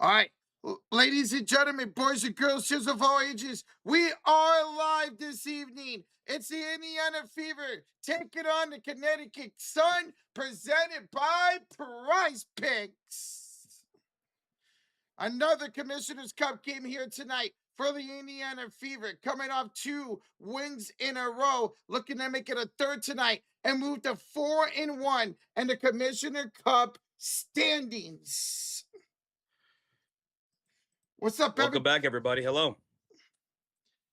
All right, ladies and gentlemen, boys and girls, children of all ages, we are live this evening. It's the Indiana Fever taking on the Connecticut Sun, presented by PrizePicks. Another Commissioner's Cup game here tonight for the Indiana Fever, coming off 2 wins in a row, looking to make it a third tonight and move to 4-1 and the Commissioner Cup standings. What's up, Welcome everybody? back, everybody. Hello.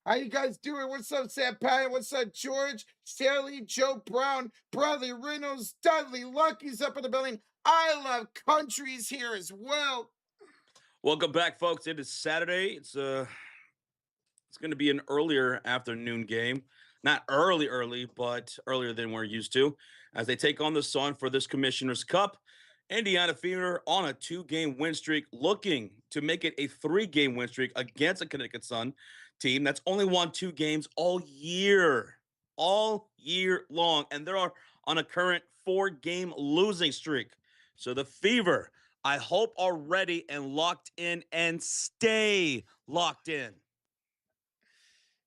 How you guys doing? What's up, Sam Patton? What's up, George, Shirley, Joe Brown, Bradley Reynolds, Dudley, Lucky's up in the building. I love countries here as well. Welcome back, folks. It is Saturday. It's going to be an earlier afternoon game. Not early, but earlier than we're used to, as they take on the Sun for this Commissioner's Cup. Indiana Fever on a 2-game win streak, looking to make it a 3-game win streak against a Connecticut Sun team that's only won 2 games all year long, and they're on a current 4-game losing streak. So the Fever, I hope, are ready and locked in and stay locked in.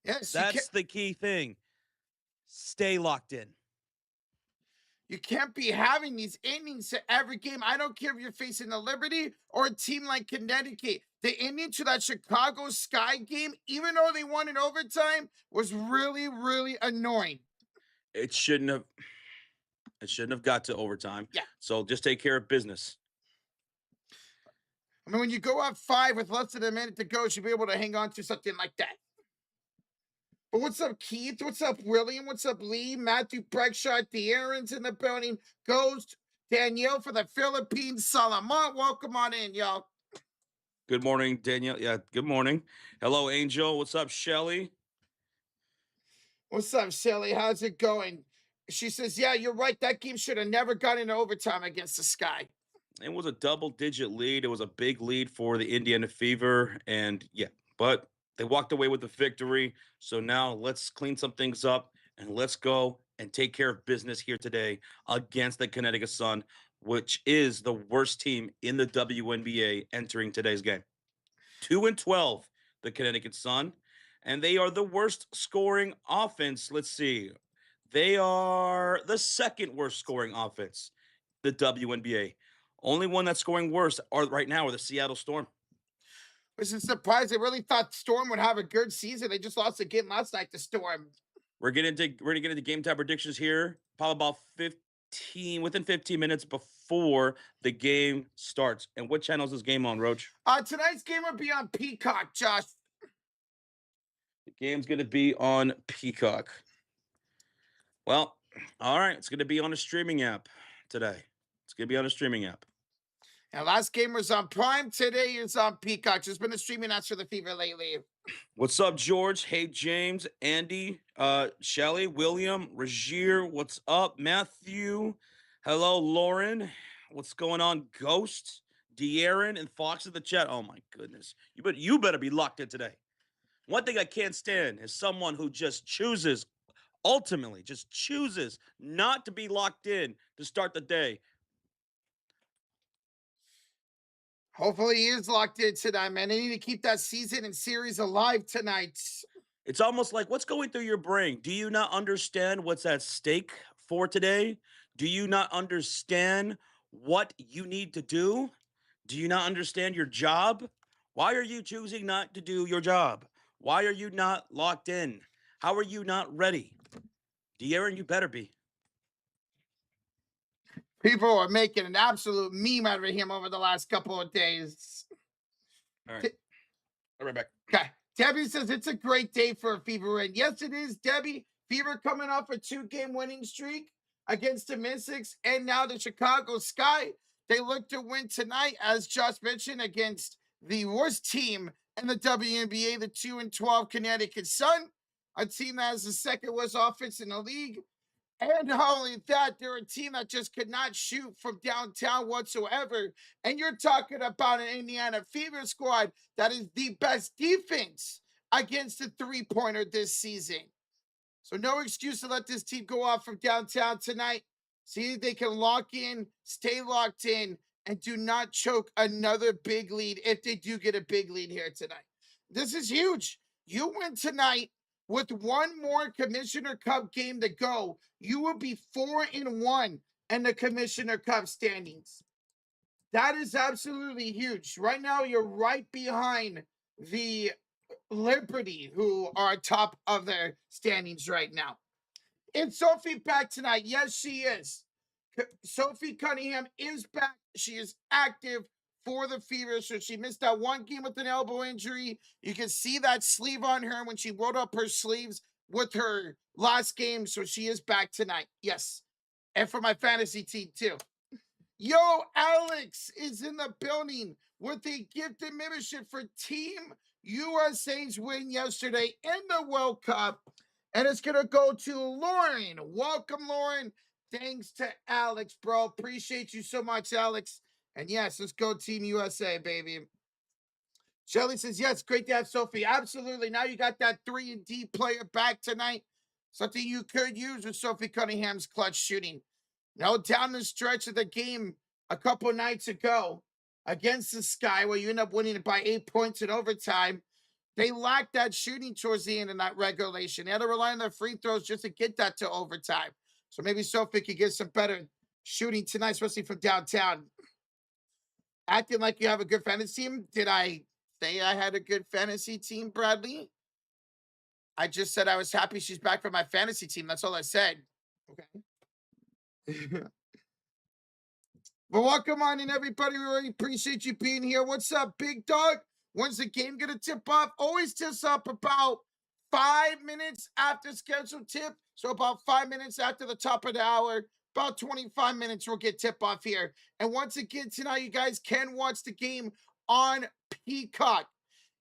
Yes, That's the key thing. Stay locked in. you can't be having these innings to every game. I don't care if you're facing the Liberty or a team like Connecticut. The ending to that Chicago Sky game, even though they won in overtime, was really, really annoying. It shouldn't have got to overtime. Yeah. So just take care of business. I mean, when you go up 5 with less than a minute to go, you should be able to hang on to something like that. But what's up, Keith? What's up, William? What's up, Lee? Matthew Breckshot, the Aaron's in the building. Ghost, Danielle for the Philippines, Salamat. Welcome on in, y'all. Good morning, Danielle. Yeah, good morning. Hello, Angel. What's up, Shelly? What's up, Shelly? How's it going? She says, yeah, you're right. That game should have never gone into overtime against the Sky. It was a double-digit lead. It was a big lead for the Indiana Fever, and yeah, but they walked away with the victory. So now let's clean some things up and let's go and take care of business here today against the Connecticut Sun, which is the worst team in the WNBA entering today's game. 2-12, the Connecticut Sun, and they are the worst scoring offense. Let's see. They are the second worst scoring offense, the WNBA. Only one that's scoring worse right now are the Seattle Storm. Was it surprised? I really thought Storm would have a good season. They just lost a game last night to Storm. We're gonna get into game time predictions here, probably about within 15 minutes before the game starts. And what channel is this game on, Roach? Tonight's game will be on Peacock, Josh. The game's gonna be on Peacock. Well, all right, it's gonna be on a streaming app today. It's gonna be on a streaming app. And last game was on Prime. Today is on Peacock. There's been a streaming apps for the Fever lately. What's up, George? Hey, James, Andy, Shelly, William, Rajier. What's up, Matthew? Hello, Lauren. What's going on, Ghost, De'Aaron, and Fox in the chat? Oh my goodness, you better be locked in today. One thing I can't stand is someone who ultimately just chooses not to be locked in to start the day. Hopefully he is locked in tonight, man. They need to keep that season and series alive tonight. It's almost like, what's going through your brain? Do you not understand what's at stake for today? Do you not understand what you need to do? Do you not understand your job? Why are you choosing not to do your job? Why are you not locked in? How are you not ready? De'Aaron, you better be. People are making an absolute meme out of him over the last couple of days. All right. I'll be right back. Okay. Debbie says it's a great day for a Fever win. Yes, it is, Debbie. Fever coming off a 2-game winning streak against the Mystics and now the Chicago Sky. They look to win tonight, as Josh mentioned, against the worst team in the WNBA, the 2-12 Connecticut Sun, a team that has the second worst offense in the league. And not only that, they're a team that just could not shoot from downtown whatsoever. And you're talking about an Indiana Fever squad that is the best defense against the three-pointer this season. So no excuse to let this team go off from downtown tonight. See if they can lock in, stay locked in, and do not choke another big lead if they do get a big lead here tonight. This is huge. You win tonight with one more Commissioner Cup game to go. You will be 4-1 in the Commissioner Cup standings. That is absolutely huge. Right now, you're right behind the Liberty, who are top of their standings right now. Is Sophie back tonight? Yes, she is. Sophie Cunningham is back. She is active for the Fever. So she missed that one game with an elbow injury. You can see that sleeve on her when she rolled up her sleeves with her last game. So she is back tonight. Yes. And for my fantasy team, too. Yo, Alex is in the building with a gifted membership for Team USA's win yesterday in the World Cup. And it's going to go to Lauren. Welcome, Lauren. Thanks to Alex, bro. Appreciate you so much, Alex. And yes, let's go Team USA, baby. Shelly says, yes, great to have Sophie. Absolutely. Now you got that 3-and-D player back tonight. Something you could use with Sophie Cunningham's clutch shooting. Now, down the stretch of the game a couple nights ago against the Sky, where you end up winning it by 8 points in overtime, they lacked that shooting towards the end of that regulation. They had to rely on their free throws just to get that to overtime. So maybe Sophie could get some better shooting tonight, especially from downtown. Acting like you have a good fantasy team. Did I say I had a good fantasy team, Bradley? I just said I was happy she's back for my fantasy team. That's all I said. Okay. But welcome on in, everybody. We really appreciate you being here. What's up, big dog? When's the game going to tip off? Always tips up about 5 minutes after scheduled tip. So about 5 minutes after the top of the hour, about 25 minutes, we'll get tip off here. And once again, tonight, you guys can watch the game on Peacock.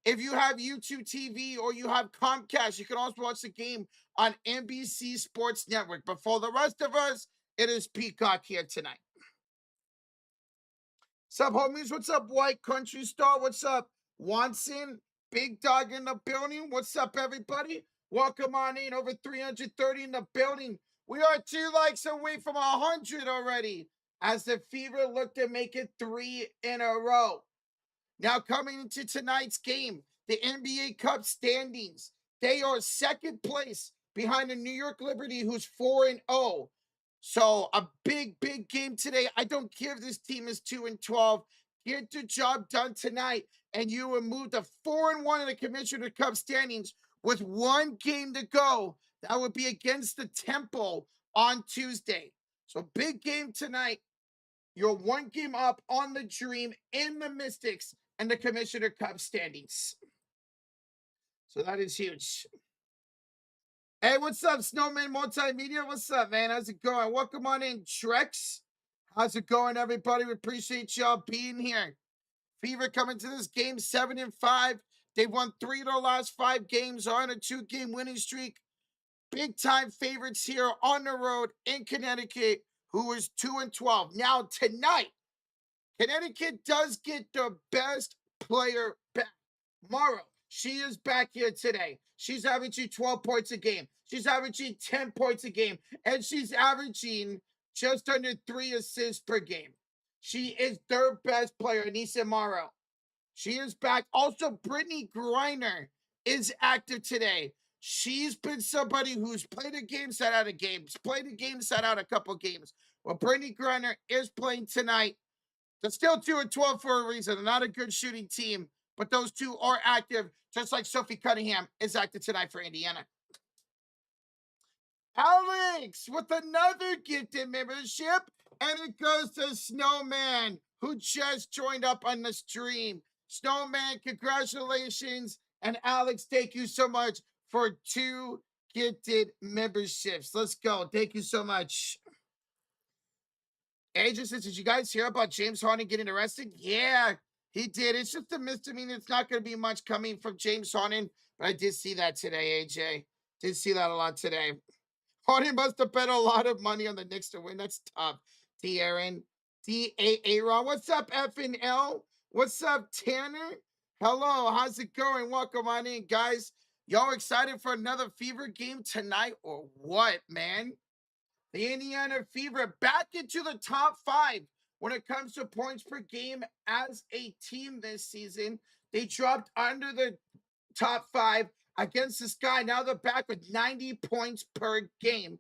If you have YouTube TV or you have Comcast, you can also watch the game on NBC Sports Network. But for the rest of us, it is Peacock here tonight. What's up, homies? What's up, White Country Star? What's up, Watson? Big dog in the building. What's up, everybody? Welcome on in. Over 330 in the building. We are 2 likes away from 100 already as the Fever look to make it 3 in a row. Now, coming into tonight's game, the NBA Cup standings. They are second place behind the New York Liberty, who's 4-0. So a big, big game today. I don't care if this team is 2-12. Get the job done tonight, and you will move to 4-1 in the Commissioner Cup standings with 1 game to go. That would be against the Temple on Tuesday. So big game tonight. You're 1 game up on the Dream in the Mystics and the Commissioner Cup standings. So that is huge. Hey, what's up, Snowman Multimedia? What's up, man? How's it going? Welcome on in, Trex. How's it going, everybody? We appreciate y'all being here. Fever coming to this game 7-5. They've won 3 of their last 5 games, are on a 2-game winning streak. Big time favorites here on the road in Connecticut, who is 2-12. Now, tonight, Connecticut does get the best player back. Morrow, she is back here today. She's averaging 12 points a game. She's averaging 10 points a game. And she's averaging just under 3 assists per game. She is their best player, Anissa Morrow. She is back. Also, Brittany Griner is active today. She's been somebody who's played a game, sat out of games, played a game, sat out a couple games. Well, Brittany Griner is playing tonight. They're still 2-12 for a reason. They're not a good shooting team, but those two are active, just like Sophie Cunningham is active tonight for Indiana. Alex with another gifted membership, and it goes to Snowman, who just joined up on the stream. Snowman, congratulations. And Alex, thank you so much for 2 gifted memberships. Let's go. Thank you so much. Agent says, did you guys hear about James Harden getting arrested? Yeah, he did. It's just a misdemeanor. It's not going to be much coming from James Harden, but I did see that today, AJ. Did see that a lot today. Harden must have bet a lot of money on the Knicks to win. That's tough. T. Aaron. D-A-A-Ron. What's up, F&L? What's up, Tanner? Hello, how's it going? Welcome on in, guys. Y'all excited for another Fever game tonight or what, man? The Indiana Fever back into the top 5 when it comes to points per game as a team this season. They dropped under the top 5 against the Sky. Now they're back with 90 points per game.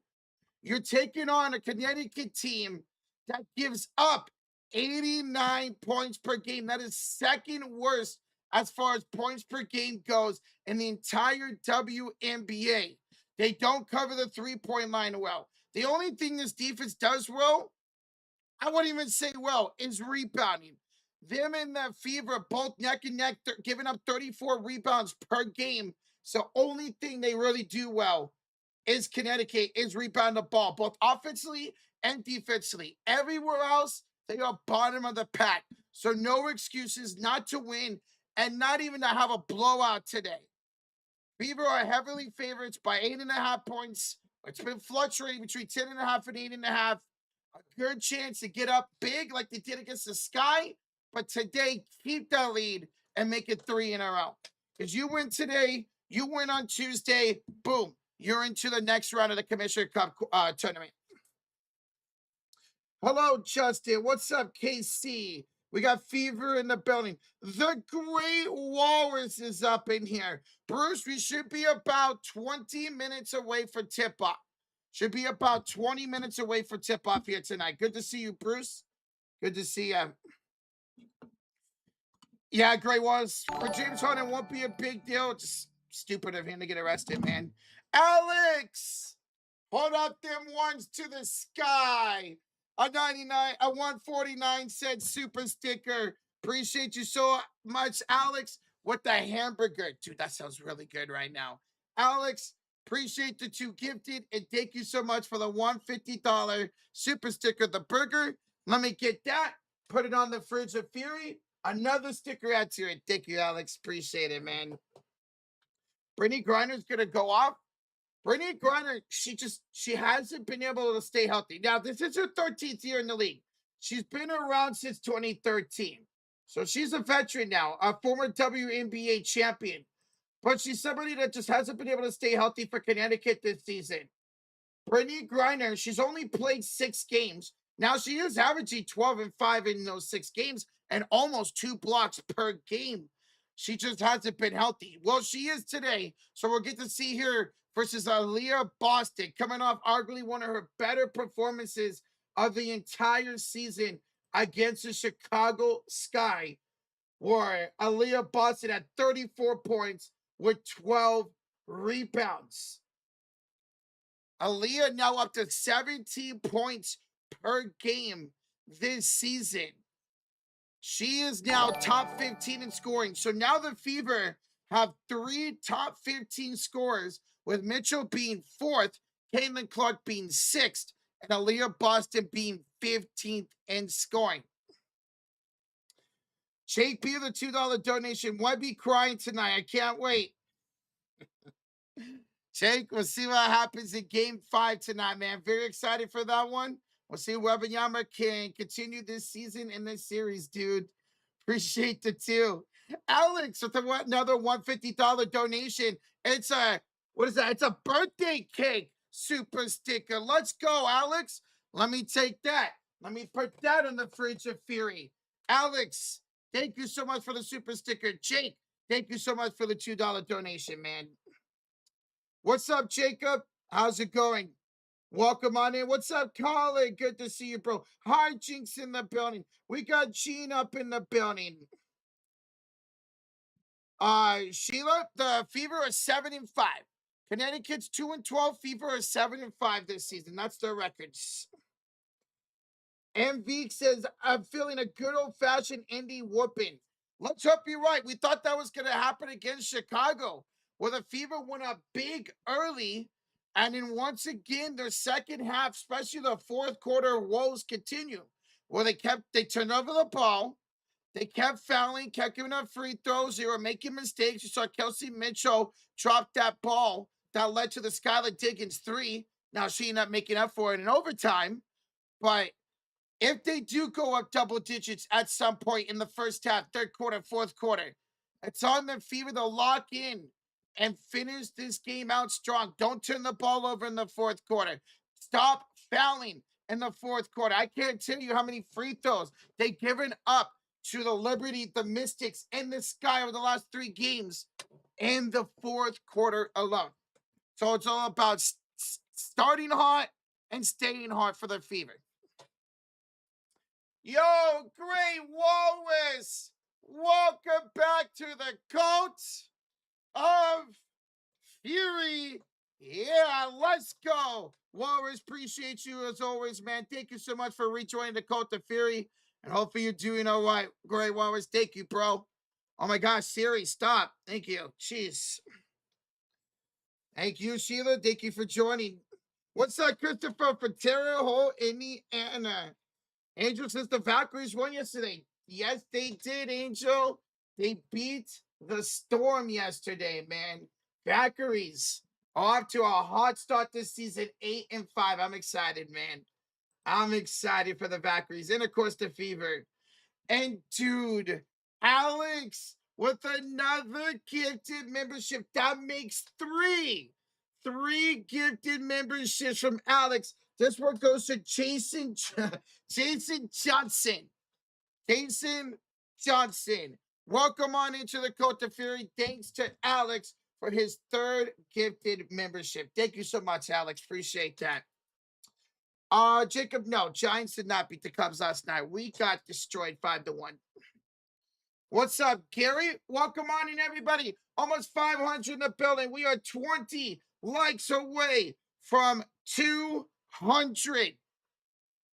You're taking on a Connecticut team that gives up 89 points per game. That is second worst as far as points per game goes in the entire WNBA. They don't cover the 3-point line well. The only thing this defense does well, I wouldn't even say well, is rebounding. Them and the Fever both neck and neck, giving up 34 rebounds per game. So only thing they really do well is Connecticut is rebound the ball, both offensively and defensively. Everywhere else, they are bottom of the pack. So no excuses not to win and not even to have a blowout today. Fever are heavily favorites by 8.5 points. It's been fluctuating between 10.5 and 8.5. A good chance to get up big like they did against the Sky, but today keep that lead and make it 3 in a row. Because you win today, you win on Tuesday, boom, you're into the next round of the Commissioner Cup tournament. Hello, Justin. What's up, KC? We got Fever in the building. The Great Walrus is up in here. Bruce, we should be about 20 minutes away for tip-off. Should be about 20 minutes away for tip-off here tonight. Good to see you, Bruce. Good to see you. Yeah, Great Walrus. For James Harden, won't be a big deal. Just stupid of him to get arrested, man. Alex! Hold up them ones to the sky. A 149 cent super sticker. Appreciate you so much, Alex, with the hamburger. Dude, that sounds really good right now. Alex, appreciate the 2 gifted, and thank you so much for the $150 super sticker. The burger, let me get that. Put it on the fridge of Fury. Another sticker out to it. Thank you, Alex. Appreciate it, man. Brittany Griner's going to go off. Brittany Griner, she hasn't been able to stay healthy. Now, this is her 13th year in the league. She's been around since 2013. So she's a veteran now, a former WNBA champion. But she's somebody that just hasn't been able to stay healthy for Connecticut this season. Brittany Griner, she's only played 6 games. Now, she is averaging 12-5 in those 6 games and almost 2 blocks per game. She just hasn't been healthy. Well, she is today. So we'll get to see her versus Aaliyah Boston, coming off arguably one of her better performances of the entire season against the Chicago Sky, where Aaliyah Boston had 34 points with 12 rebounds. Aaliyah now up to 17 points per game this season. She is now top 15 in scoring. So now the Fever have 3 top 15 scorers, with Mitchell being 4th, Caitlin Clark being 6th, and Aaliyah Boston being 15th in scoring. Jake B, the $2 donation. Why be crying tonight? I can't wait. Jake, we'll see what happens in Game 5 tonight, man. Very excited for that one. We'll see if Wembanyama can continue this season in this series, dude. Appreciate the 2. Alex with another $150 donation. It's a, what is that? It's a birthday cake super sticker. Let's go, Alex. Let me take that. Let me put that in the fridge of Fury. Alex, thank you so much for the super sticker. Jake, thank you so much for the $2 donation, man. What's up, Jacob? How's it going? Welcome on in. What's up, Colin? Good to see you, bro. Hi, Jinx in the building. We got Gene up in the building. Sheila, the Fever are 7-5. Connecticut's 2-12. Fever are 7-5 this season. That's their records. MV says, I'm feeling a good old-fashioned indie whooping. Let's hope you're right. We thought that was going to happen against Chicago, where the Fever went up big early. And then once again, their second half, especially the 4th quarter woes continue, where they turned over the ball. They kept fouling, kept giving up free throws. They were making mistakes. You saw Kelsey Mitchell drop that ball that led to the Skylar Diggins 3. Now she ended up making up for it in overtime. But if they do go up double digits at some point in the first half, 3rd quarter, 4th quarter, it's on the Fever to lock in and finish this game out strong. Don't turn the ball over in the 4th quarter. Stop fouling. in the fourth quarter. I can't tell you how many free throws they've given up to the Liberty, the Mystics, and the Sky over the last 3 games in the fourth quarter alone. So it's all about starting hot and staying hot for the Fever. Yo, Great Walrus! Welcome back to the cult of Fury. Yeah, let's go. Walrus, appreciate you as always, man. Thank you so much for rejoining the cult of Fury. And hopefully you're doing all right. Great Walrus, thank you, bro. Oh my gosh, Siri, stop. Thank you. Jeez. Thank you, Sheila. Thank you for joining. What's up, Christopher from Terre Haute, Indiana? Angel says the Valkyries won yesterday. Yes, they did, Angel. They beat the Storm yesterday, man. Valkyries off to a hot start this season, 8-5. I'm excited, man. I'm excited for the Valkyries and, of course, the Fever. And, dude, Alex with another gifted membership. That makes 3. 3 gifted memberships from Alex. This one goes to Jason Johnson. Jason Johnson. Welcome on into the Cult of Fury. Thanks to Alex for his 3rd gifted membership. Thank you so much, Alex. Appreciate that. Jacob, no, Giants did not beat the Cubs last night. We got destroyed 5-1. What's up, Gary? Welcome on in, everybody. Almost 500 in the building. We are 20 likes away from 200.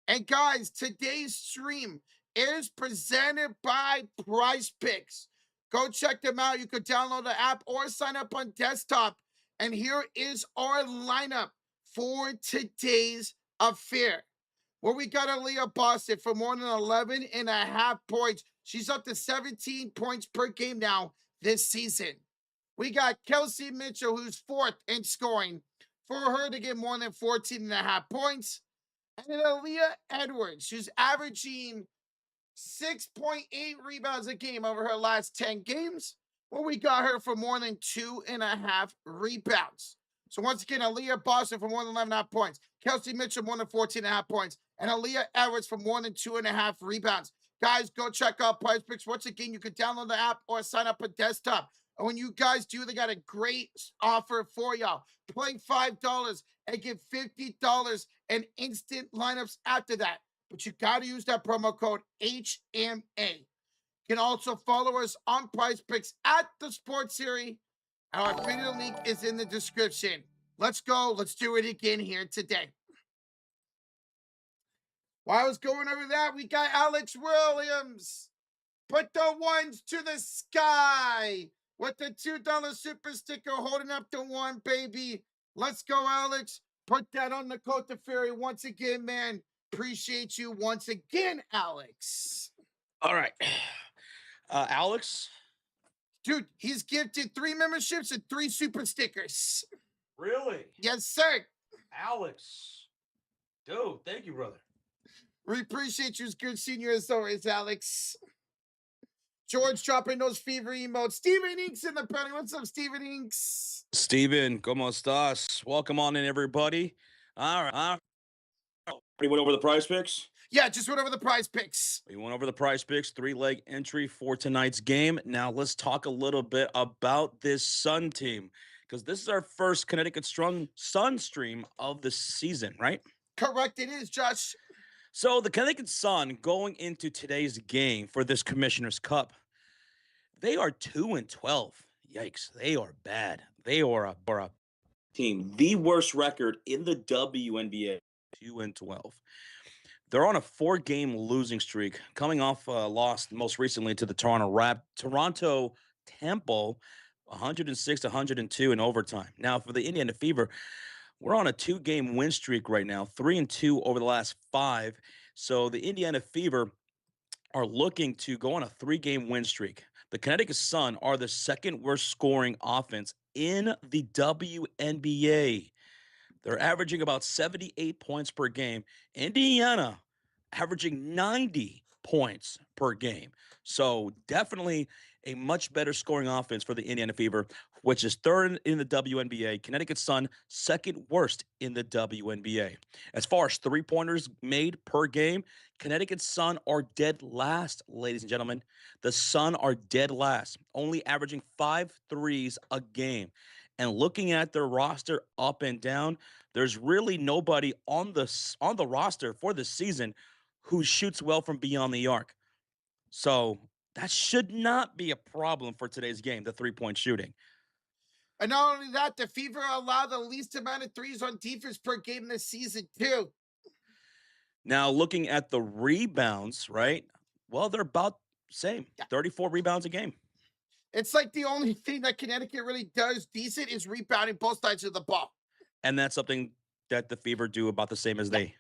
And guys, today's stream is presented by PrizePicks. Go check them out. You could download the app or sign up on desktop. And here is our lineup for today's affair. Where we got Aaliyah Boston for more than 11.5 points. She's up to 17 points per game now this season. We got Kelsey Mitchell, who's 4th in scoring, for her to get more than 14.5 points. And then Aaliyah Edwards, who's averaging 6.8 rebounds a game over her last 10 games. Well, we got her for more than 2.5 rebounds. So once again, Aaliyah Boston for more than 11.5 points. Kelsey Mitchell more than 14.5 points. And Aaliyah Edwards for more than 2.5 rebounds. Guys, go check out PrizePicks. Once again, you can download the app or sign up on desktop. And when you guys do, they got a great offer for y'all. Play $5 and get $50 in instant lineups after that. But you got to use that promo code HMA. You can also follow us on PrizePicks at the Sports Series. And our video link is in the description. Let's go. Let's do it again here today. While I was going over that, we got Alex Williams. Put the ones to the sky with the $2 super sticker holding up the 1, baby. Let's go, Alex. Put that on the Cult of Fury once again, man. Appreciate you once again, Alex. All right. Alex? Dude, he's gifted 3 memberships and 3 super stickers. Really? Yes, sir. Alex. Dude, thank you, brother. We appreciate you. It's good seeing you as always, Alex. George dropping those fever emotes. Steven Inks in the building. What's up, Steven Inks? Steven, ¿cómo estás? Welcome on in, everybody. All right. We went over the PrizePicks? Yeah, just went over the PrizePicks. We went over the PrizePicks, 3-leg entry for tonight's game. Now let's talk a little bit about this Sun team, because this is our first Connecticut Sun stream of the season, right? Correct, it is, Josh. So the Connecticut Sun going into today's game for this Commissioner's Cup, they are 2-12. Yikes, they are bad. They are a team, the worst record in the WNBA, 2-12. They're on a 4-game losing streak, coming off a loss most recently to the Toronto Temple, 106-102 in overtime. Now for the Indiana Fever, we're on a 2-game win streak right now, 3-2 over the last 5. So the Indiana Fever are looking to go on a 3-game win streak. The Connecticut Sun are the 2nd worst scoring offense in the WNBA. They're averaging about 78 points per game. Indiana averaging 90 points per game. So definitely a much better scoring offense for the Indiana Fever, which is third in the WNBA. Connecticut Sun, second worst in the WNBA. As far as three-pointers made per game, Connecticut Sun are dead last, ladies and gentlemen. The Sun are dead last, only averaging 5 threes a game. And looking at their roster up and down, there's really nobody on the roster for the season who shoots well from beyond the arc. So that should not be a problem for today's game, the three-point shooting. And not only that, the Fever allow the least amount of threes on defense per game this season, too. Now, looking at the rebounds, right? Well, they're about same, Yeah. 34 rebounds a game. It's like the only thing that Connecticut really does decent is rebounding both sides of the ball. And that's something that the Fever do about the same as Yeah. they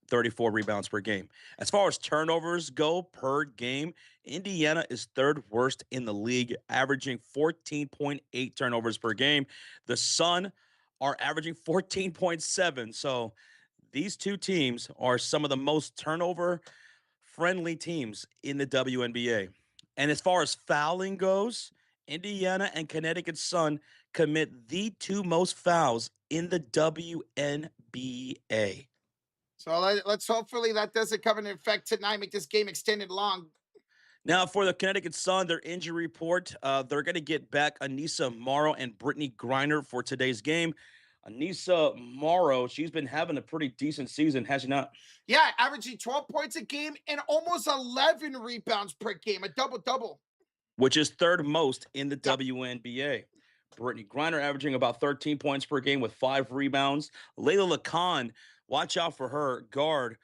34 rebounds per game. As far as turnovers go per game, Indiana is third worst in the league, averaging 14.8 turnovers per game. The Sun are averaging 14.7. So these two teams are some of the most turnover friendly teams in the WNBA. And as far as fouling goes, Indiana and Connecticut Sun commit the two most fouls in the WNBA. So let's hopefully that doesn't come into effect tonight, make this game extended long. Now, for the Connecticut Sun, their injury report, they're going to get back Anissa Morrow and Brittany Griner for today's game. Anissa Morrow, she's been having a pretty decent season, has she not? Yeah, averaging 12 points a game and almost 11 rebounds per game, a double-double. Which is third most in the Yep. WNBA. Brittany Griner averaging about 13 points per game with 5 rebounds. Layla Lacan, watch out for her, guard,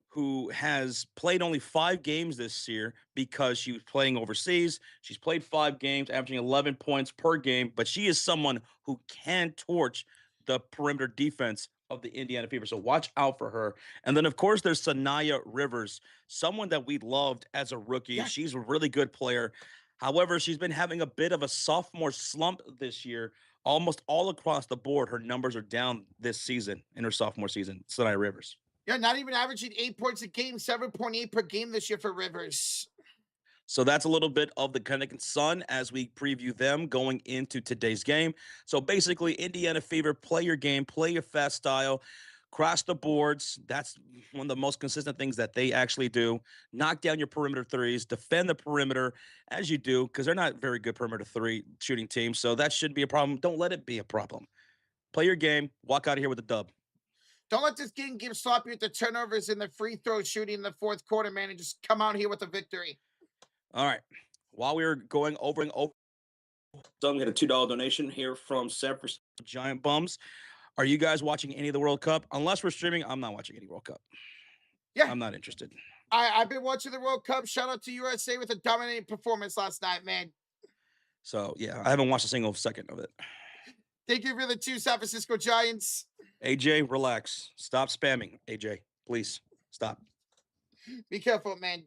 who has played only 5 games this year because she was playing overseas. She's played 5 games, averaging 11 points per game, but she is someone who can torch the perimeter defense of the Indiana Fever. So watch out for her. And then, of course, there's Saniya Rivers, someone that we loved as a rookie. Yeah. She's a really good player. However, she's been having a bit of a sophomore slump this year. Almost all across the board, her numbers are down this season in her sophomore season. Saniya Rivers. Yeah, not even averaging 8 points a game, 7.8 per game this year for Rivers. So that's a little bit of the Connecticut Sun as we preview them going into today's game. So basically, Indiana Fever, play your game, play your fast style, cross the boards. That's one of the most consistent things that they actually do. Knock down your perimeter threes, defend the perimeter as you do, because they're not very good perimeter three shooting teams. So that shouldn't be a problem. Don't let it be a problem. Play your game, walk out of here with a dub. Don't let this game get sloppy with the turnovers and the free throw shooting in the fourth quarter, man, and just come out here with a victory. All right. While we were going over and over, so I'm getting a $2 donation here from San Francisco Giant Bums. Are you guys watching any of the World Cup? Unless we're streaming, I'm not watching any World Cup. Yeah, I'm not interested. I've been watching the World Cup. Shout out to USA with a dominating performance last night, man. So yeah, I haven't watched a single second of it. Thank you for the 2 San Francisco Giants. AJ, relax. Stop spamming, AJ. Please stop. Be careful, man.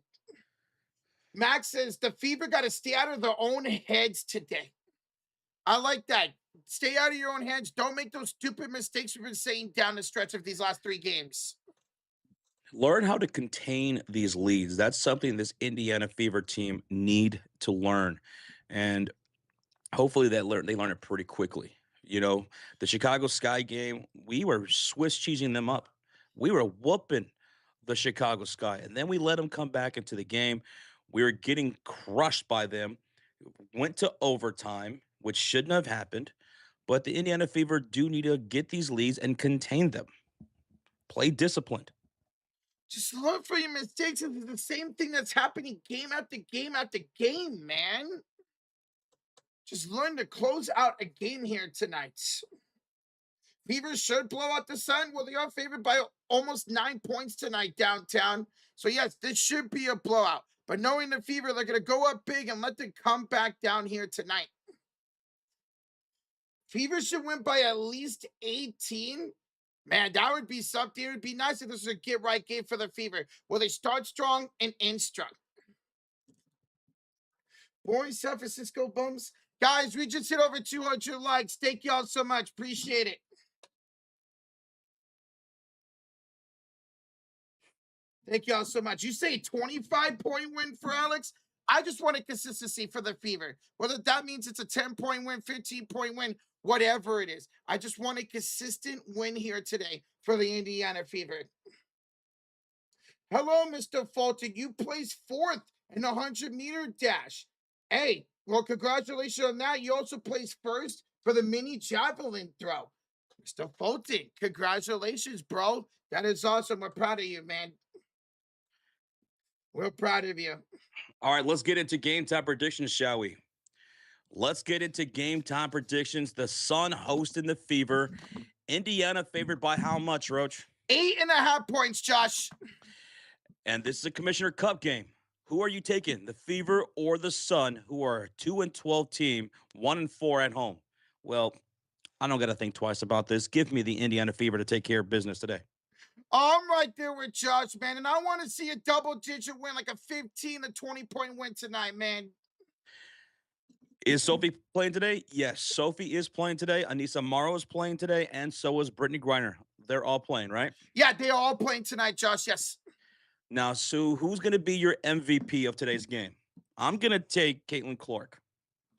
Max says the Fever got to stay out of their own heads today. I like that. Stay out of your own heads. Don't make those stupid mistakes we've been saying down the stretch of these last 3 games. Learn how to contain these leads. That's something this Indiana Fever team need to learn. And hopefully they learn it pretty quickly. You know, the Chicago Sky game, we were Swiss cheesing them up. We were whooping the Chicago Sky, and then we let them come back into the game. We were getting crushed by them. Went to overtime, which shouldn't have happened. But the Indiana Fever do need to get these leads and contain them. Play disciplined. Just learn from your mistakes. It's the same thing that's happening game after game after game, man. Just learn to close out a game here tonight. Fever should blow out the Sun. Well, they are favored by almost 9 points tonight downtown. So, yes, this should be a blowout. But knowing the Fever, they're going to go up big and let them come back down here tonight. Fever should win by at least 18. Man, that would be something. It would be nice if this was a get-right game for the Fever, where they start strong and end strong. Boring San Francisco Bums. Guys, we just hit over 200 likes. Thank y'all so much. Appreciate it. Thank y'all so much. You say 25-point win for Alex? I just want a consistency for the Fever. Whether that means it's a 10-point win, 15-point win, whatever it is. I just want a consistent win here today for the Indiana Fever. Hello, Mr. Fulton. You placed fourth in the 100-meter dash. Hey, well, congratulations on that. You also placed first for the mini javelin throw. Mr. Fulton, congratulations, bro. That is awesome. We're proud of you, man. We're proud of you. All right, let's get into game time predictions, shall we? Let's get into game time predictions. The Sun hosting the Fever. Indiana favored by how much, Roach? 8.5 points, Josh. And this is a Commissioner Cup game. Who are you taking, the Fever or the Sun, who are a 2-12 team, 1-4 at home? Well, I don't got to think twice about this. Give me the Indiana Fever to take care of business today. I'm right there with Josh, man. And I want to see a double-digit win, like a 15 to 20-point win tonight, man. Is Sophie playing today? Yes, Sophie is playing today. Anissa Morrow is playing today, and so is Brittany Griner. They're all playing, right? Yeah, they are all playing tonight, Josh. Yes. Now, Sue, who's going to be your MVP of today's game? I'm going to take Caitlin Clark.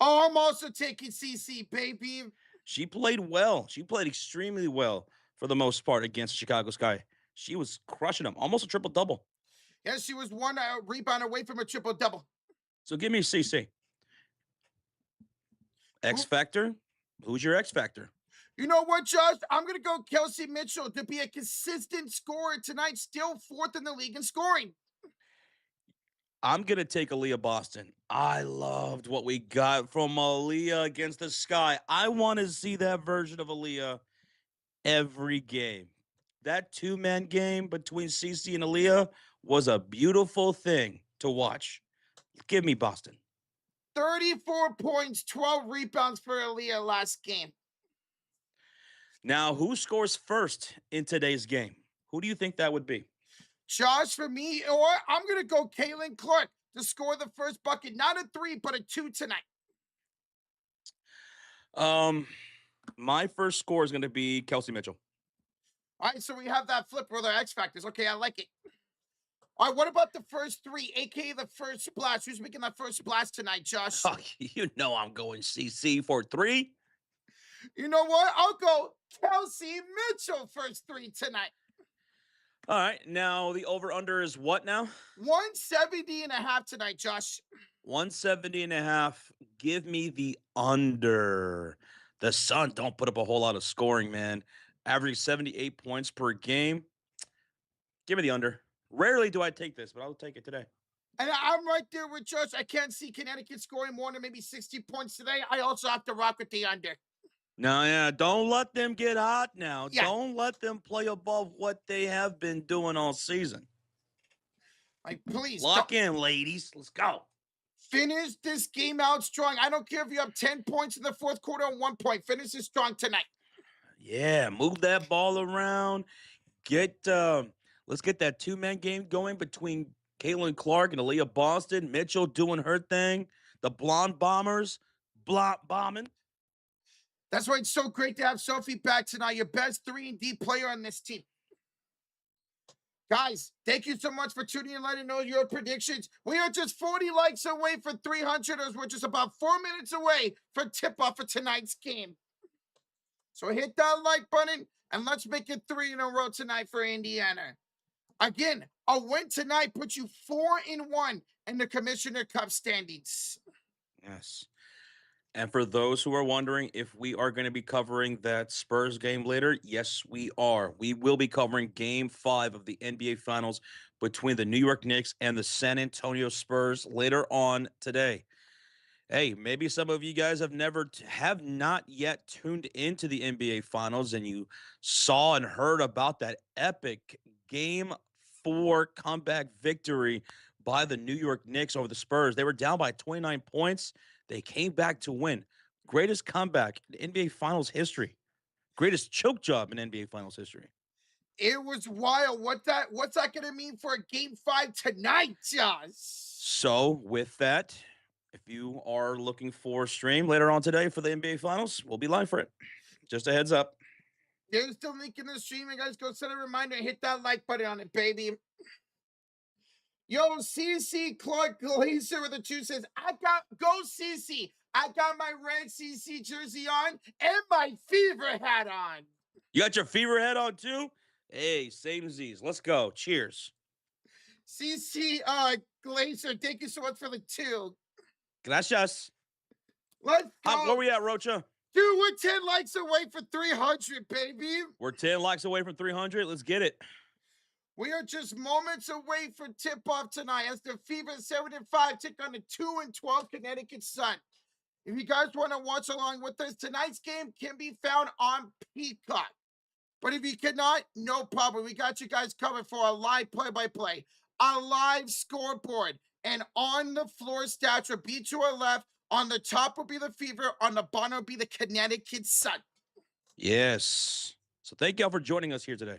Oh, I'm also taking CC, baby. She played well. She played extremely well for the most part against Chicago Sky. She was crushing them, almost a triple-double. Yes, she was one rebound away from a triple-double. So give me CC. X Factor? Who's your X Factor? You know what, Josh? I'm going to go Kelsey Mitchell to be a consistent scorer tonight, still fourth in the league in scoring. I'm going to take Aaliyah Boston. I loved what we got from Aaliyah against the Sky. I want to see that version of Aaliyah every game. That two-man game between CC and Aaliyah was a beautiful thing to watch. Give me Boston. 34 points, 12 rebounds for Aaliyah last game. Now, who scores first in today's game? Who do you think that would be? Josh, for me, or I'm going to go Caitlin Clark to score the first bucket. Not a 3, but a 2 tonight. My first score is going to be Kelsey Mitchell. All right, so we have that flip with our X Factors. Okay, I like it. All right, what about the first 3, a.k.a. the first splash? Who's making that first splash tonight, Josh? Oh, you know I'm going CC for 3. You know what? I'll go Kelsey Mitchell first 3 tonight. All right, now the over-under is what now? 170.5 tonight, Josh. 170.5. Give me the under. The Sun don't put up a whole lot of scoring, man. Averaging 78 points per game. Give me the under. Rarely do I take this, but I'll take it today. And I'm right there with Josh. I can't see Connecticut scoring more than maybe 60 points today. I also have to rock with the under. No, yeah, don't let them get hot now. Yeah. Don't let them play above what they have been doing all season. Like, please. Lock in, ladies. Let's go. Finish this game out strong. I don't care if you have 10 points in the fourth quarter or 1 point. Finish it strong tonight. Yeah, move that ball around. Let's get that two-man game going between Caitlin Clark and Aaliyah Boston. Mitchell doing her thing. The Blonde Bombers bombing. That's why it's so great to have Sophie back tonight, your best 3-and-D player on this team. Guys, thank you so much for tuning in and letting know your predictions. We are just 40 likes away for 300, as we're just about 4 minutes away for tip-off for tonight's game. So hit that like button, and let's make it 3 in a row tonight for Indiana. Again, a win tonight puts you 4-1 in the Commissioner Cup standings. Yes. And for those who are wondering if we are going to be covering that Spurs game later, yes, we are. We will be covering Game 5 of the NBA Finals between the New York Knicks and the San Antonio Spurs later on today. Hey, maybe some of you guys have not yet tuned into the NBA Finals, and you saw and heard about that epic Game 4 comeback victory by the New York Knicks over the Spurs. They were down by 29 points. They came back to win. Greatest comeback in NBA Finals history. Greatest choke job in NBA Finals history. It was wild. What's that going to mean for Game 5 tonight, Josh? So with that, if you are looking for a stream later on today for the NBA Finals, we'll be live for it. Just a heads up. There's the link in the stream. You guys go set a reminder and hit that like button on it, baby. Yo, CC Clark Glazer with a 2 says, go CC. I got my red CC jersey on and my fever hat on. You got your fever head on too? Hey, same Z's. Let's go. Cheers. CC Glazer, thank you so much for the 2. Gracias. Let's go. Where we at, Rocha? Dude, we're 10 likes away for 300, baby. We're 10 likes away from 300. Let's get it. We are just moments away from tip-off tonight as the Fever 7-5 take on the 2-12 Connecticut Sun. If you guys want to watch along with us, tonight's game can be found on Peacock. But if you cannot, no problem. We got you guys covered for a live play-by-play, a live scoreboard, and on-the-floor stats will be to our left. On the top will be the Fever. On the bottom will be the Connecticut Sun. Yes. So thank y'all for joining us here today.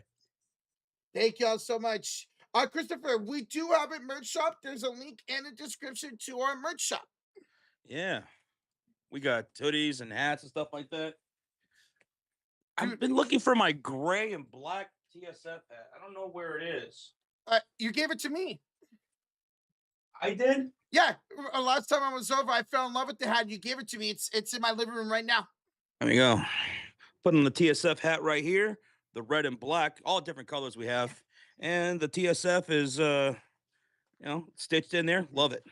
Thank y'all so much. Christopher, we do have a merch shop. There's a link in the description to our merch shop. Yeah. We got hoodies and hats and stuff like that. I've been looking for my gray and black TSF hat. I don't know where it is. You gave it to me. I did? Yeah. Last time I was over, I fell in love with the hat. You gave it to me. It's in my living room right now. There we go. Putting the TSF hat right here. The red and black, all different colors we have. And the TSF is, stitched in there. Love it.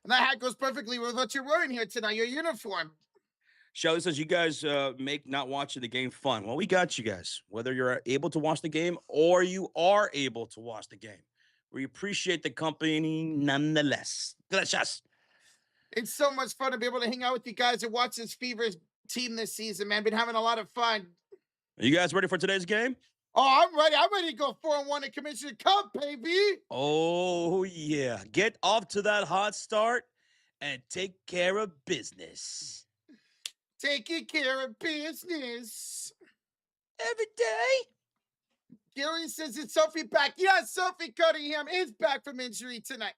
And that hat goes perfectly with what you're wearing here tonight, your uniform. Shelly says you guys make not watching the game fun. Well, we got you guys. Whether you're able to watch the game or you are able to watch the game. We appreciate the company nonetheless. Gracias. It's so much fun to be able to hang out with you guys and watch this Fever team this season, man. Been having a lot of fun. Are you guys ready for today's game? Oh, I'm ready. I'm ready to go 4-1 in Commissioner Cup, baby. Oh, yeah. Get off to that hot start and take care of business. Taking care of business. Every day. Gary says it's Sophie back. Yes, Sophie Cunningham is back from injury tonight.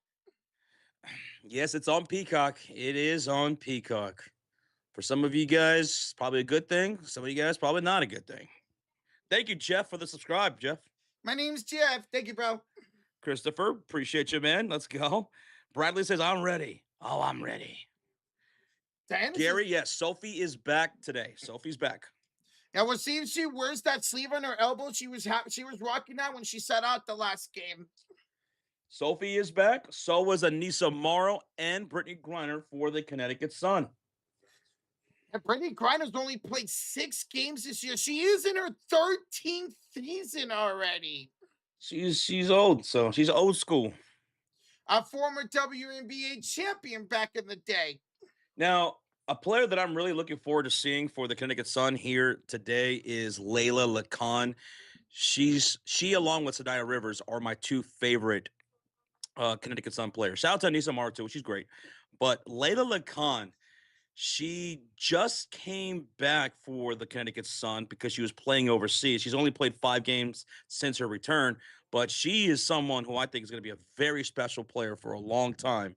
Yes, it's on Peacock. It is on Peacock. For some of you guys, probably a good thing. Some of you guys, probably not a good thing. Thank you, Jeff, for the subscribe, Jeff. My name's Jeff. Thank you, bro. Christopher, appreciate you, man. Let's go. Bradley says, I'm ready. Oh, I'm ready. Diana Gary, says, yes, Sophie is back today. Sophie's back. Now we'll see if she wears that sleeve on her elbow. She was rocking that when she sat out the last game. Sophie is back. So was Anissa Morrow and Brittany Griner for the Connecticut Sun. And Brittany Griner's only played 6 games this year. She is in her 13th season already. She's old, so she's old school. A former WNBA champion back in the day. Now, a player that I'm really looking forward to seeing for the Connecticut Sun here today is Layla Lacan. She along with Saniya Rivers are my 2 favorite Connecticut Sun players. Shout out to Anissa Morrow too, she's great. But Layla Lacan, she just came back for the Connecticut Sun because she was playing overseas. She's only played 5 games since her return, but she is someone who I think is going to be a very special player for a long time.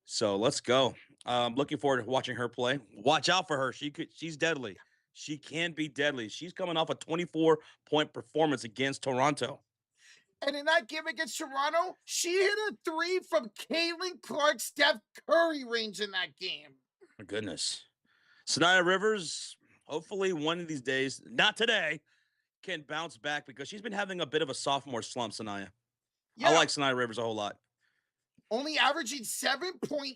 So let's go. Looking forward to watching her play. Watch out for her. She's deadly. She can be deadly. She's coming off a 24-point performance against Toronto. And in that game against Toronto, she hit a 3 from Caitlin Clark, Steph Curry range in that game. My goodness. Saniya Rivers, hopefully one of these days, not today, can bounce back because she's been having a bit of a sophomore slump, Saniya. Yeah. I like Saniya Rivers a whole lot. Only averaging 7.8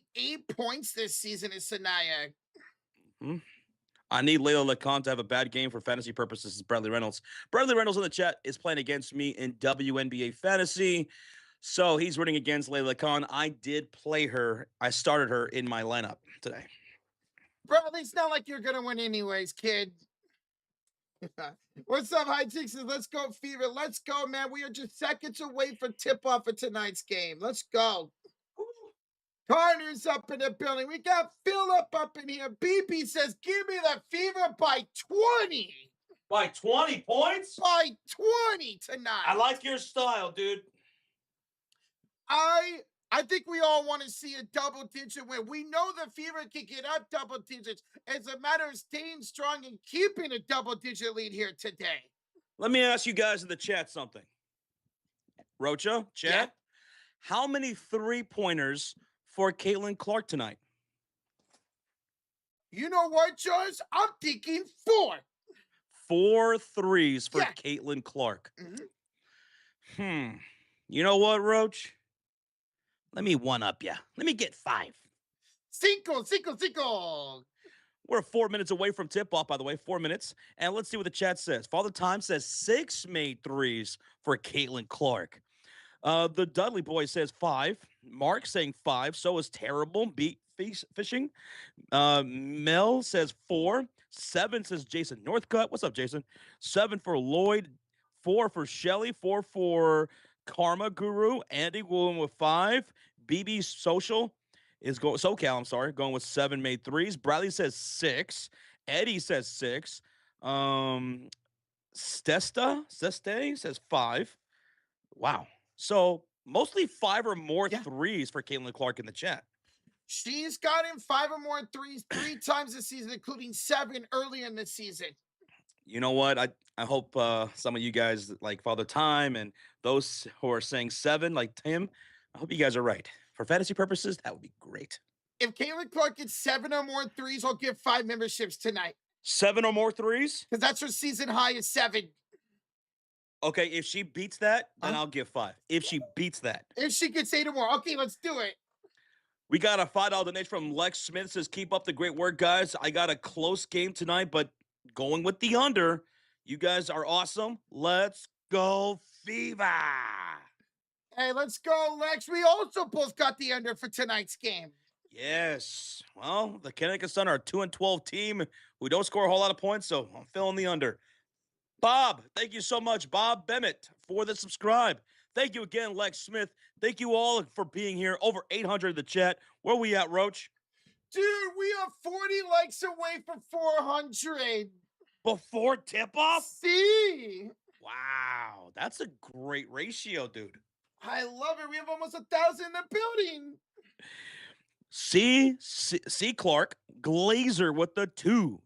points this season is Saniya. Mm-hmm. I need Layla Lacan to have a bad game for fantasy purposes. Is Bradley Reynolds. Bradley Reynolds in the chat is playing against me in WNBA fantasy. So he's running against Layla Lacan. I did play her. I started her in my lineup today. Bradley, it's not like you're going to win anyways, kid. What's up, High Chicks? Let's go, Fever. Let's go, man. We are just seconds away from tip-off of tonight's game. Let's go. Connor's up in the building. We got Philip up in here. BB says, give me the Fever by 20. By 20 points? By 20 tonight. I like your style, dude. I think we all want to see a double-digit win. We know the Fever can get up double digits. It's a matter of staying strong and keeping a double-digit lead here today. Let me ask you guys in the chat something. Rocha, chat, How many three-pointers for Caitlin Clark tonight? You know what, Josh? I'm thinking 4. 4 threes for Yeah. Caitlin Clark. Mhm. You know what, Roach? Let me one-up ya. Let me get 5. Cinco, cinco, cinco. We're 4 minutes away from tip-off, by the way. 4 minutes. And let's see what the chat says. Father Time says 6 made threes for Caitlin Clark. The Dudley boy says 5. Mark saying 5. So is Terrible Beat Fishing. Mel says 4. 7 says Jason Northcutt. What's up, Jason? 7 for Lloyd. 4 for Shelly. 4 for Karma Guru. Andy going with 5. BB Social is going SoCal. I'm sorry, going with 7 made threes. Bradley says 6. Eddie says 6. Seste says 5. Wow. So mostly 5 or more Yeah. threes for Caitlin Clark in the chat. She's gotten 5 or more threes 3 times this season, including 7 early in the season. You know what? I hope some of you guys like Father Time and those who are saying 7 like Tim, I hope you guys are right. For fantasy purposes, that would be great. If Caitlin Clark gets 7 or more threes, I'll give 5 memberships tonight. 7 or more threes? Because that's her season high is 7. Okay, if she beats that, then I'll give 5. If she beats that. If she gets 8 or more, okay, let's do it. We got a $5 donation from Lex Smith. Says, keep up the great work, guys. I got a close game tonight, but going with the under. You guys are awesome. Let's go, Fever. Hey, let's go, Lex. We also both got the under for tonight's game. Yes. Well, the Connecticut Sun are a 2-12 team who don't score a whole lot of points, so I'm filling the under. Bob, thank you so much, Bob Bennett, for the subscribe. Thank you again, Lex Smith. Thank you all for being here. Over 800 in the chat. Where we at, Roach? Dude, we are 40 likes away from 400. Before tip-off? See? Wow, that's a great ratio, dude. I love it. We have almost 1,000 in the building. C. Clark, Glazer with the $2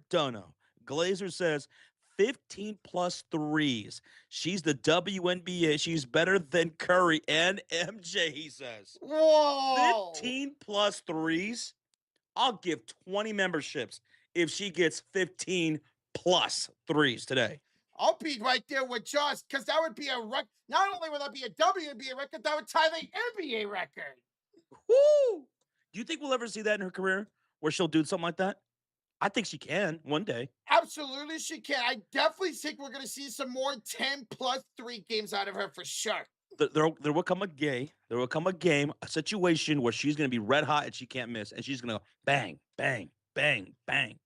dono. Glazer says 15 plus threes. She's the WNBA. She's better than Curry and MJ, he says. Whoa. 15 plus threes? I'll give 20 memberships if she gets 15 plus threes today. I'll be right there with Josh because that would be a record. Not only would that be a WNBA record, that would tie the NBA record. Woo! Do you think we'll ever see that in her career where she'll do something like that? I think she can one day. Absolutely, she can. I definitely think we're going to see some more 10 plus 3 games out of her for sure. There will come a game, a situation where she's going to be red hot and she can't miss, and she's going to go bang, bang, bang, bang.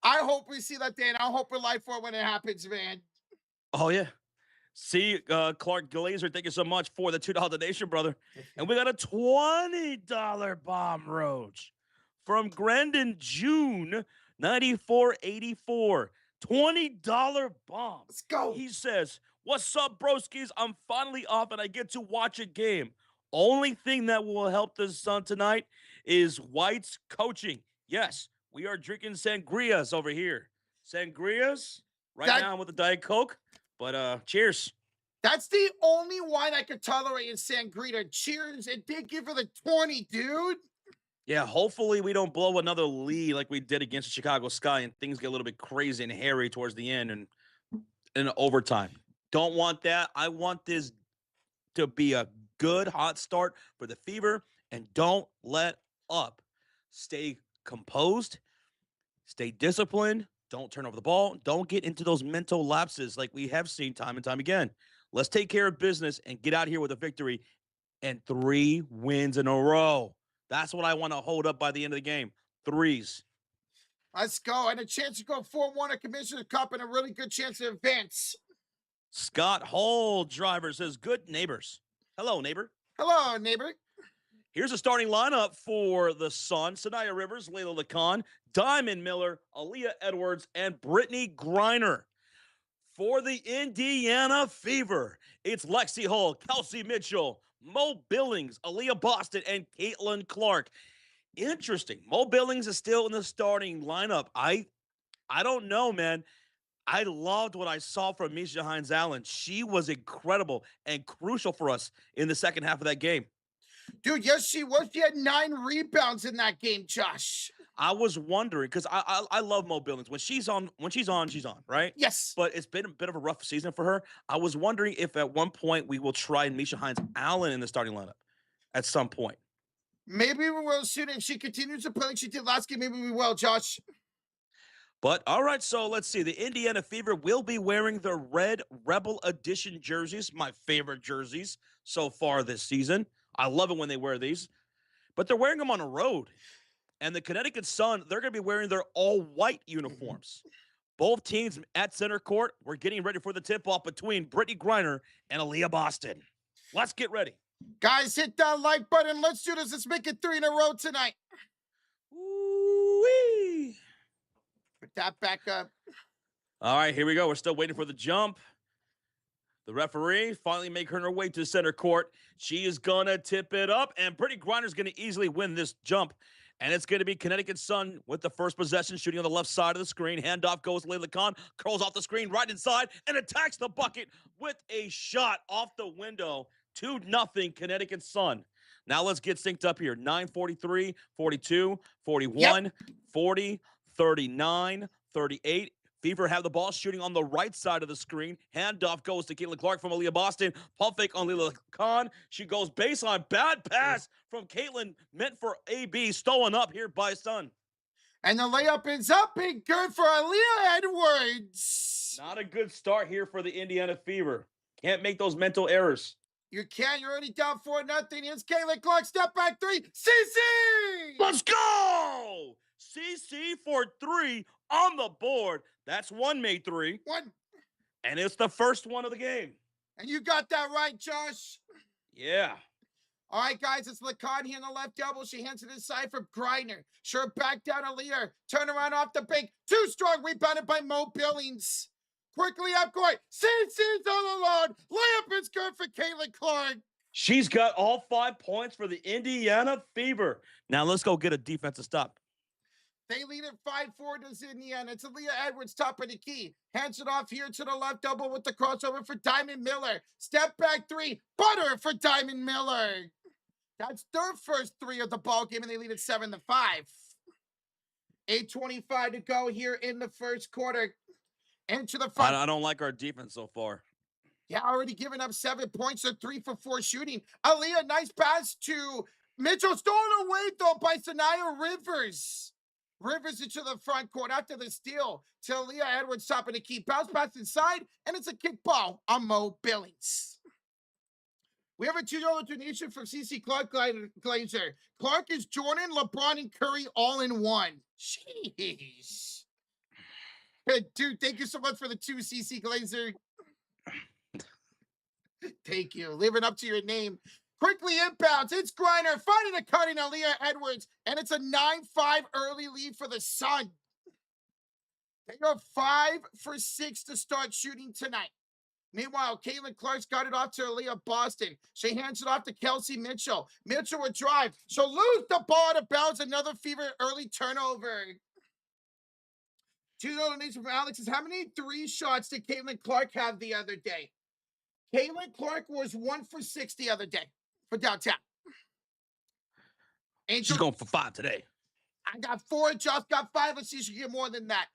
I hope we see that day, and I hope we're live for it when it happens, man. Oh, yeah. See, Clark Glazer, thank you so much for the $2 donation, brother. And we got a $20 bomb, Roach, from Grandin June 9484. $20 bomb. Let's go. He says, what's up, broskies? I'm finally off and I get to watch a game. Only thing that will help the Sun tonight is White's coaching. Yes, we are drinking sangrias over here. Sangrias right now with the Diet Coke. But cheers. That's the only wine I could tolerate is sangria. Cheers. And thank you for the 20, dude. Yeah, hopefully we don't blow another lead like we did against the Chicago Sky and things get a little bit crazy and hairy towards the end and in overtime. Don't want that. I want this to be a good hot start for the Fever, and don't let up. Stay composed. Stay disciplined. Don't turn over the ball. Don't get into those mental lapses like we have seen time and time again. Let's take care of business and get out here with a victory and 3 wins in a row. That's what I want to hold up by the end of the game. 3s. Let's go. And a chance to go 4-1 at Commissioner Cup and a really good chance to advance. Scott Hall driver says, good neighbors. Hello, neighbor. Hello, neighbor. Here's a starting lineup for the Sun. Saniya Rivers, Layla Lacan, Diamond Miller, Aaliyah Edwards, and Brittany Griner. For the Indiana Fever, it's Lexi Hull, Kelsey Mitchell, Mo Billings, Aaliyah Boston, and Caitlin Clark. Interesting. Mo Billings is still in the starting lineup. I don't know, man. I loved what I saw from Misha Hines Allen. She was incredible and crucial for us in the second half of that game. Dude, yes, she was. She had 9 rebounds in that game, Josh. I was wondering because I love Mo Billings. When she's on, she's on, right? Yes. But it's been a bit of a rough season for her. I was wondering if at one point we will try Misha Hines Allen in the starting lineup at some point. Maybe we will soon. If she continues to play like she did last game, maybe we will, Josh. But all right, so let's see. The Indiana Fever will be wearing the red Rebel Edition jerseys, my favorite jerseys so far this season. I love it when they wear these, but they're wearing them on the road. And the Connecticut Sun, they're going to be wearing their all-white uniforms. Both teams at center court, we're getting ready for the tip-off between Brittany Griner and Aaliyah Boston. Let's get ready. Guys, hit that like button. Let's do this. Let's make it 3 in a row tonight. Ooh-wee. Put that back up. All right, here we go. We're still waiting for the jump. The referee finally making her way to center court. She is going to tip it up, and Brittany Griner's going to easily win this jump. And it's going to be Connecticut Sun with the first possession, shooting on the left side of the screen. Handoff goes to Layla Khan, curls off the screen right inside, and attacks the bucket with a shot off the window. 2-0 Connecticut Sun. Now let's get synced up here. 9:43, 42, 41, 40, 39, 38. Fever have the ball shooting on the right side of the screen. Handoff goes to Caitlin Clark from Aaliyah Boston. Pump fake on Layla Khan. She goes baseline. Bad pass from Caitlin, meant for AB. Stolen up here by Sun. And the layup is up and good for Aaliyah Edwards. Not a good start here for the Indiana Fever. Can't make those mental errors. You can't. You're already down 4-0. Here's Caitlin Clark. Step back 3. CC! Let's go! CC for 3 on the board. That's one made 3. One. And it's the first one of the game. And you got that right, Josh. Yeah. All right, guys, it's Lacan here on the left double. She hands it inside for Griner. Sure, back down Aaliyah. Turn around off the bank. Too strong. Rebounded by Mo Billings. Quickly up court. CC's all alone. Layup is good for Caitlin Clark. She's got all 5 points for the Indiana Fever. Now let's go get a defensive stop. They lead at 5-4 to Indiana. It's Aaliyah Edwards top of the key. Hands it off here to the left double with the crossover for Diamond Miller. Step back 3. Butter for Diamond Miller. That's their first 3 of the ball game, and they lead at 7-5. 8:25 to go here in the first quarter. Into the front. I don't like our defense so far. Yeah, already giving up 7 points. They're 3 for 4 shooting. Aaliyah, nice pass to Mitchell. Stolen away, though, by Saniya Rivers. Rivers into the front court after the steal to Aaliyah Edwards top of the key. Bounce pass inside, and it's a kick ball on Mo Billings. We have a $2 donation from CC Clark Glazer. Clark is Jordan, LeBron, and Curry all in one. Jeez. Dude, thank you so much for the 2, CC Glazer. Thank you. Living up to your name. Quickly inbounds. It's Griner finding a cutting Aaliyah Edwards, and it's a 9-5 early lead for the Sun. They are 5 for 6 to start shooting tonight. Meanwhile, Caitlin Clark's got it off to Aaliyah Boston. She hands it off to Kelsey Mitchell. Mitchell would drive. She'll lose the ball out of bounds. Another Fever early turnover. $2 donation from Alex is how many 3 shots did Caitlin Clark have the other day? Caitlin Clark was 1 for 6 the other day for downtown. Angel, she's going for 5 today. I got 4. Josh got 5. Let's see if she can get more than that.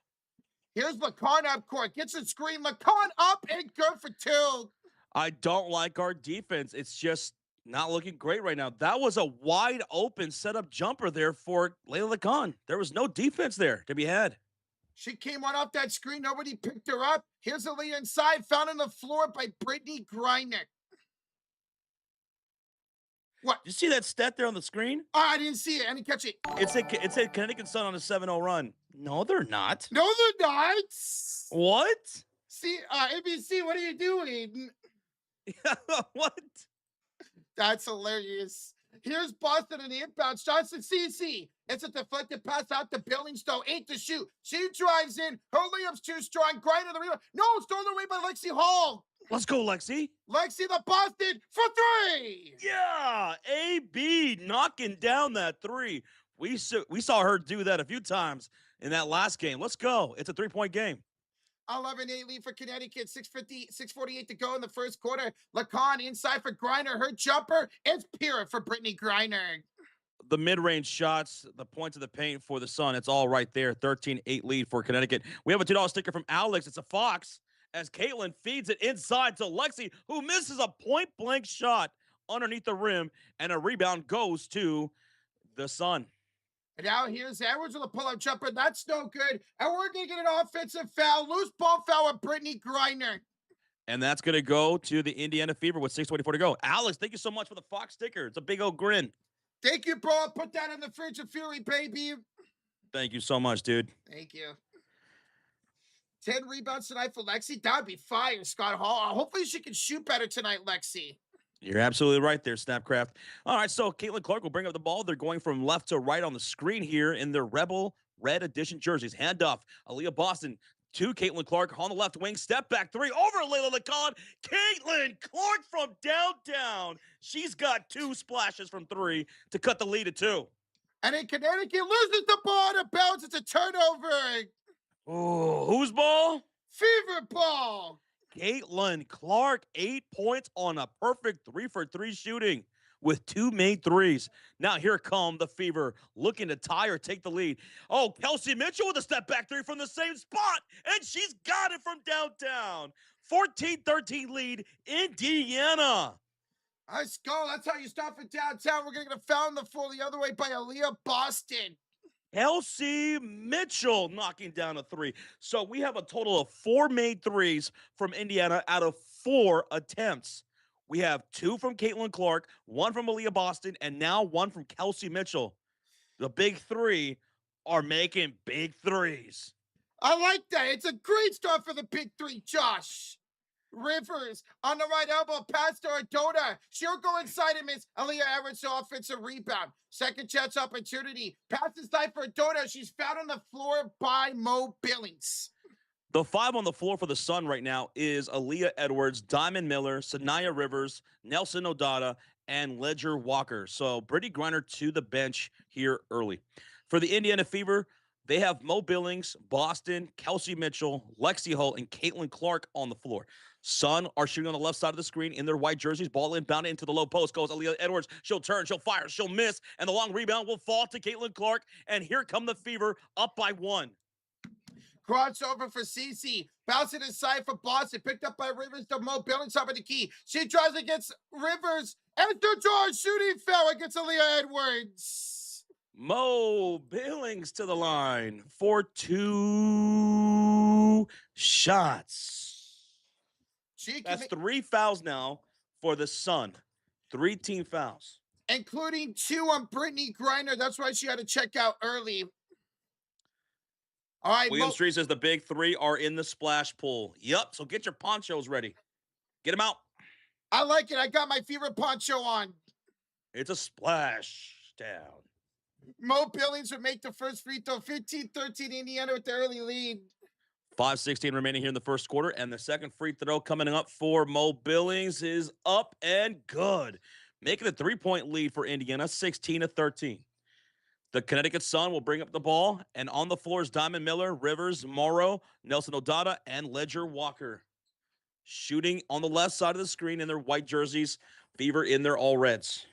Here's Lacan up court. Gets a screen. Lacan up and good for 2. I don't like our defense. It's just not looking great right now. That was a wide open setup jumper there for Layla Lacan. There was no defense there to be had. She came on off that screen. Nobody picked her up. Here's Aaliyah inside. Found on the floor by Brittany Griner. What? Did you see that stat there on the screen? Oh, I didn't see it. I didn't catch it. It's a Connecticut Sun on a 7-0 run. No, they're not. No, they're not. What? See, NBC, what are you doing? What? That's hilarious. Here's Boston and the inbound. Johnson CC. It's a deflected pass out to Billings, though. 8 to shoot. She drives in. Her layup's too strong. Griner the rebound. No, stolen away by Lexi Hall. Let's go, Lexi. Lexi the Boston for 3. Yeah, AB knocking down that 3. We saw her do that a few times in that last game. Let's go. It's a 3-point game. 11-8 lead for Connecticut. 6:48 to go in the first quarter. Lacan inside for Griner. Her jumper, it's pure for Brittany Griner. The mid-range shots, the points of the paint for the Sun, it's all right there. 13-8 lead for Connecticut. We have a $2 sticker from Alex. It's a Fox as Caitlin feeds it inside to Lexi, who misses a point-blank shot underneath the rim, and a rebound goes to the Sun. And now here's Edwards with a pull-up jumper. That's no good. And we're going to get an offensive foul. Loose ball foul with Brittany Griner. And that's going to go to the Indiana Fever with 6:24 to go. Alex, thank you so much for the Fox sticker. It's a big old grin. Thank you, bro. I'll put that in the fridge of fury, baby. Thank you so much, dude. Thank you. 10 rebounds tonight for Lexi. That would be fire, Scott Hall. Hopefully she can shoot better tonight, Lexi. You're absolutely right there, Snapcraft. All right, so Caitlin Clark will bring up the ball. They're going from left to right on the screen here in their Rebel Red Edition jerseys. Handoff, Aaliyah Boston to Caitlin Clark on the left wing. Step back three over Layla Lacan. Caitlin Clark from downtown. She's got 2 splashes from 3 to cut the lead to 2. And then Connecticut loses the ball out of bounds. It's a turnover. Oh, whose ball? Fever ball. Caitlin Clark, 8 points on a perfect 3-for-3 shooting with 2 made threes. Now here come the Fever looking to tie or take the lead. Oh, Kelsey Mitchell with a step back 3 from the same spot, and she's got it from downtown. 14-13 lead, Indiana. Let's go. That's how you stop it downtown. We're going to get a foul in the floor the other way by Aaliyah Boston. Kelsey Mitchell knocking down a 3. So we have a total of 4 made threes from Indiana out of 4 attempts. We have 2 from Caitlin Clark, 1 from Aaliyah Boston, and now 1 from Kelsey Mitchell. The big 3 are making big threes. I like that. It's a great start for the big 3, Josh. Rivers on the right elbow, pass to Ardota. She'll go inside and miss. Aaliyah Edwards to offensive rebound. Second chance opportunity. Pass inside for Ardota. She's found on the floor by Mo Billings. The 5 on the floor for the Sun right now is Aaliyah Edwards, Diamond Miller, Saniya Rivers, Nelson Odata, and Ledger Walker. So Brittany Griner to the bench here early. For the Indiana Fever, they have Mo Billings, Boston, Kelsey Mitchell, Lexi Hull, and Caitlin Clark on the floor. Sun are shooting on the left side of the screen in their white jerseys. Ball inbound into the low post goes Aaliyah Edwards. She'll turn, she'll fire, she'll miss, and the long rebound will fall to Caitlin Clark. And here come the Fever up by 1. Crossover for Cece. Bouncing inside for Boston. Picked up by Rivers to Mo Billings up in the key. She drives against Rivers. And to draw shooting foul against Aaliyah Edwards. Mo Billings to the line for 2 shots. That's 3 fouls now for the Sun. 3 team fouls. Including 2 on Brittany Griner. That's why she had to check out early. All right, William Street says the big 3 are in the splash pool. Yep, so get your ponchos ready. Get them out. I like it. I got my Fever poncho on. It's a splash down. Mo Billings would make the first free throw. 15-13 Indiana with the early lead. 5:16 remaining here in the first quarter, and the second free throw coming up for Mo Billings is up and good, making a 3-point lead for Indiana, 16-13. The Connecticut Sun will bring up the ball, and on the floor is Diamond Miller, Rivers, Morrow, Nelson Odata, and Ledger Walker. Shooting on the left side of the screen in their white jerseys, Fever in their all reds.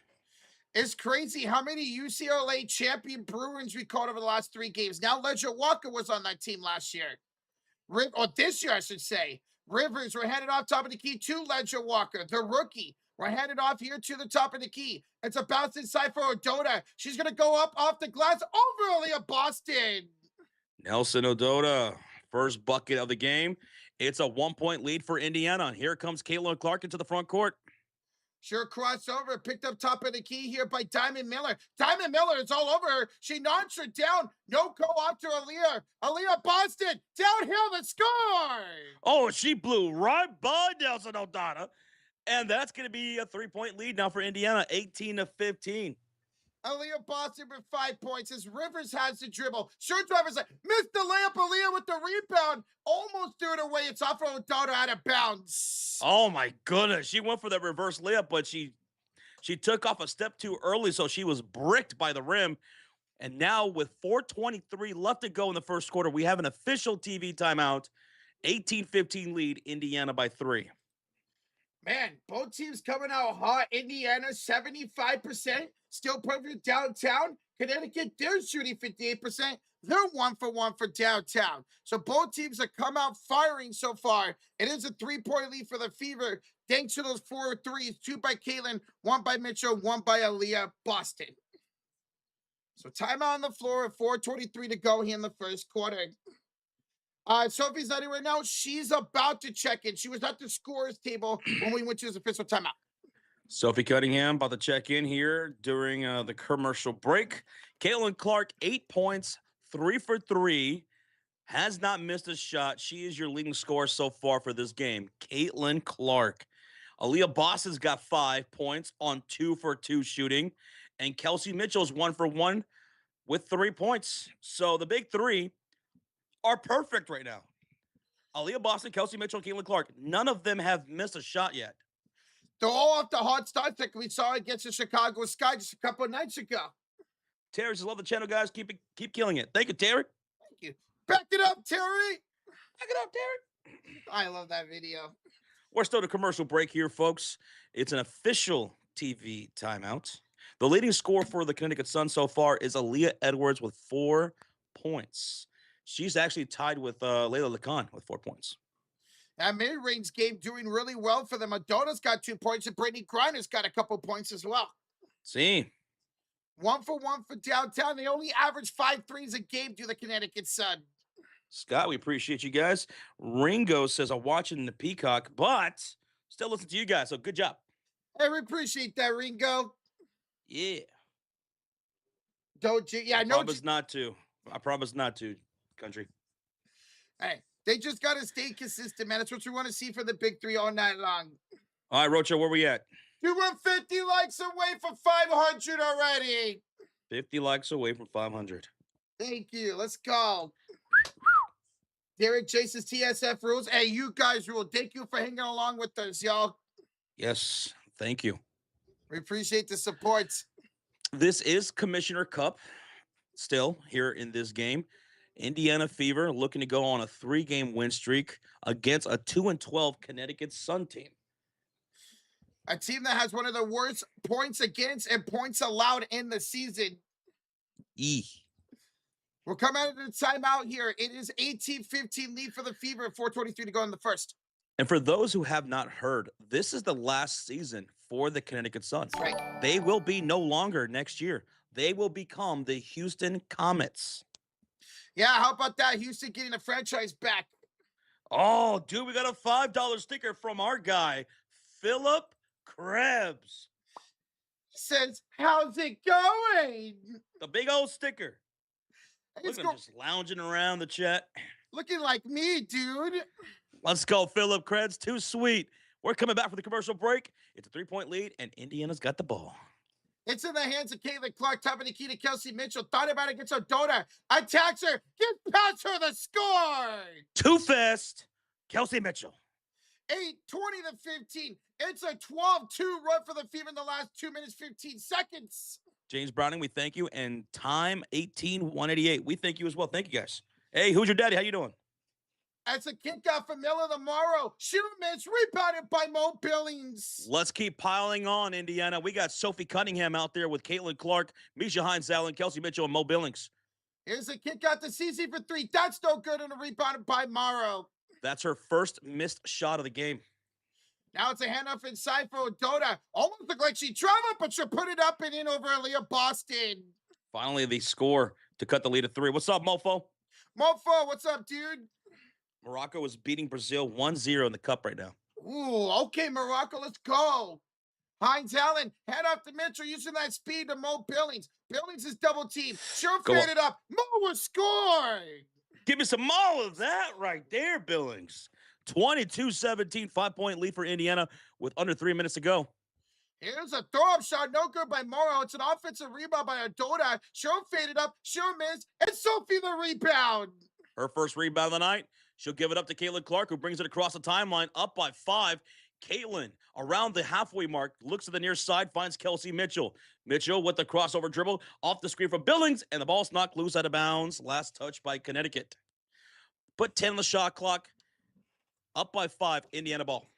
It's crazy how many UCLA champion Bruins we caught over the last 3 games. Now Ledger Walker was on that team last year. Or this year, I should say. Rivers were handed off top of the key to Ledger Walker, the rookie. We're handed off here to the top of the key. It's a bounce inside for Odota. She's going to go up off the glass over Aaliyah Boston. Nelson Odota, first bucket of the game. It's a 1-point lead for Indiana. Here comes Caitlin Clark into the front court. Sure crossover, picked up top of the key here by Diamond Miller. Diamond Miller is all over her. She knocks her down. No co-op to Aaliyah. Aaliyah Boston, downhill to score. Oh, she blew right by Nelson Odata. And that's going to be a 3-point lead now for Indiana, 18-15. Aaliyah Boston with 5 points as Rivers has the dribble. Short driver's like, missed the layup. Aaliyah with the rebound. Almost threw it away. It's off of Odata out of bounds. Oh, my goodness. She went for that reverse layup, but she took off a step too early, so she was bricked by the rim. And now with 4:23 left to go in the first quarter, we have an official TV timeout. 18-15 lead, Indiana by 3. Man, both teams coming out hot. Indiana, 75%. Still perfect downtown. Connecticut, they're shooting 58%. They're 1-for-1 for downtown. So both teams have come out firing so far. It is a 3-point lead for the Fever. Thanks to those 4 threes, 2 by Caitlin, 1 by Mitchell, 1 by Aaliyah, Boston. So timeout on the floor at 4:23 to go here in the first quarter. Sophie's not here right now. She's about to check in. She was at the scorer's table when we went to his official timeout. Sophie Cunningham about to check in here during the commercial break. Caitlin Clark, 8 points, 3 for 3. Has not missed a shot. She is your leading scorer so far for this game. Caitlin Clark. Aaliyah Boston's got 5 points on 2 for 2 shooting. And Kelsey Mitchell's 1 for 1 with 3 points. So the big three are perfect right now. Aaliyah Boston, Kelsey Mitchell, and Caitlin Clark. None of them have missed a shot yet. They're all off the hot start that we saw against the Chicago Sky just a couple of nights ago. Terry just love the channel, guys. Keep killing it. Thank you, Terry. Thank you. Back it up, Terry. Back it up, Terry. I love that video. We're still at a commercial break here, folks. It's an official TV timeout. The leading scorer for the Connecticut Sun so far is Aaliyah Edwards with 4 points. She's actually tied with Layla Lacan with 4 points. That mid-range game doing really well for them. Madona's got 2 points, and Brittany Griner's got a couple points as well. See. 1-for-1 for downtown. They only average 5 threes a game to the Connecticut Sun. Scott, we appreciate you guys. Ringo says, I'm watching the Peacock, but still listen to you guys, so good job. Hey, we appreciate that, Ringo. Yeah. Don't you? Yeah, I no. promise not to. I promise not to, country. Hey, they just got to stay consistent, man. That's what we want to see for the big three all night long. All right, Rocha, where we at? 250 likes away from 500 already. 50 likes away from 500. Thank you. Let's go. Derek Chase's TSF rules. Hey, you guys rule. Thank you for hanging along with us, y'all. Yes, thank you. We appreciate the support. This is Commissioner Cup still here in this game. Indiana Fever looking to go on a 3-game win streak against a 2-12 Connecticut Sun team. A team that has one of the worst points against and points allowed in the season. We're coming out of the timeout here. It is 18-15 lead for the Fever at 4:23 to go in the first. And for those who have not heard, this is the last season for the Connecticut Sun. That's right. They will be no longer next year. They will become the Houston Comets. Yeah, how about that? Houston getting the franchise back. Oh, dude, we got a $5 sticker from our guy, Philip Krebs. Says, how's it going? The big old sticker. It's Look at him just lounging around the chat. looking like me, dude. Let's go, Philip Krebs. Too sweet. We're coming back for the commercial break. It's a 3-point lead, and Indiana's got the ball. It's in the hands of Caitlin Clark, top of the key to Kelsey Mitchell. Thought about it, gets her daughter. Attacks her. Gets past her the score. Too fast. Kelsey Mitchell. 8-20 to 15. It's a 12-2 run for the Fever in the last 2 minutes, 15 seconds. James Browning, we thank you. And time 18-188. We thank you as well. Thank you, guys. Hey, who's your daddy? How you doing? That's a kick out from Miller tomorrow. Shoot miss, rebounded by Mo Billings. Let's keep piling on, Indiana. We got Sophie Cunningham out there with Caitlin Clark, Misha Hines-Allen, Kelsey Mitchell, and Mo Billings. Here's a kick out to CC for 3. That's no good, and a rebounded by Morrow. That's her first missed shot of the game. Now it's a handoff inside for Odota. Almost looked like she traveled, but she'll put it up and in over Aaliyah Boston. Finally, they score to cut the lead to 3. What's up, Mofo? Mofo, what's up, dude? Morocco is beating Brazil 1-0 in the cup right now. Ooh, okay, Morocco, let's go. Hines-Allen, head off to Mitchell, using that speed to Mo Billings. Billings is double team. Sure faded up. Mo will score. Give me some more of that right there, Billings. 22-17, 5-point lead for Indiana with under 3 minutes to go. Here's a throw-up shot, no good by Morrow. It's an offensive rebound by Odota. Sure faded up, sure missed, and Sophie the rebound. Her first rebound of the night. She'll give it up to Caitlin Clark, who brings it across the timeline, up by 5. Caitlin, around the halfway mark, looks to the near side, finds Kelsey Mitchell. Mitchell with the crossover dribble, off the screen from Billings, and the ball's knocked loose out of bounds. Last touch by Connecticut. Put 10 on the shot clock. Up by 5, Indiana ball.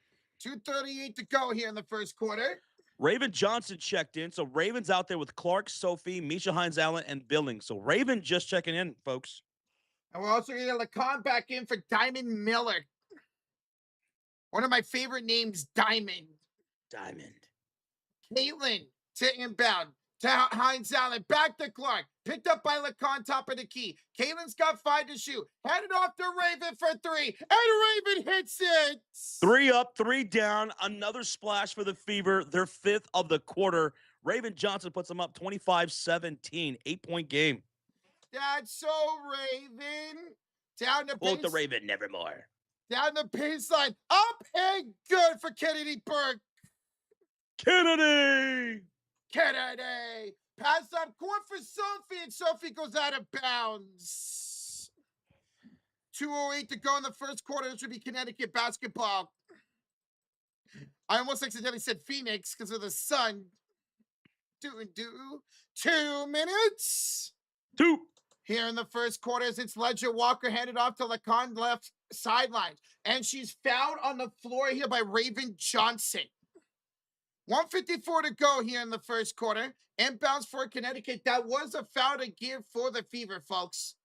2:38 to go here in the first quarter. Raven Johnson checked in. So Raven's out there with Clark, Sophie, Misha Hines-Allen, and Billings. So Raven just checking in, folks. And we're also going to get Lacan back in for Diamond Miller. One of my favorite names, Diamond. Caitlin to inbound. To Hines-Allen. Back to Clark. Picked up by Lacan, top of the key. Caitlin's got 5 to shoot. Handed off to Raven for 3. And Raven hits it. 3 up, 3 down. Another splash for the Fever. Their 5th of the quarter. Raven Johnson puts them up 25-17. 8-point game. That's so Raven. Down the Quote the Raven nevermore. Down the baseline. Up and good for Kennedy Burke. Kennedy. Pass up court for Sophie, and Sophie goes out of bounds. 2:08 to go in the first quarter. This would be Connecticut basketball. I almost accidentally said Phoenix because of the sun. 2 minutes. 2. Here in the first quarters, it's Ledger Walker handed off to Lacan left sideline. And she's fouled on the floor here by Raven Johnson. 1:54 to go here in the first quarter. Inbounds for Connecticut. That was a foul to give for the Fever, folks.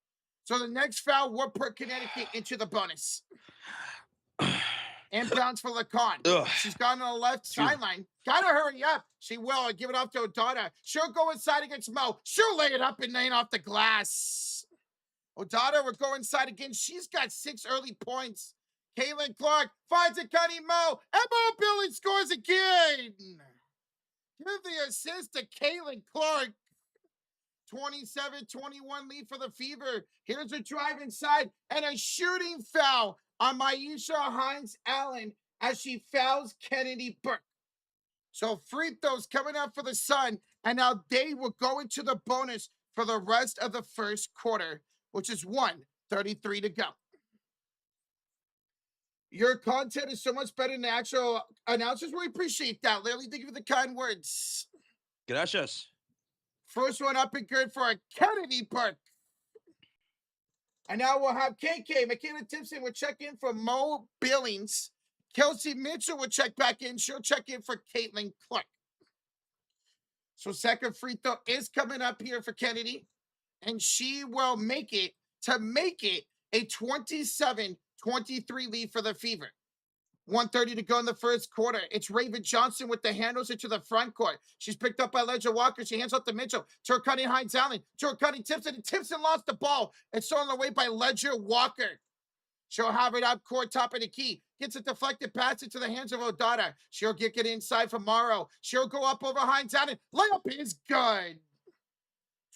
So the next foul will put Connecticut into the bonus. Inbounds for Lacan. She's gone on the left sideline. Gotta hurry up. She will. Give it off to Odata. She'll go inside against Mo. She'll lay it up and lay it off the glass. Odata will go inside again. She's got 6 early points. Caitlin Clark finds a cutting Mo. And Mo Billy scores again. Give the assist to Caitlin Clark. 27-21 lead for the Fever. Here's a drive inside and a shooting foul on Misha Hines-Allen as she fouls Kennedy Burke. So free throws coming up for the Sun, and now they will go into the bonus for the rest of the first quarter, which is 1:33 to go. Your content is so much better than the actual announcers. We appreciate that. Literally, thank you for the kind words. Gracias. First one up and good for a Kennedy Burke. And now we'll have KK. Michaela Timpson will check in for Mo Billings. Kelsey Mitchell will check back in. She'll check in for Caitlin Clark. So second free throw is coming up here for Kennedy. And she will make it a 27-23 lead for the Fever. 1:30 to go in the first quarter. It's Raven Johnson with the handles into the front court. She's picked up by Ledger Walker. She hands off to Mitchell. To her cutting Hines-Allen. To her cutting Timpson. And Timpson lost the ball. It's stolen away by Ledger Walker. She'll have it up court, top of the key. Gets a deflected pass into the hands of Odata. She'll get it inside for Morrow. She'll go up over Hines-Allen. Layup is good.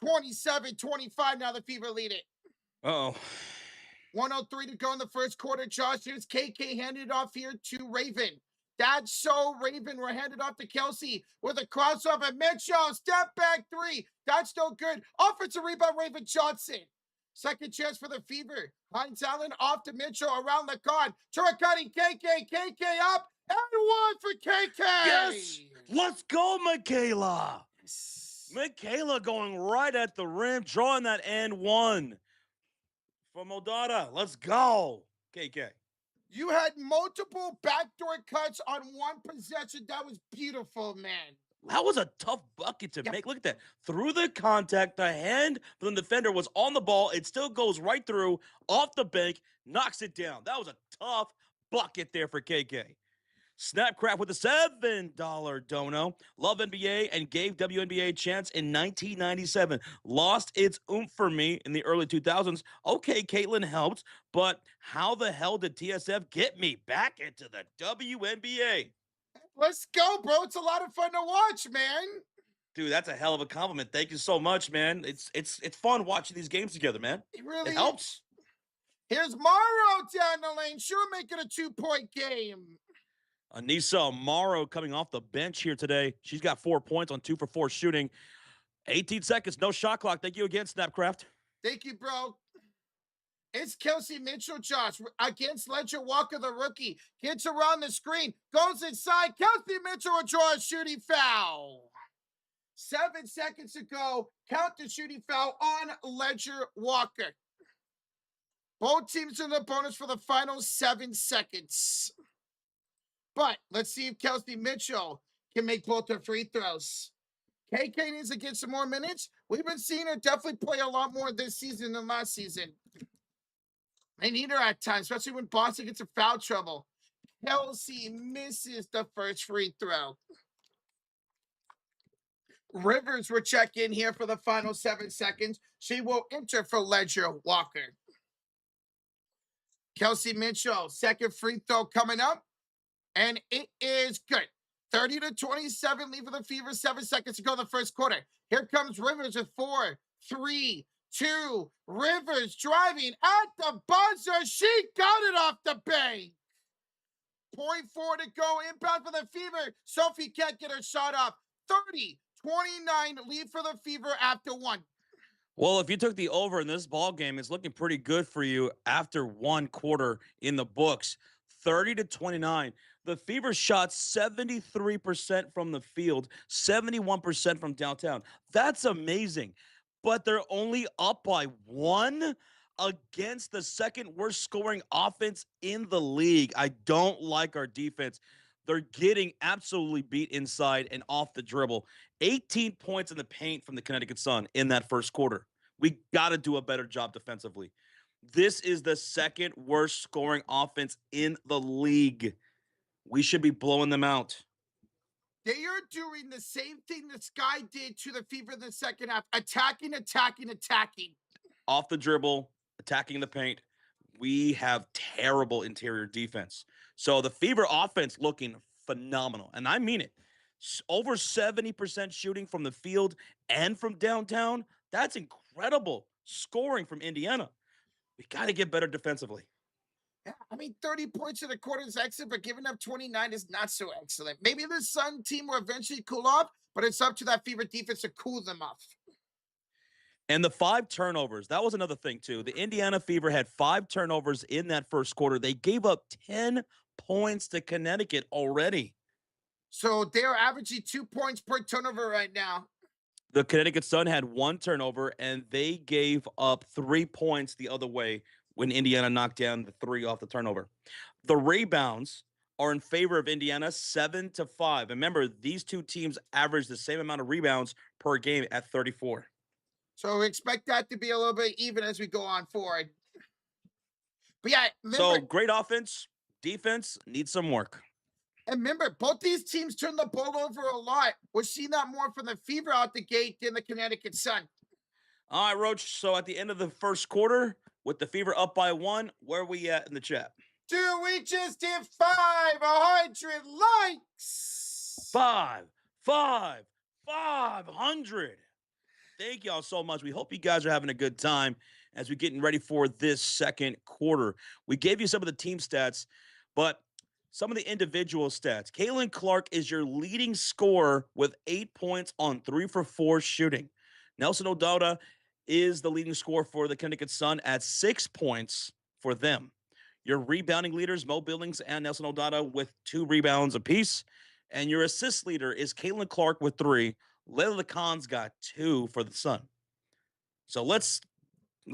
27-25 now the Fever lead it. Uh-oh. 1:03 to go in the first quarter. Josh, here's KK handed off here to Raven. That's so Raven. We're handed off to Kelsey with a crossover. Mitchell, step back 3. That's no good. Offensive rebound, Raven Johnson. Second chance for the Fever. Hines-Allen off to Mitchell around the card. Cutting KK. KK up. And 1 for KK. Yes. Let's go, Michaela. Michaela going right at the rim, drawing that and 1. From Odata. Let's go, KK. You had multiple backdoor cuts on one possession. That was beautiful, man. That was a tough bucket to make. Look at that. Through the contact, the hand from the defender was on the ball. It still goes right through, off the bank, knocks it down. That was a tough bucket there for KK. Snapcraft with a $7 dono. Love NBA and gave WNBA a chance in 1997. Lost its oomph for me in the early 2000s. Okay, Caitlin helped, but how the hell did TSF get me back into the WNBA? Let's go, bro. It's a lot of fun to watch, man. Dude, that's a hell of a compliment. Thank you so much, man. It's fun watching these games together, man. It helps. Here's Morrow down the lane. Sure, making a 2-point game. Anissa Morrow coming off the bench here today. She's got 4 points on 2 for 4 shooting. 18 seconds, no shot clock. Thank you again, Snapcraft. Thank you, bro. It's Kelsey Mitchell, Josh, against Ledger Walker, the rookie. Gets around the screen, goes inside. Kelsey Mitchell will draw a shooting foul. 7 seconds to go. Count the shooting foul on Ledger Walker. Both teams in the bonus for the final 7 seconds. But let's see if Kelsey Mitchell can make both her free throws. KK needs to get some more minutes. We've been seeing her definitely play a lot more this season than last season. They need her at times, especially when Boston gets in foul trouble. Kelsey misses the first free throw. Rivers will check in here for the final 7 seconds. She will enter for Ledger Walker. Kelsey Mitchell, second free throw coming up. And it is good. 30-27, lead for the Fever, 7 seconds to go in the first quarter. Here comes Rivers with 4, 3, 2. Rivers driving at the buzzer. She got it off the bank. 0.4 to go. Inbound for the Fever. Sophie can't get her shot off. 30-29, lead for the Fever after 1. Well, if you took the over in this ball game, it's looking pretty good for you after 1 quarter in the books. 30-29. The Fever shot 73% from the field, 71% from downtown. That's amazing. But they're only up by 1 against the second worst scoring offense in the league. I don't like our defense. They're getting absolutely beat inside and off the dribble. 18 points in the paint from the Connecticut Sun in that first quarter. We got to do a better job defensively. This is the second worst scoring offense in the league. We should be blowing them out. They are doing the same thing the Sky did to the Fever in the second half. Attacking. Off the dribble, attacking the paint. We have terrible interior defense. So the Fever offense looking phenomenal. And I mean it. Over 70% shooting from the field and from downtown. That's incredible scoring from Indiana. We got to get better defensively. Yeah, I mean, 30 points in a quarter is excellent, but giving up 29 is not so excellent. Maybe the Sun team will eventually cool off, but it's up to that Fever defense to cool them off. And the 5 turnovers, that was another thing, too. The Indiana Fever had 5 turnovers in that first quarter. They gave up 10 points to Connecticut already. So they're averaging 2 points per turnover right now. The Connecticut Sun had 1 turnover, and they gave up 3 points the other way when Indiana knocked down the 3 off the turnover. The rebounds are in favor of Indiana, 7-5. And remember, these two teams average the same amount of rebounds per game at 34. So we expect that to be a little bit even as we go on forward. But yeah, so great offense, defense needs some work. And remember, both these teams turn the ball over a lot. We're seeing that more from the Fever out the gate than the Connecticut Sun. All right, Roach. So at the end of the first quarter, with the Fever up by 1, where are we at in the chat? Dude, we just hit 500 likes. 500. Thank y'all so much. We hope you guys are having a good time as we're getting ready for this second quarter. We gave you some of the team stats, but some of the individual stats. Caitlin Clark is your leading scorer with 8 points on 3 for 4 shooting. Nelson O'Dowda is the leading scorer for the Connecticut Sun at 6 points for them. Your rebounding leaders, Mo Billings and Nelson O'Dowda, with 2 rebounds apiece. And your assist leader is Caitlin Clark with 3. Layla Khan's got 2 for the Sun. So let's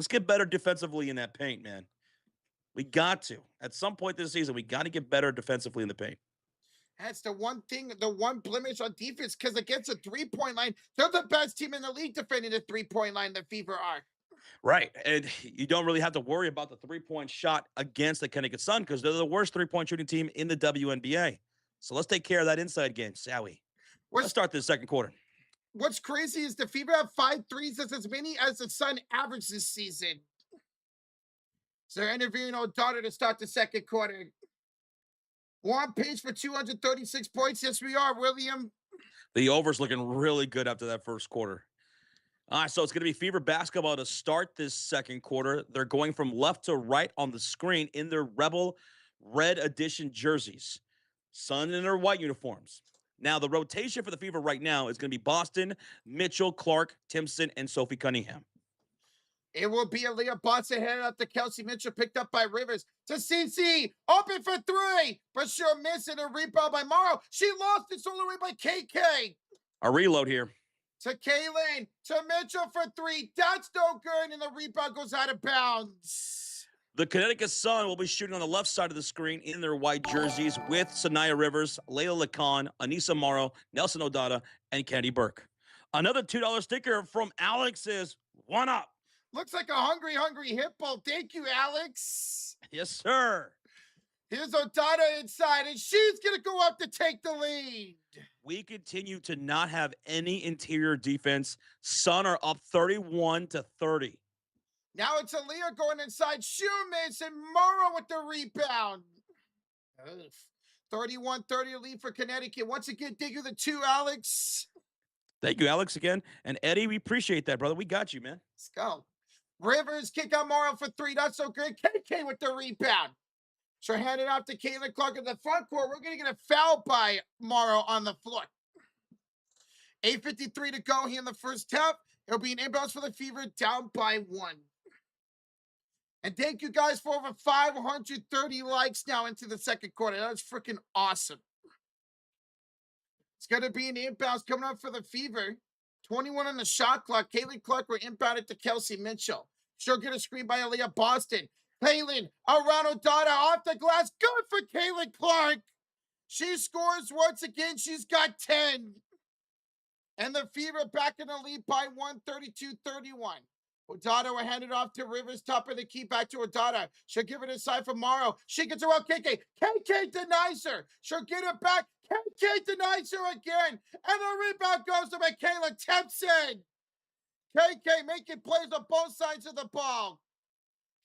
get better defensively in that paint, man. We got to. At some point this season, we got to get better defensively in the paint. That's the one thing, the one blemish on defense, because against a three-point line, they're the best team in the league defending the three-point line, the Fever are. Right. And you don't really have to worry about the three-point shot against the Connecticut Sun because they're the worst three-point shooting team in the WNBA. So let's take care of that inside game, shall we? Let's start this second quarter. What's crazy is the Fever have 5 threes. That's as many as the Sun average this season. So they're interviewing O'Donnell to start the second quarter. We're on pace for 236 points. Yes, we are, William. The over's looking really good after that first quarter. All right, so it's going to be Fever basketball to start this second quarter. They're going from left to right on the screen in their Rebel Red Edition jerseys. Sun in their white uniforms. Now, the rotation for the Fever right now is going to be Boston, Mitchell, Clark, Timpson, and Sophie Cunningham. It will be Aaliyah Boston headed up to Kelsey Mitchell, picked up by Rivers. To CC, open for 3, but she'll miss it. A rebound by Morrow. She lost it all the way by KK. A reload here. To Kaylin, to Mitchell for 3. That's no good, and the rebound goes out of bounds. The Connecticut Sun will be shooting on the left side of the screen in their white jerseys with Saniya Rivers, Layla Lacan, Anissa Morrow, Nelson Odata, and Kennedy Burke. Another $2 sticker from Alex is one up. Looks like a hungry hippo. Thank you, Alex. Yes, sir. Here's Odata inside, and she's going to go up to take the lead. We continue to not have any interior defense. Sun are up 31-30. Now it's Aaliyah going inside. Shoemans and Morrow with the rebound. 31-30 lead for Connecticut. Once again, thank you the two, Alex. Thank you, Alex, again. And Eddie, we appreciate that, brother. We got you, man. Let's go. Rivers kick out Morrow for three. Not so good. KK with the rebound. So hand it off to Caitlin Clark in the front court. We're going to get a foul by Morrow on the floor. 8:53 to go here in the first half. It'll be an inbounds for the Fever, down by 1. And thank you guys for over 530 likes now into the second quarter. That's freaking awesome. It's going to be an inbounds coming up for the Fever. 21 on the shot clock. Caitlin Clark will inbound it to Kelsey Mitchell. She'll get a screen by Aaliyah Boston. Caitlin around Odata off the glass. Good for Caitlin Clark. She scores once again. She's got 10. And the Fever back in the lead by 1, 32-31. Odata will hand it off to Rivers, top of the key, back to Odata. She'll give it inside for Morrow. She gets around KK. KK denies her. She'll get it back. KK denies her again. And the rebound goes to Michaela Tempson. KK making plays on both sides of the ball.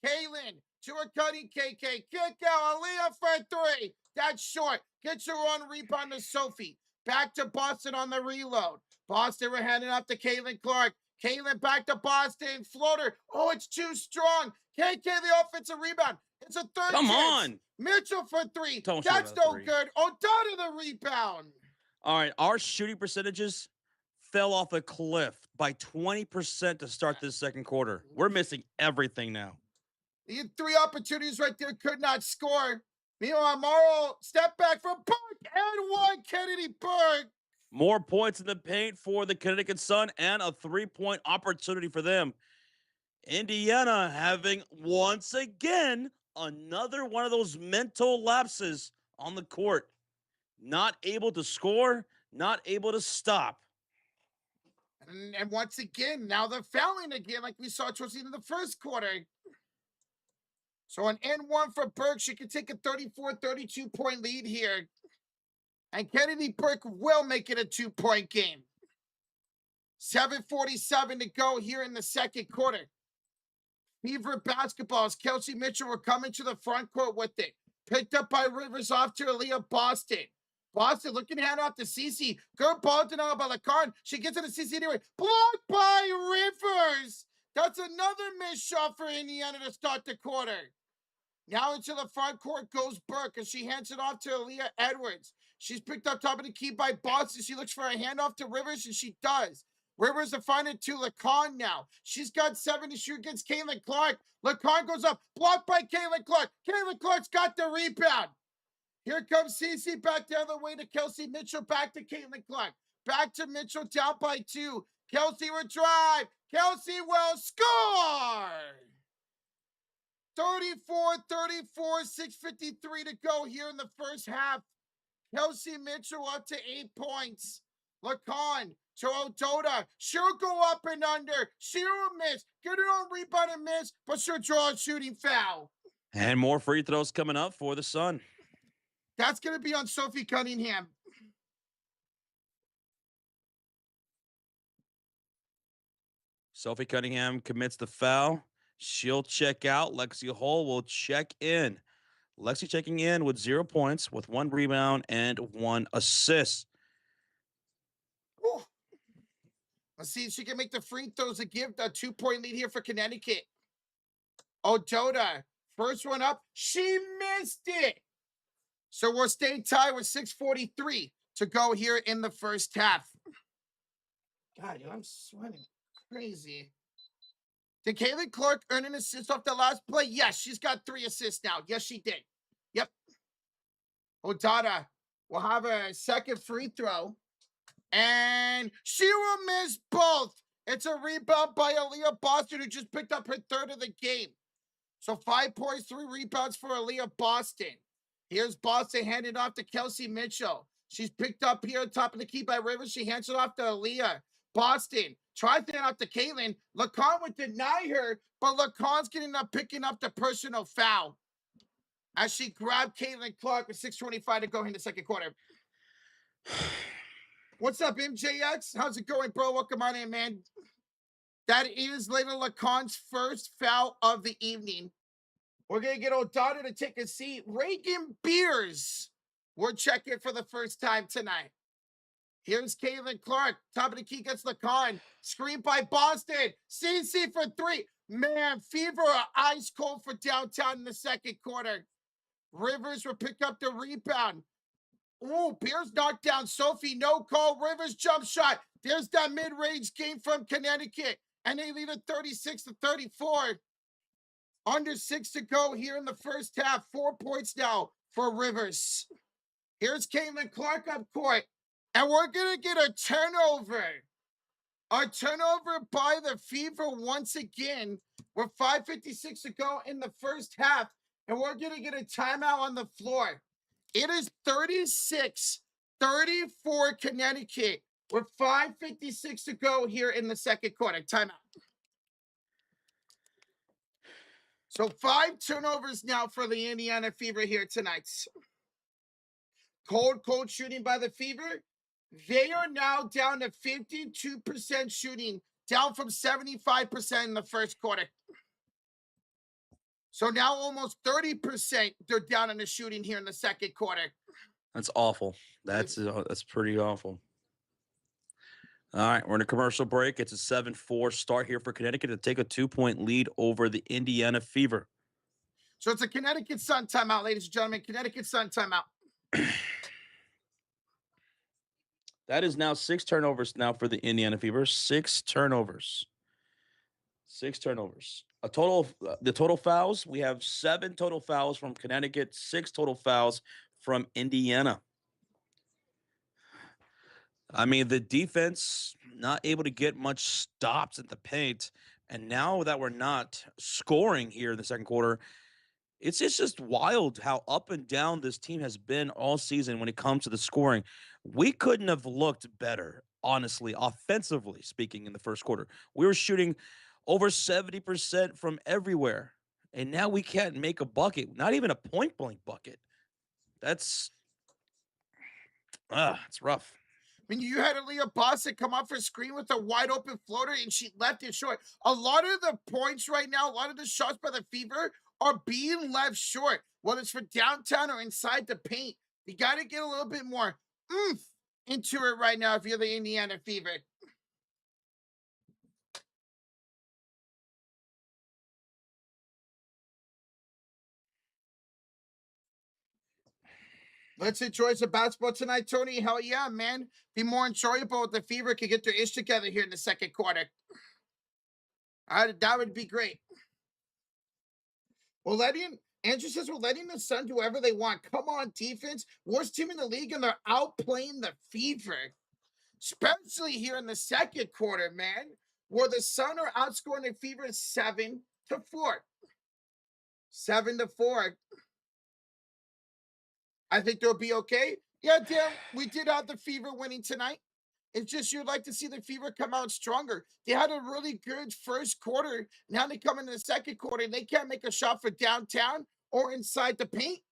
Kaylin to a cutting KK. Kick out. Aaliyah for 3. That's short. Gets her on rebound to Sophie. Back to Boston on the reload. Boston will hand it off to Caitlin Clark. Caitlin back to Boston. Floater. Oh, it's too strong. KK the offensive rebound. It's a third Come chance. on. Mitchell for 3. Don't That's shoot no a three. good. Odata the rebound. All right, our shooting percentages fell off a cliff by 20% to start this second quarter. We're missing everything now. He had 3 opportunities right there, could not score. Meanwhile, Morrow step back from Burke and 1. Kennedy Burke. More points in the paint for the Connecticut Sun and a 3-point opportunity for them. Indiana having, once again, another one of those mental lapses on the court. Not able to score, not able to stop. And once again, now they're fouling again like we saw towards the end of the first quarter. So an N1 for Burke. She can take a 34-32 point lead here. And Kennedy Burke will make it a 2-point game. 7:47 to go here in the second quarter. Fever basketball as Kelsey Mitchell will come into the front court with it. Picked up by Rivers off to Aaliyah Boston. Boston looking to hand off to Cece. Good ball denial by Lacan. She gets it to Cece anyway. Blocked by Rivers. That's another missed shot for Indiana to start the quarter. Now into the front court goes Burke as she hands it off to Aaliyah Edwards. She's picked up top of the key by Boston. She looks for a handoff to Rivers, and she does. Rivers will find it to Lacan now. She's got 7 to shoot against Caitlin Clark. Lacan goes up, blocked by Caitlin Clark. Caitlin Clark's got the rebound. Here comes Cece back the other way to Kelsey Mitchell, back to Caitlin Clark. Back to Mitchell, down by 2. Kelsey will drive. Kelsey will score. 34-34, 6:53 to go here in the first half. Kelsey Mitchell up to 8 points. Lacan to Odota. She'll go up and under. She'll miss. Get her on rebound and miss, but she'll draw a shooting foul. And more free throws coming up for the Sun. That's going to be on Sophie Cunningham. Sophie Cunningham commits the foul. She'll check out. Lexi Hull will check in. Lexi checking in with 0 points, with 1 rebound and 1 assist. Ooh. Let's see if she can make the free throws to give the 2-point lead here for Connecticut. Odota, first one up. She missed it. So we'll stay tied with 6:43 to go here in the first half. God, I'm sweating crazy. Did Caitlin Clark earn an assist off the last play? Yes, she's got 3 assists now. Yes, she did. Yep. Odata will have a second free throw. And she will miss both. It's a rebound by Aaliyah Boston, who just picked up her 3rd of the game. So 5 points, 3 rebounds for Aaliyah Boston. Here's Boston handed off to Kelsey Mitchell. She's picked up here at top of the key by Rivers. She hands it off to Aaliyah. Boston tries to hand off to Caitlin. Lacan would deny her, but Lacan's getting up, picking up the personal foul as she grabbed Caitlin Clark with 6:25 to go in the second quarter. What's up, MJX? How's it going, bro? Welcome on in, man. That is Layla Lacan's first foul of the evening. We're going to get O'Donnell to take a seat. Reagan Beers, we're checking for the first time tonight. Here's Caitlin Clark. Top of the key gets Lacan. Screen by Boston. CC for 3. Man, Fever are ice cold for downtown in the second quarter. Rivers will pick up the rebound. Ooh, Beers knocked down Sophie. No call. Rivers jump shot. There's that mid-range game from Connecticut. And they lead it 36-34. Under 6 to go here in the first half. 4 points now for Rivers. Here's Caitlin Clark up court. And we're going to get a turnover. A turnover by the Fever once again with 5:56 to go in the first half. And we're going to get a timeout on the floor. It is 36-34 Connecticut with 5:56 to go here in the second quarter. Timeout. So 5 turnovers now for the Indiana Fever here tonight. Cold shooting by the Fever. They are now down to 52% shooting, down from 75% in the first quarter. So now almost 30% they're down in the shooting here in the second quarter. That's awful. That's pretty awful. All right, we're in a commercial break. It's a 7-4 start here for Connecticut to take a 2-point lead over the Indiana Fever. So it's a Connecticut Sun timeout, ladies and gentlemen. Connecticut Sun timeout. That is now 6 turnovers now for the Indiana Fever. 6 turnovers. 6 turnovers. The total fouls, we have 7 total fouls from Connecticut, 6 total fouls from Indiana. I mean, the defense not able to get much stops at the paint. And now that we're not scoring here in the second quarter, it's just wild how up and down this team has been all season when it comes to the scoring. We couldn't have looked better, honestly, offensively speaking, in the first quarter. We were shooting over 70% from everywhere. And now we can't make a bucket, not even a point-blank bucket. It's rough. I mean, you had Aaliyah Boston come off her screen with a wide open floater and she left it short. A lot of the points right now, a lot of the shots by the Fever are being left short, whether it's for downtown or inside the paint. You got to get a little bit more oomph into it right now if you're the Indiana Fever. Let's enjoy some basketball tonight, Tony. Hell yeah, man. Be more enjoyable if the Fever could get their ish together here in the second quarter. That would be great. Andrew says we're letting the Sun do whatever they want. Come on, defense. Worst team in the league, and they're outplaying the Fever. Especially here in the second quarter, man, where the Sun are outscoring the Fever 7-4. 7-4. I think they'll be okay. Yeah, damn, we did have the Fever winning tonight. It's just you'd like to see the Fever come out stronger. They had a really good first quarter. Now they come into the second quarter and they can't make a shot for downtown or inside the paint.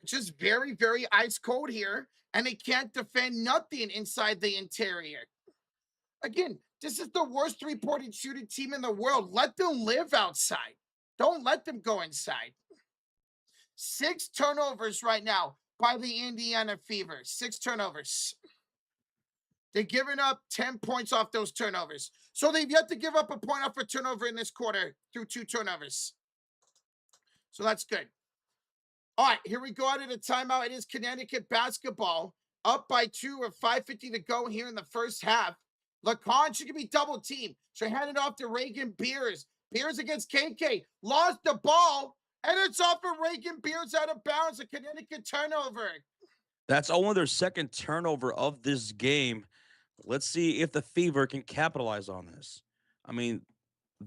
It's just very, very ice cold here. And they can't defend nothing inside the interior. Again, this is the worst 3-point shooting team in the world. Let them live outside. Don't let them go inside. 6 turnovers right now by the Indiana Fever. 6 turnovers. They're giving up 10 points off those turnovers. So they've yet to give up a point off a turnover in this quarter through 2 turnovers. So that's good. All right, here we go out of the timeout. It is Connecticut basketball up by 2 with 5:50 to go here in the first half. Lacan, she could be double teamed. She handed off to Reagan Beers. Beers against KK. Lost the ball, and it's off of Reagan Beers out of bounds. A Connecticut turnover. That's only their second turnover of this game. Let's see if the Fever can capitalize on this. I mean,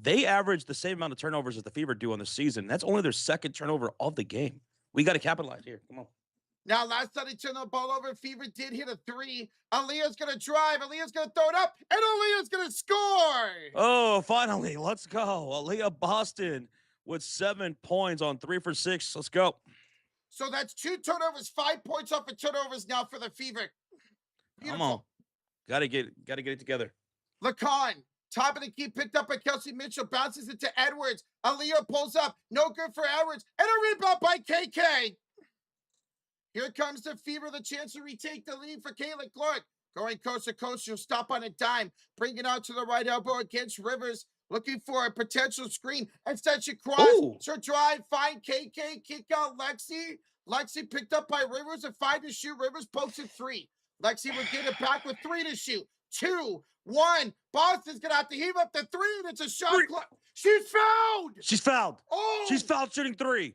They average the same amount of turnovers as the Fever do on the season. That's only their second turnover of the game. We got to capitalize here. Come on. Now, last time he turned the ball over, Fever did hit a 3. Aaliyah's going to drive. Aaliyah's going to throw it up, and Aaliyah's going to score. Oh, finally. Let's go. Aaliyah Boston with 7 points on 3 for 6. Let's go. So that's 2 turnovers, 5 points off of turnovers now for the Fever. Beautiful. Come on. Gotta get it together. Lacan, top of the key, picked up by Kelsey Mitchell, bounces it to Edwards. Aaliyah pulls up, no good for Edwards, and a rebound by KK. Here comes the Fever, the chance to retake the lead for Caitlin Clark. Going coast to coast, she'll stop on a dime, bring it out to the right elbow against Rivers, looking for a potential screen. Instead, she crosses, she'll drive, find KK, kick out Lexi. Lexi picked up by Rivers, a 5 to shoot. Rivers pokes it 3. Lexi would get it back with 3 to shoot. 2, 1. Boston's going to have to heave up the 3, and it's a shot clock. She's fouled. She's fouled. Oh. She's fouled shooting 3.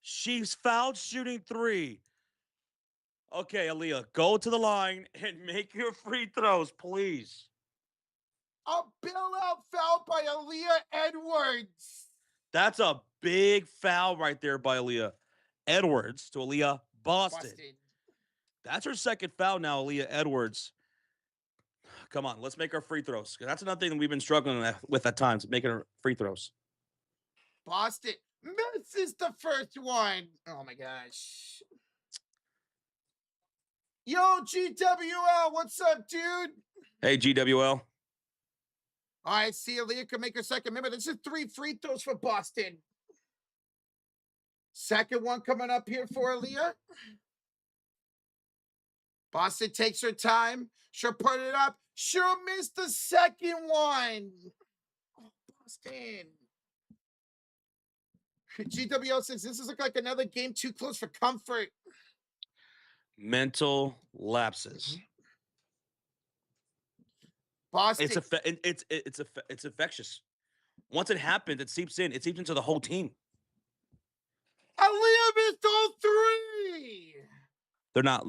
She's fouled shooting 3. Okay, Aaliyah, go to the line and make your free throws, please. A bailout foul by Aaliyah Edwards. That's a big foul right there by Aaliyah Edwards to Aaliyah Boston. That's her second foul now, Aaliyah Edwards. Come on, let's make our free throws. That's another thing that we've been struggling with at times, making our free throws. Boston misses the first one. Oh, my gosh. Yo, GWL, what's up, dude? Hey, GWL. All right, see, Aaliyah can make her second minute. This is 3 free throws for Boston. Second one coming up here for Aaliyah. Boston takes her time. She'll put it up. She'll miss the second one. Oh, Boston. GWL says this is look like another game too close for comfort. Mental lapses. Boston. It's infectious. Once it happens, it seeps in. It seeps into the whole team. Aaliyah missed all 3. They're not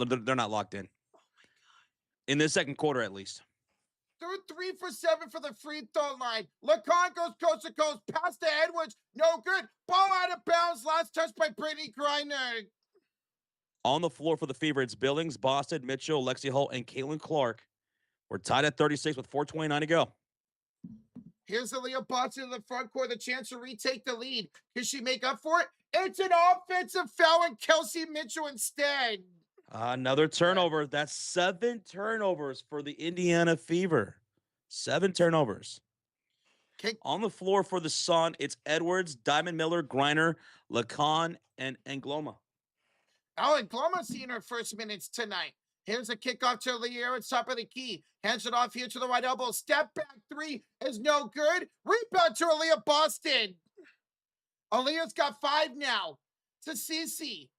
locked in. Oh my God. In this second quarter, at least. They're 3 for 7 for the free throw line. Lacan goes coast to coast. Pass to Edwards. No good. Ball out of bounds. Last touch by Brittany Griner. On the floor for the Fever, it's Billings, Boston, Mitchell, Lexi Holt, and Caitlin Clark. We're tied at 36 with 4:29 to go. Here's Aaliyah Boston in the front court. The chance to retake the lead. Can she make up for it? It's an offensive foul and Kelsey Mitchell instead. Another turnover. That's 7 turnovers for the Indiana Fever. 7 turnovers. On the floor for the Sun, it's Edwards, Diamond Miller, Griner, Lacan, and Angloma. Oh, Angloma's seeing her first minutes tonight. Here's a kickoff to Aaliyah at top of the key. Hands it off here to the right elbow. Step back 3 is no good. Rebound to Aaliyah Boston. Aaliyah's got 5 now. To Cece.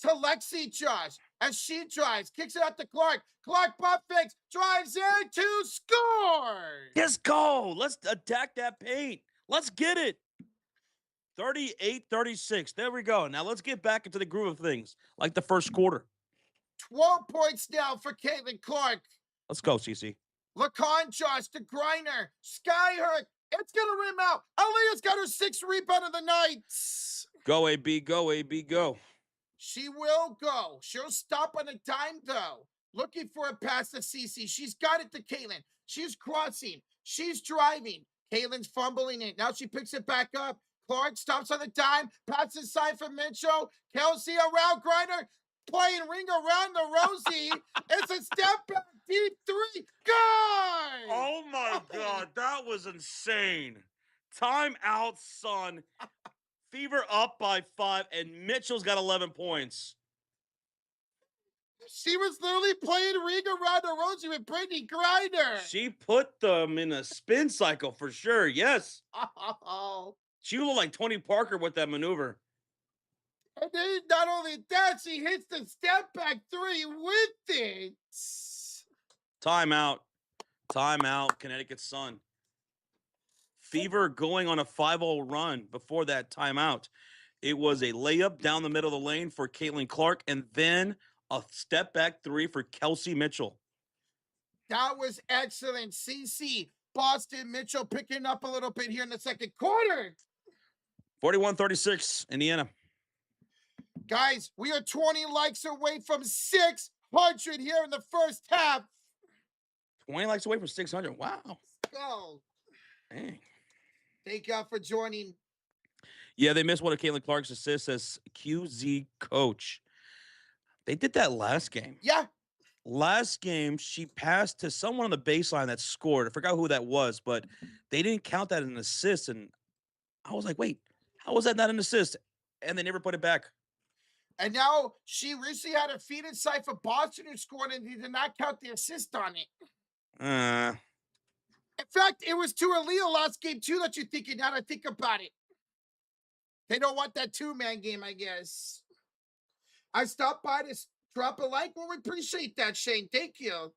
To Lexi Josh. As she drives. Kicks it out to Clark. Clark pop fakes. Drives in to score. Let's go. Let's attack that paint. Let's get it. 38-36. There we go. Now let's get back into the groove of things like the first quarter. 12 points now for Caitlin Clark. Let's go, Cece. Lacan Josh to Griner. Skyhook. It's going to rim out. Aaliyah's got her 6th rebound of the night. Go, AB. Go, AB. Go. She will go. She'll stop on a dime, though. Looking for a pass to Cece. She's got it to Caitlin. She's crossing. She's driving. Caitlin's fumbling it. Now she picks it back up. Clark stops on the dime. Pass inside for Mitchell. Kelsey around Griner. Playing ring around the Rosie. It's a step back deep 3. Guy! Oh, my God. That was insane. Time out, son. Fever up by 5, and Mitchell's got 11 points. She was literally playing ring around the Rosie with Brittany Griner. She put them in a spin cycle for sure. Yes. Oh. She looked like Tony Parker with that maneuver. And then not only that, she hits the step back 3 with it. Timeout. Timeout, Connecticut Sun. Fever going on a 5-0 run before that timeout. It was a layup down the middle of the lane for Caitlin Clark, and then a step back 3 for Kelsey Mitchell. That was excellent. CC Boston. Mitchell picking up a little bit here in the second quarter. 41-36, Indiana. Guys, we are 20 likes away from 600 here in the first half. 20 likes away from 600. Wow. Go. Dang. Thank y'all for joining. Yeah, they missed one of Caitlin Clark's assists as QZ coach. They did that last game. Yeah. Last game, she passed to someone on the baseline that scored. I forgot who that was, but they didn't count that as an assist. And I was like, wait, how was that not an assist? And they never put it back. And now she recently had a feed inside for Boston who scored, and they did not count the assist on it. In fact, it was to Aaliyah last game too that you're thinking. Now that I think about it, they don't want that two-man game, I guess. I stopped by to drop a like. Well, we appreciate that, Shane. Thank you.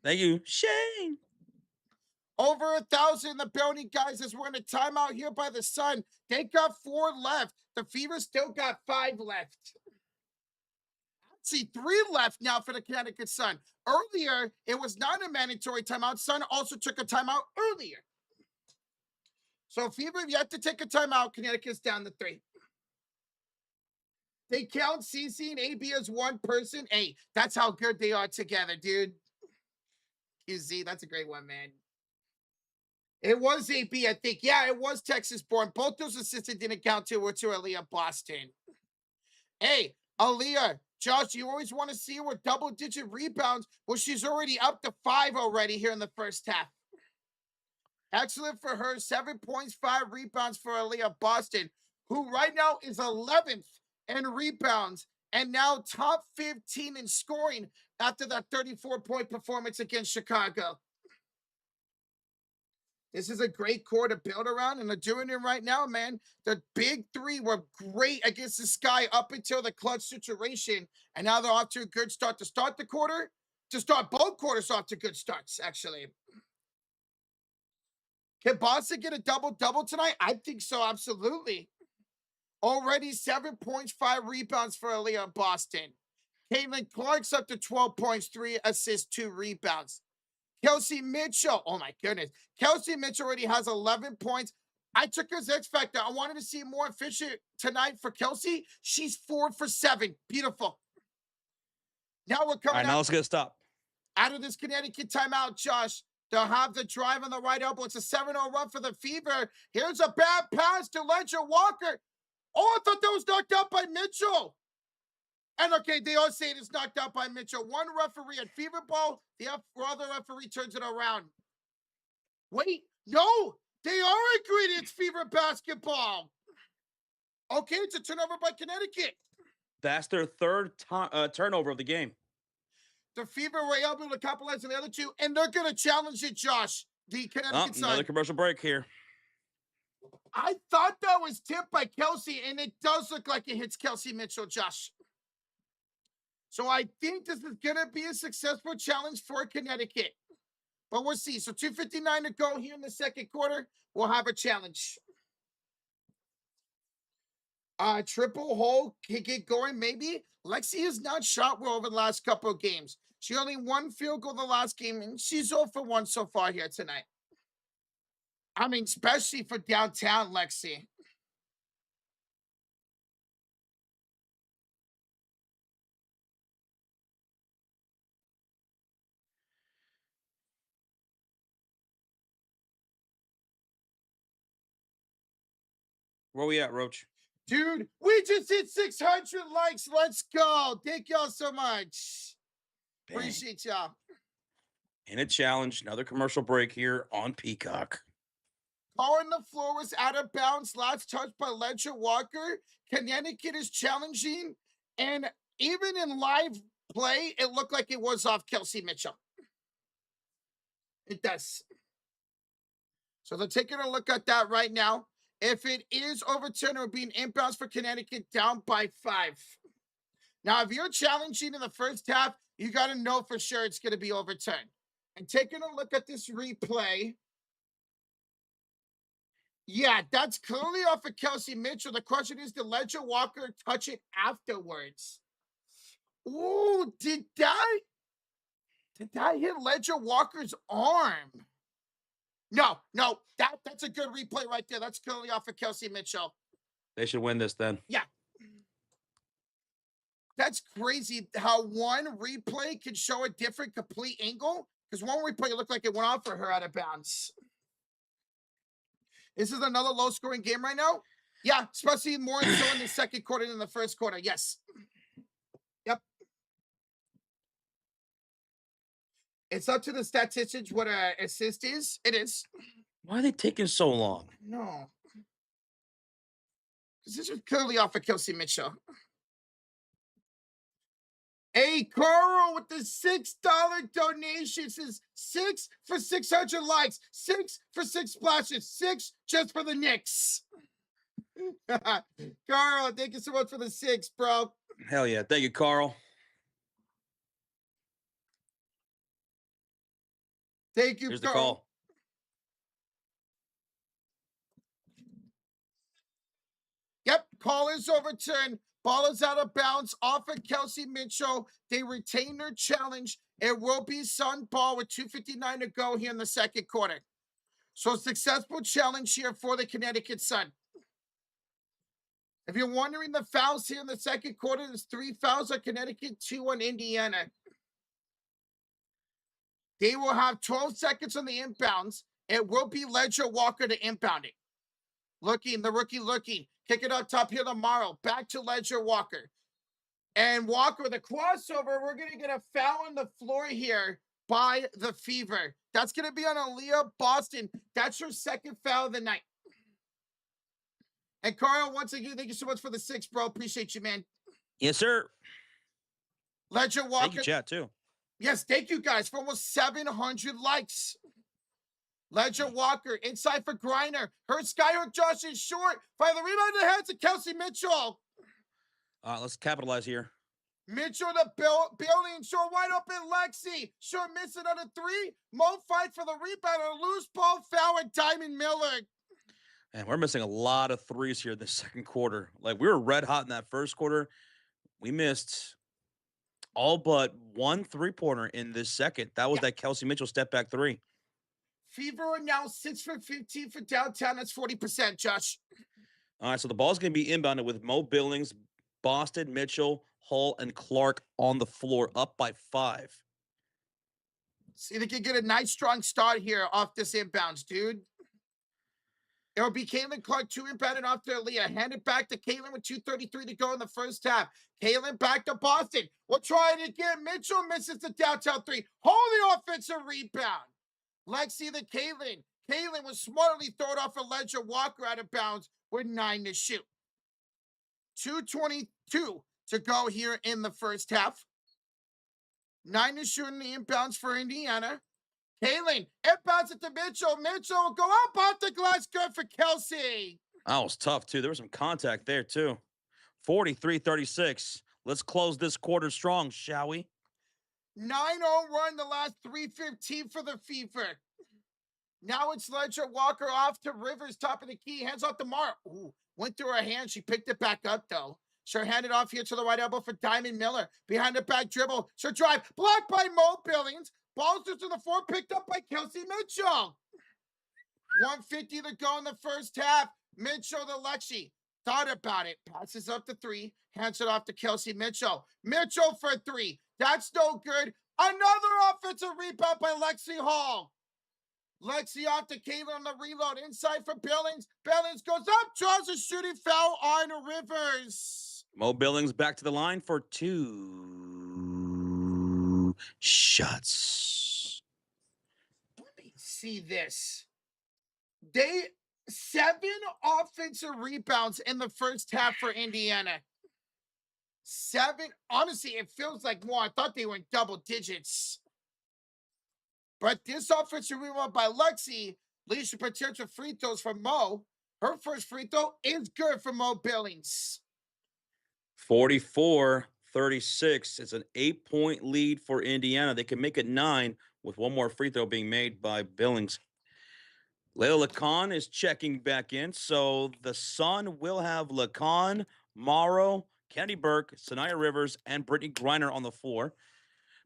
Thank you, Shane. Over 1,000 in the building, guys, as we're in a timeout here by the Sun. They got 4 left. The Fever still got 5 left. See, 3 left now for the Connecticut Sun. Earlier, it was not a mandatory timeout. Sun also took a timeout earlier. So Fever yet to take a timeout. Connecticut's down to 3. They count CC and AB as one person. Hey, that's how good they are together, dude. QZ, that's a great one, man. It was AB, I think. Yeah, it was Texas-born. Both those assistants didn't count to Aaliyah Boston. Hey, Aaliyah, Josh, you always want to see her with double-digit rebounds. Well, she's already up to 5 already here in the first half. Excellent for her. 7 points, 5 rebounds for Aaliyah Boston, who right now is 11th in rebounds and now top 15 in scoring after that 34-point performance against Chicago. This is a great core to build around, and they're doing it right now, man. The big 3 were great against the Sky up until the clutch situation, and now they're off to a good start to start the quarter, to start both quarters off to good starts, actually. Can Boston get a double-double tonight? I think so, absolutely. Already 7 points, 5 rebounds for Aaliyah Boston. Caitlin Clark's up to 12 points, 3 assists, 2 rebounds. Kelsey Mitchell, oh my goodness. Kelsey Mitchell already has 11 points. I took her as X Factor. I wanted to see more efficient tonight for Kelsey. She's 4 for 7. Beautiful. Now we're coming now let's get a stop. Out of this Connecticut timeout, Josh. They'll have the drive on the right elbow. It's a 7-0 run for the Fever. Here's a bad pass to Ledger Walker. Oh, I thought that was knocked out by Mitchell. And okay, they all say it is knocked out by Mitchell. One referee at Fever Ball, the other referee turns it around. Wait, no, they are agreed it's Fever basketball. Okay, it's a turnover by Connecticut. That's their third turnover of the game. The Fever were able to capitalize on the other 2, and they're going to challenge it, Josh. The Connecticut Sun. Another commercial break here. I thought that was tipped by Kelsey, and it does look like it hits Kelsey Mitchell, Josh. So I think this is going to be a successful challenge for Connecticut. But we'll see. So 2:59 to go here in the second quarter. We'll have a challenge. Triple hole can get going, maybe. Lexi has not shot well over the last couple of games. She only 1 field goal the last game, and she's 0 for 1 so far here tonight. I mean, especially for downtown Lexi. Where we at, Roach? Dude, we just hit 600 likes. Let's go. Thank y'all so much. Bang. Appreciate y'all. In a challenge, another commercial break here on Peacock. Ball on the floor was out of bounds. Last touch by Ledger Walker. Connecticut is challenging. And even in live play, it looked like it was off Kelsey Mitchell. It does. So they're taking a look at that right now. If it is overturned, it will be an inbounds for Connecticut down by 5. Now, if you're challenging in the first half, you got to know for sure it's going to be overturned. And taking a look at this replay, yeah, that's clearly off of Kelsey Mitchell. The question is, did Ledger Walker touch it afterwards? Ooh, did that hit Ledger Walker's arm? No, that's a good replay right there. That's clearly off of Kelsey Mitchell. They should win this then. Yeah. That's crazy how one replay can show a different complete angle. Because one replay looked like it went off for her out of bounds. This is another low-scoring game right now. Yeah, especially more so in the second quarter than the first quarter. Yes. Yep. It's up to the statisticians what an assist is. It is. Why are they taking so long? No. Because this is clearly off of Kelsey Mitchell. Hey, Carl with the $6 donation says 6 for 600 likes, 6 for 6 splashes, 6 just for the Knicks. Carl, thank you so much for the 6, bro. Hell yeah. Thank you, Carl. Thank you, Here's the Carl. call. Yep, call is overturned. Ball is out of bounds off of Kelsey Mitchell. They retain their challenge. It will be Sun ball with 2:59 to go here in the second quarter. So successful challenge here for the Connecticut Sun. If you're wondering the fouls here in the second quarter, there's 3 fouls on Connecticut, 2 on Indiana. They will have 12 seconds on the inbounds. It will be Ledger Walker to inbound it. Looking, the rookie looking. Kick it up top here tomorrow. Back to Ledger Walker. And Walker with a crossover. We're going to get a foul on the floor here by the Fever. That's going to be on Aaliyah Boston. That's her second foul of the night. And Carl, once again, thank you so much for the 6, bro. Appreciate you, man. Yes, sir. Ledger Walker. Thank you, chat, too. Yes, thank you guys for almost 700 likes. Ledger Walker inside for Griner. Her skyhook Josh is short. By the rebound to the hands of Kelsey Mitchell. Let's capitalize here. Mitchell to building. Short wide open Lexi. Short missing on a 3. Mo fight for the rebound. A loose ball foul at Diamond Miller. And we're missing a lot of threes here in the second quarter. Like, we were red hot in that first quarter. We missed all but 1 3-pointer in this second. That was that Kelsey Mitchell step back 3. Fever are now 6 for 15 for downtown. That's 40%, Josh. All right, so the ball's going to be inbounded with Mo Billings, Boston, Mitchell, Hull, and Clark on the floor, up by 5. See, they can get a nice, strong start here off this inbounds, dude. It'll be Caitlin Clark 2 inbounded off to Aaliyah. Hand it back to Caitlin with 2:33 to go in the first half. Caitlin back to Boston. We'll try it again. Mitchell misses the downtown 3. Hold the offensive rebound. Lexi the Caitlin. Caitlin was smartly thrown off a Ledger Walker out of bounds with 9 to shoot. 2:22 to go here in the first half. 9 to shoot in the inbounds for Indiana. Caitlin, inbounds it to Mitchell. Mitchell will go up off the glass. Good for Kelsey. That was tough, too. There was some contact there, too. 43-36. Let's close this quarter strong, shall we? 9-0 run the last 3:15 for the Fever. Now it's Ledger Walker off to Rivers, top of the key. Hands off to Mara. Ooh, went through her hand. She picked it back up, though. She'll hand it off here to the right elbow for Diamond Miller. Behind the back dribble. She'll drive. Blocked by Mo Billings. Ball's just to the floor. Picked up by Kelsey Mitchell. 1:50 to go in the first half. Mitchell to Lexi. Thought about it. Passes up to 3. Hands it off to Kelsey Mitchell. Mitchell for 3. That's no good. Another offensive rebound by Lexi Hall. Lexi off to Kayla on the reload. Inside for Billings. Billings goes up. Draws a shooting foul on Rivers. Mo Billings back to the line for 2 shots. Let me see this. 7 offensive rebounds in the first half for Indiana. 7. Honestly, it feels like more. I thought they were in double digits. But this offensive rebound by Lexi leads to potential free throws from Mo. Her first free throw is good for Mo Billings. 44-36. It's an 8-point lead for Indiana. They can make it 9 with one more free throw being made by Billings. Layla Lacan is checking back in, so the Sun will have Lacan, Morrow, Kennedy Burke, Saniya Rivers, and Brittany Griner on the floor.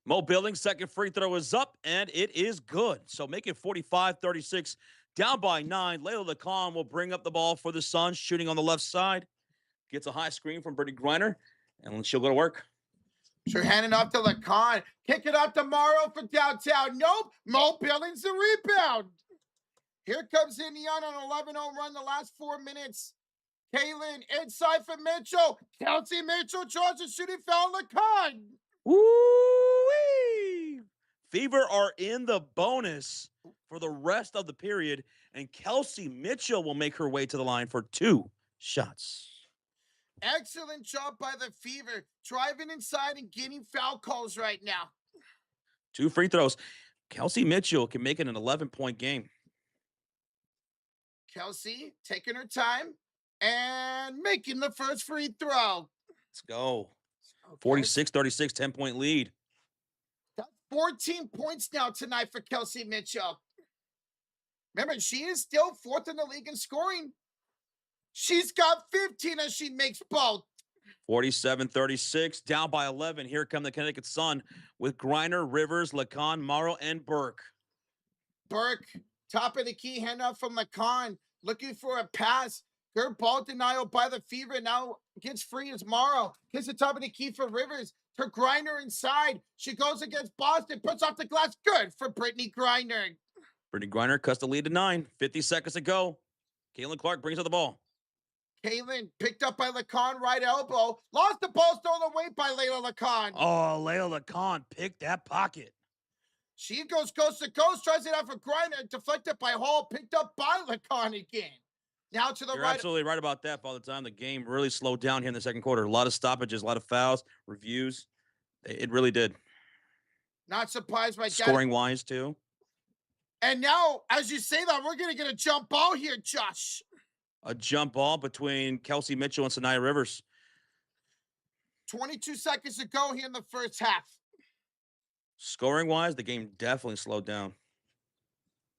Mo Billings' second free throw is up, and it is good. So make it 45-36, down by 9. Layla Khan will bring up the ball for the Suns, shooting on the left side. Gets a high screen from Brittany Griner, and she'll go to work. She'll hand it off to Lacan. Kick it up to Morrow for downtown. Nope. Mo Billings the rebound. Here comes Indiana on an 11-0 run the last 4 minutes. Kaylin inside for Mitchell. Kelsey Mitchell draws a shooting foul. Lacan. Woo-wee! Fever are in the bonus for the rest of the period, and Kelsey Mitchell will make her way to the line for 2 shots. Excellent job by the Fever, driving inside and getting foul calls right now. 2 free throws. Kelsey Mitchell can make it an 11-point game. Kelsey taking her time and making the first free throw. Let's go. Okay. 46-36, 10-point lead. That's 14 points now tonight for Kelsey Mitchell. Remember, she is still 4th in the league in scoring. She's got 15 as she makes both. 47-36, down by 11. Here come the Connecticut Sun with Griner, Rivers, Lacan, Morrow, and Burke. Burke, top of the key, handoff from Lacan, looking for a pass. Good ball denial by the Fever. Now gets free as Morrow. Hits the top of the key for Rivers. To Griner inside. She goes against Boston. Puts off the glass. Good for Brittany Griner. Brittany Griner cuts the lead to 9. 50 seconds to go. Caitlin Clark brings up the ball. Kaylin picked up by Lacan, right elbow. Lost the ball, stolen away by Layla Lacan. Oh, Layla Lacan picked that pocket. She goes coast to coast, tries it out for Griner, deflected by Hall, picked up by Lacan again. Now to the You're right. absolutely right about that. By the time the game really slowed down here in the second quarter, a lot of stoppages, a lot of fouls, reviews. It really did. Not surprised by that. Scoring-wise, too. And now, as you say that, we're going to get a jump ball here, Josh. A jump ball between Kelsey Mitchell and Saniya Rivers. 22 seconds to go here in the first half. Scoring-wise, the game definitely slowed down.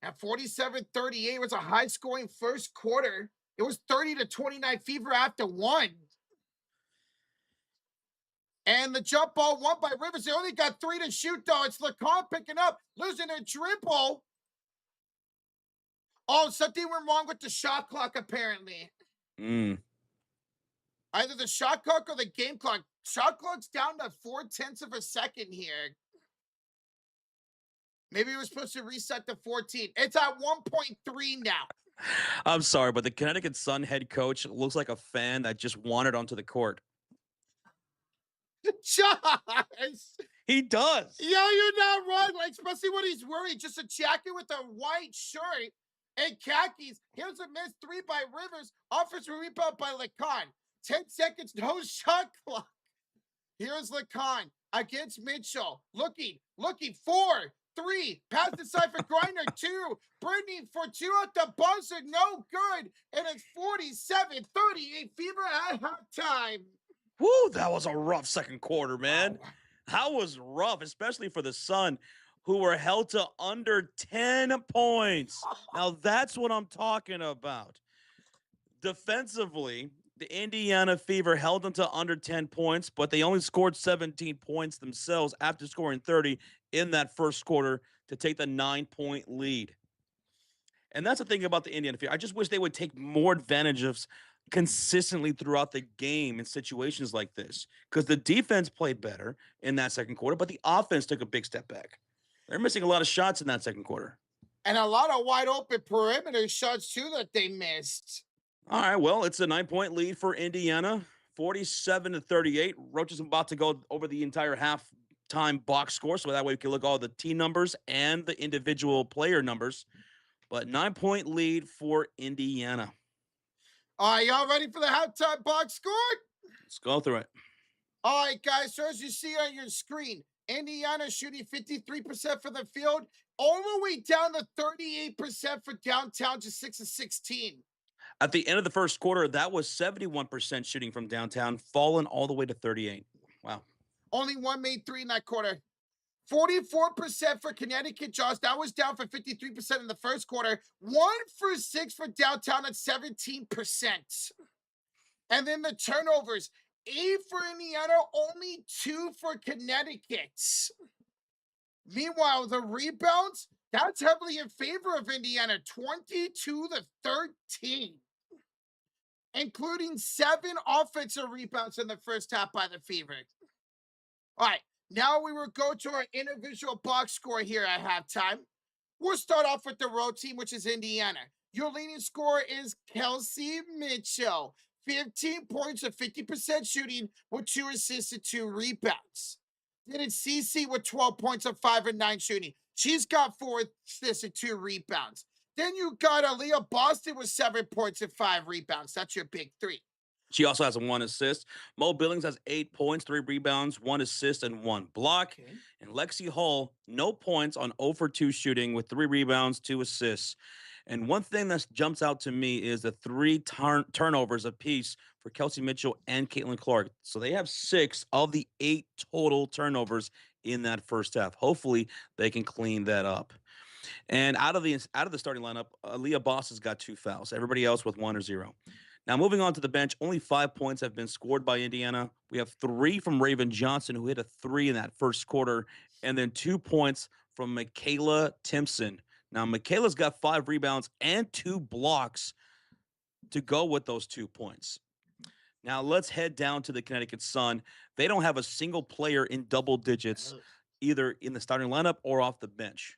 At 47-38, it was a high-scoring first quarter. It was 30-29 Fever after 1. And the jump ball won by Rivers. They only got 3 to shoot, though. It's Lacan picking up, losing her dribble. Oh, something went wrong with the shot clock, apparently. Either the shot clock or the game clock. Shot clock's down to 0.4 of a second here. Maybe we're supposed to reset to 14. It's at 1.3 now. I'm sorry, but the Connecticut Sun head coach looks like a fan that just wandered onto the court. Josh! He does. Yo, you're not wrong. Like, especially when he's wearing just a jacket with a white shirt and khakis. Here's a missed 3 by Rivers. Offers a rebound by Lacan. 10 seconds, no shot clock. Here's Lacan against Mitchell. Looking. 4, 3. Pass inside for Griner. 2. Brittany for 2 at the buzzer. No good. And it's 47-38 Fever at halftime. Woo, that was a rough second quarter, man. Wow. That was rough, especially for the Sun, who were held to under 10 points. Now, that's what I'm talking about. Defensively, the Indiana Fever held them to under 10 points, but they only scored 17 points themselves after scoring 30 in that first quarter to take the 9-point lead. And that's the thing about the Indiana Fever. I just wish they would take more advantage of consistently throughout the game in situations like this, because the defense played better in that second quarter, but the offense took a big step back. They're missing a lot of shots in that second quarter. And a lot of wide open perimeter shots, too, that they missed. All right, well, it's a 9-point lead for Indiana, 47-38. Roach is about to go over the entire halftime box score, so that way we can look at all the team numbers and the individual player numbers. But 9-point lead for Indiana. All right, y'all ready for the halftime box score? Let's go through it. All right, guys, so as you see on your screen, Indiana shooting 53% for the field, all the way down to 38% for downtown, just 6 of 16. At the end of the first quarter, that was 71% shooting from downtown, fallen all the way to 38. Wow. Only one made 3 in that quarter. 44% for Connecticut, Josh. That was down from 53% in the first quarter. 1 for 6 for downtown at 17%. And then the turnovers, 8 for Indiana, only 2 for Connecticut. Meanwhile, the rebounds, that's heavily in favor of Indiana, 22-13, including 7 offensive rebounds in the first half by the Fever. All right, now we will go to our individual box score here at halftime. We'll start off with the road team, which is Indiana. Your leading scorer is Kelsey Mitchell, 15 points of 50% shooting with 2 assists and 2 rebounds. Then it's CC with 12 points of 5 and 9 shooting. She's got 4 assists and 2 rebounds. Then you got Aaliyah Boston with 7 points and 5 rebounds. That's your big 3. She also has 1 assist. Mo Billings has 8 points, 3 rebounds, 1 assist, and 1 block. Okay. And Lexi Hull, no points on 0 for 2 shooting with 3 rebounds, 2 assists. And one thing that jumps out to me is the 3 turnovers apiece for Kelsey Mitchell and Caitlin Clark. So they have 6 of the 8 total turnovers in that first half. Hopefully, they can clean that up. And out of the starting lineup, Aaliyah Boss has got 2 fouls. Everybody else with 1 or 0. Now, moving on to the bench, only 5 points have been scored by Indiana. We have 3 from Raven Johnson, who hit a 3 in that first quarter, and then 2 points from Michaela Timpson. Now, Michaela's got 5 rebounds and 2 blocks to go with those 2 points. Now, let's head down to the Connecticut Sun. They don't have a single player in double digits, either in the starting lineup or off the bench.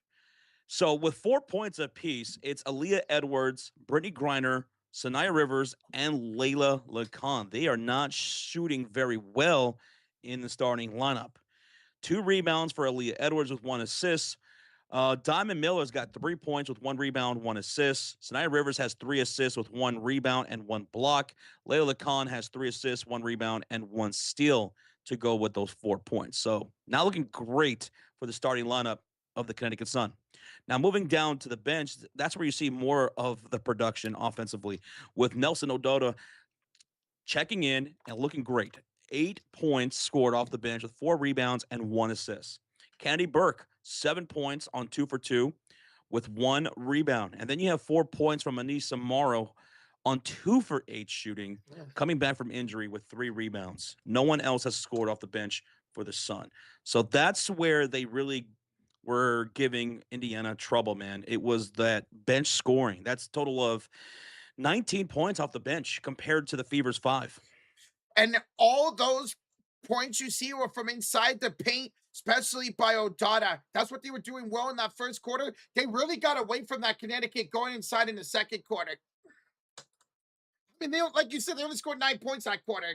So, with 4 points apiece, it's Aaliyah Edwards, Brittany Griner, Saniya Rivers, and Layla Lacan. They are not shooting very well in the starting lineup. 2 rebounds for Aaliyah Edwards with 1 assist. Diamond Miller's got 3 points with 1 rebound, 1 assist. Saniya Rivers has 3 assists with 1 rebound and 1 block. Layla Lacan has 3 assists, 1 rebound, and 1 steal to go with those 4 points. So, not looking great for the starting lineup of the Connecticut Sun. Now, moving down to the bench, that's where you see more of the production offensively, with Nelson Ododa checking in and looking great. 8 points scored off the bench with 4 rebounds and 1 assist. Kennedy Burke, 7 points on 2 for 2 with 1 rebound. And then you have 4 points from Anissa Morrow on 2 for 8 shooting, coming back from injury with 3 rebounds. No one else has scored off the bench for the Sun. So that's where they really were giving Indiana trouble, man. It was that bench scoring. That's a total of 19 points off the bench compared to the Fever's 5. And all those points you see were from inside the paint, especially by Odata. That's what they were doing well in that first quarter. They really got away from that Connecticut going inside in the second quarter. I mean, they, like you said, they only scored 9 points that quarter.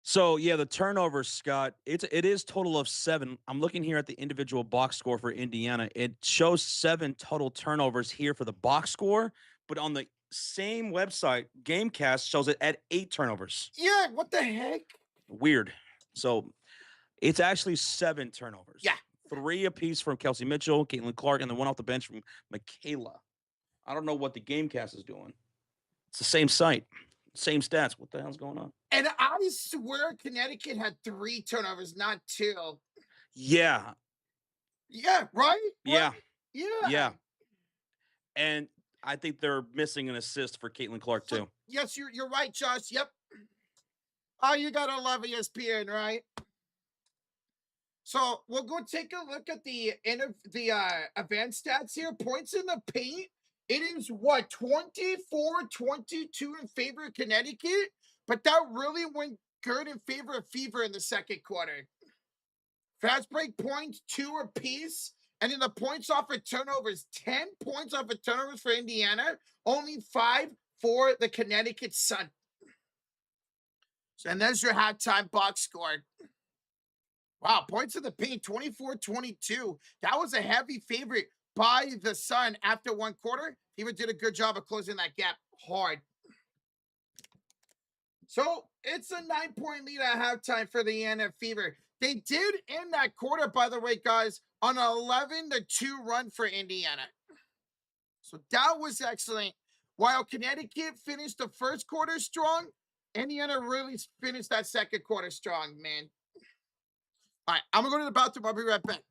So yeah, the turnovers, Scott, it is total of 7. I'm looking here at the individual box score for Indiana. It shows 7 total turnovers here for the box score, but on the same website, Gamecast shows it at 8 turnovers. Yeah, what the heck? Weird. So it's actually 7 turnovers. Yeah. 3 apiece from Kelsey Mitchell, Caitlin Clark, and then 1 off the bench from Michaela. I don't know what the Gamecast is doing. It's the same site, same stats. What the hell's going on? And I swear Connecticut had 3 turnovers, not 2. Yeah. Yeah, right? Yeah. Yeah. Yeah. And I think they're missing an assist for Caitlin Clark, too. Yes, you're right, Josh. Yep. Oh, you gotta love ESPN, right? So we'll go take a look at the advanced stats here. Points in the paint. It is what, 24-22 in favor of Connecticut, but that really went good in favor of Fever in the second quarter. Fast break points, 2 apiece. And in the points off of turnovers, 10 points off of turnovers for Indiana, only 5 for the Connecticut Sun. So, and there's your halftime box score. Wow, points in the paint, 24-22. That was a heavy favorite by the Sun after 1 quarter. Fever did a good job of closing that gap hard. So it's a 9-point lead at halftime for the Indiana Fever. They did end that quarter, by the way, guys, on an 11-2 run for Indiana. So that was excellent. While Connecticut finished the first quarter strong, Indiana really finished that second quarter strong, man. All right, I'm going to go to the bathroom. I'll be right back.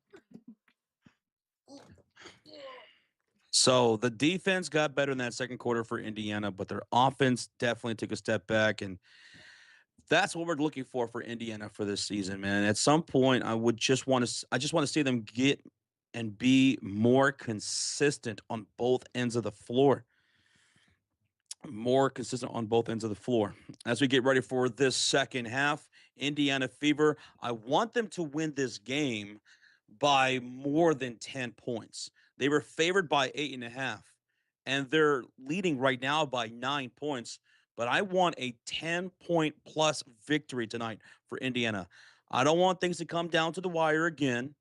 So the defense got better in that second quarter for Indiana, but their offense definitely took a step back. And That's what we're looking for Indiana for this season, man. At some point, I just want to see them get and be more consistent on both ends of the floor. More consistent on both ends of the floor. As we get ready for this second half, Indiana Fever, I want them to win this game by more than 10 points. They were favored by 8.5, and they're leading right now by 9 points. But I want a 10-point plus victory tonight for Indiana. I don't want things to come down to the wire again.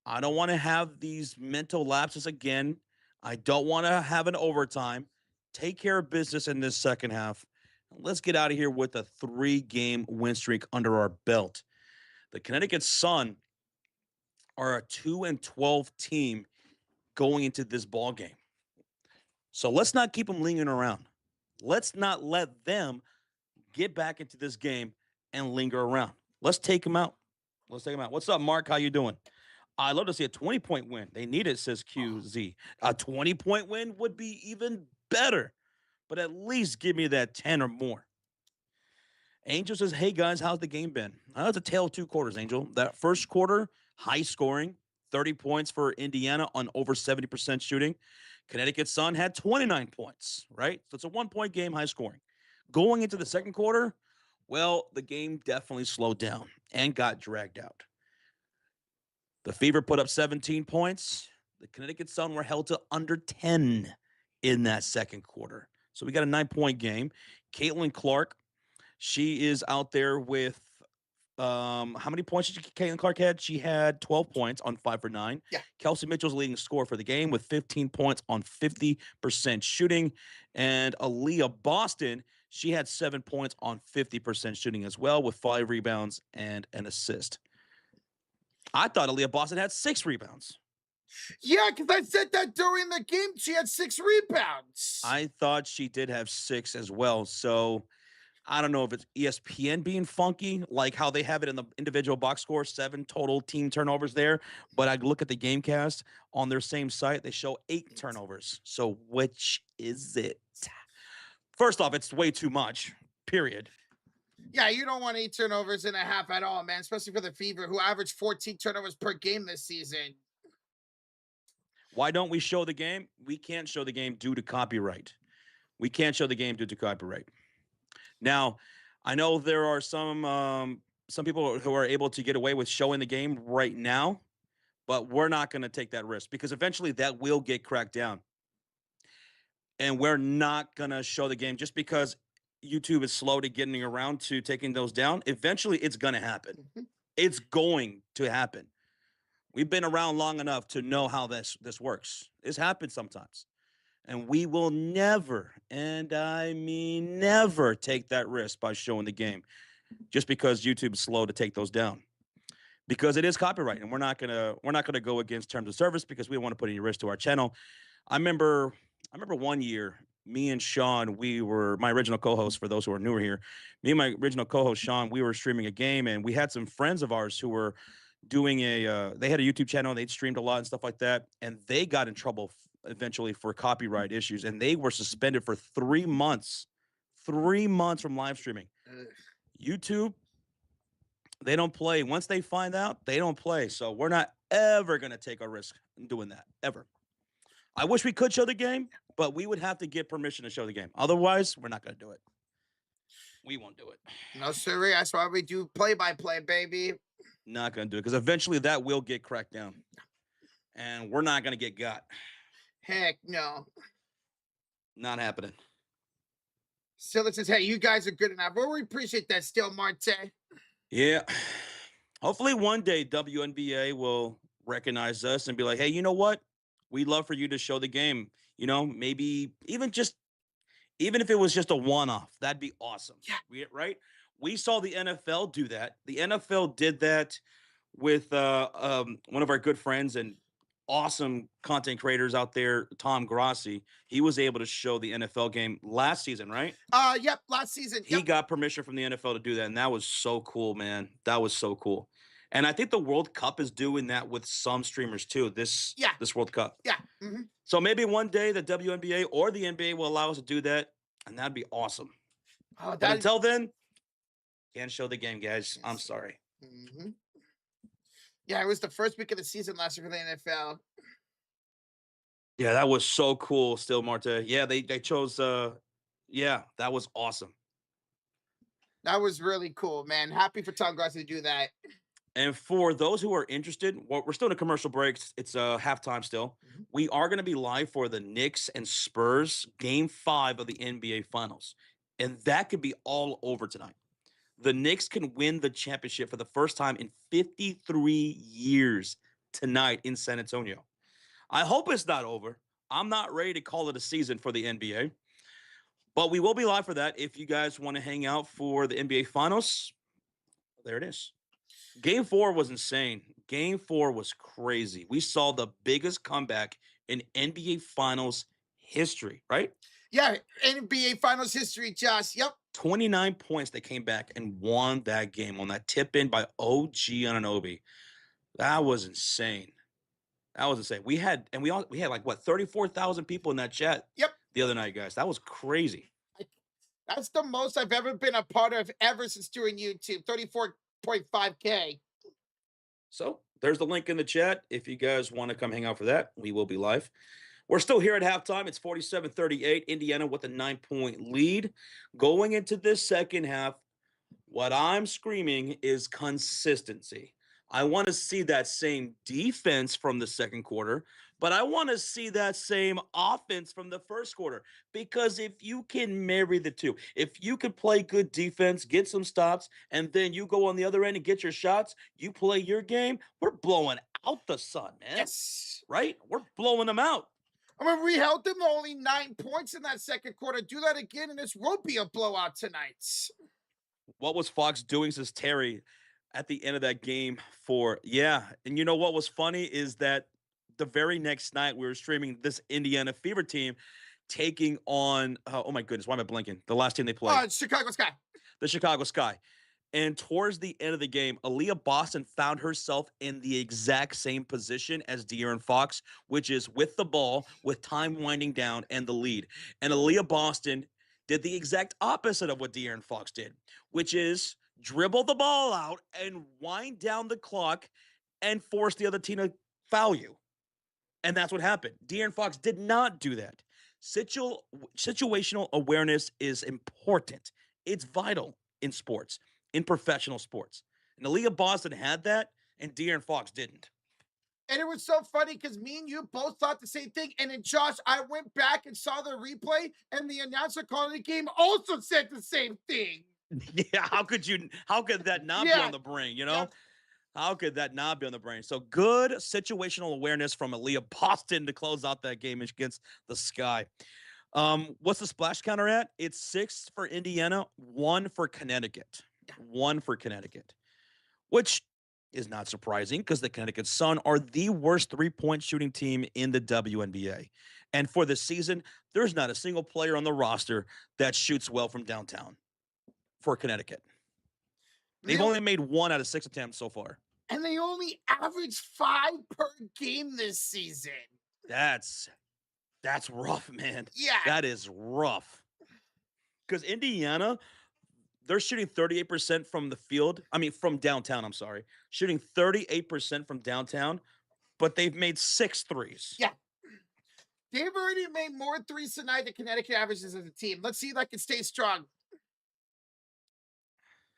I don't want to have these mental lapses again. I don't want to have an overtime. Take care of business in this second half. Let's get out of here with a 3-game win streak under our belt. The Connecticut Sun are a 2-12 team going into this ball game. So let's not keep them lingering around. Let's not let them get back into this game and linger around. Let's take them out. What's up, Mark? How you doing? I'd love to see a 20-point win. They need it, says QZ. A 20-point win would be even better, but at least give me that 10 or more. Angel says, hey, guys, how's the game been? That's a tale of 2 quarters, Angel. That first quarter, high scoring, 30 points for Indiana on over 70% shooting. Connecticut Sun had 29 points, right? So it's a 1-point game, high scoring. Going into the second quarter, well, the game definitely slowed down and got dragged out. The Fever put up 17 points. The Connecticut Sun were held to under 10 in that second quarter. So we got a 9-point game. Caitlin Clark, she is out there with how many points did Caitlin Clark had? She had 12 points on 5 for 9. Yeah. Kelsey Mitchell's leading scorer for the game with 15 points on 50% shooting. And Aaliyah Boston, she had 7 points on 50% shooting as well with 5 rebounds and an assist. I thought Aaliyah Boston had 6 rebounds. Yeah, because I said that during the game. She had 6 rebounds. I thought she did have 6 as well. So I don't know if it's ESPN being funky, like how they have it in the individual box score, 7 total team turnovers there. But I look at the GameCast on their same site, they show 8 turnovers. So which is it? First off, it's way too much, period. Yeah, you don't want 8 turnovers in a half at all, man, especially for the Fever, who averaged 14 turnovers per game this season. Why don't we show the game? We can't show the game due to copyright. We can't show the game due to copyright. Now, I know there are some people who are able to get away with showing the game right now, but we're not going to take that risk because eventually that will get cracked down. And we're not going to show the game just because YouTube is slow to getting around to taking those down. Eventually, it's going to happen. It's going to happen. We've been around long enough to know how this works. This happens sometimes. And we will never, and I mean never, take that risk by showing the game just because YouTube is slow to take those down. Because it is copyright, and we're not gonna go against terms of service because we don't want to put any risk to our channel. I remember one year, me and Sean, we were my original co-host for those who are newer here. Me and my original co-host Sean, we were streaming a game, and we had some friends of ours who were doing they had a YouTube channel, they'd streamed a lot and stuff like that, and they got in trouble eventually for copyright issues, and they were suspended for 3 months. 3 months from live streaming. YouTube, they don't play. Once they find out, they don't play. So we're not ever going to take a risk in doing that, ever. I wish we could show the game, but we would have to get permission to show the game. Otherwise, we're not going to do it. We won't do it. No, sir. That's why we do play-by-play, baby. Not going to do it because eventually that will get cracked down, and we're not going to get got. Heck no. Not happening. Still, it says, hey, you guys are good enough. Well, we appreciate that still, Marte. Yeah. Hopefully one day WNBA will recognize us and be like, hey, you know what? We'd love for you to show the game. You know, maybe even if it was just a one-off, that'd be awesome. Yeah. Right? We saw the NFL do that. The NFL did that with one of our good friends and awesome content creators out there, Tom Grossi. He was able to show the NFL game last season, right? Yep, last season. He got permission from the NFL to do that, and that was so cool, man. That was so cool. And I think the World Cup is doing that with some streamers too. This World Cup. Yeah. So maybe one day the WNBA or the NBA will allow us to do that, and that'd be awesome. Oh, but until then, Can't show the game, guys. I'm Yes. sorry. hmm Yeah, it was the first week of the season last year for the NFL. Yeah, that was so cool. Still, Marte. Yeah, they chose. Yeah, that was awesome. That was really cool, man. Happy for Tom Grassi to do that. And for those who are interested, we're still in a commercial break. It's halftime still. Mhm. We are going to be live for the Knicks and Spurs game 5 of the NBA Finals, and that could be all over tonight. The Knicks can win the championship for the first time in 53 years tonight in San Antonio. I hope it's not over. I'm not ready to call it a season for the NBA, but we will be live for that. If you guys want to hang out for the NBA Finals, there it is. Game 4 was insane. Game 4 was crazy. We saw the biggest comeback in NBA Finals history, right? Yeah, NBA Finals history, Josh. Yep. 29 points. They came back and won that game on that tip in by OG Anunoby. That was insane. That was insane. We had like what 34,000 people in that chat Yep. the other night, guys. That was crazy. That's the most I've ever been a part of ever since doing YouTube. 34.5K. So there's the link in the chat. If you guys want to come hang out for that, we will be live. We're still here at halftime. It's 47-38. Indiana with a 9-point lead. Going into this second half, what I'm screaming is consistency. I want to see that same defense from the second quarter, but I want to see that same offense from the first quarter. Because if you can marry the two, if you can play good defense, get some stops, and then you go on the other end and get your shots, you play your game, we're blowing out the sun, man. Yes. Right? We're blowing them out. I mean, we held them to only 9 points in that second quarter. Do that again, and this won't be a blowout tonight. What was Fox doing, says Terry, at the end of that game for, yeah. And you know what was funny is that the very next night we were streaming this Indiana Fever team taking on, oh my goodness, why am I blinking? The last team they played. Chicago Sky. The Chicago Sky. And towards the end of the game, Aaliyah Boston found herself in the exact same position as De'Aaron Fox, which is with the ball, with time winding down and the lead. And Aaliyah Boston did the exact opposite of what De'Aaron Fox did, which is dribble the ball out and wind down the clock and force the other team to foul you. And that's what happened. De'Aaron Fox did not do that. Situational awareness is important. It's vital in sports, in professional sports. And Aaliyah Boston had that, and De'Aaron Fox didn't. And it was so funny because me and you both thought the same thing. And then, Josh, I went back and saw the replay, and the announcer calling the game also said the same thing. Yeah, how could that not be on the brain, you know? Yeah. How could that not be on the brain? So good situational awareness from Aaliyah Boston to close out that game against the Sky. What's the splash counter at? It's 6 for Indiana, 1 for Connecticut. 1 for Connecticut, which is not surprising because the Connecticut Sun are the worst three-point shooting team in the WNBA. And for the season, there's not a single player on the roster that shoots well from downtown for Connecticut. They've only made 1 out of 6 attempts so far. And they only average 5 per game this season. That's rough, man. Yeah. That is rough. Because Indiana, they're shooting 38% from the field. I mean, from downtown, I'm sorry. Shooting 38% from downtown, but they've made 6 threes. Yeah. They've already made more threes tonight than Connecticut averages as a team. Let's see if that can stay strong.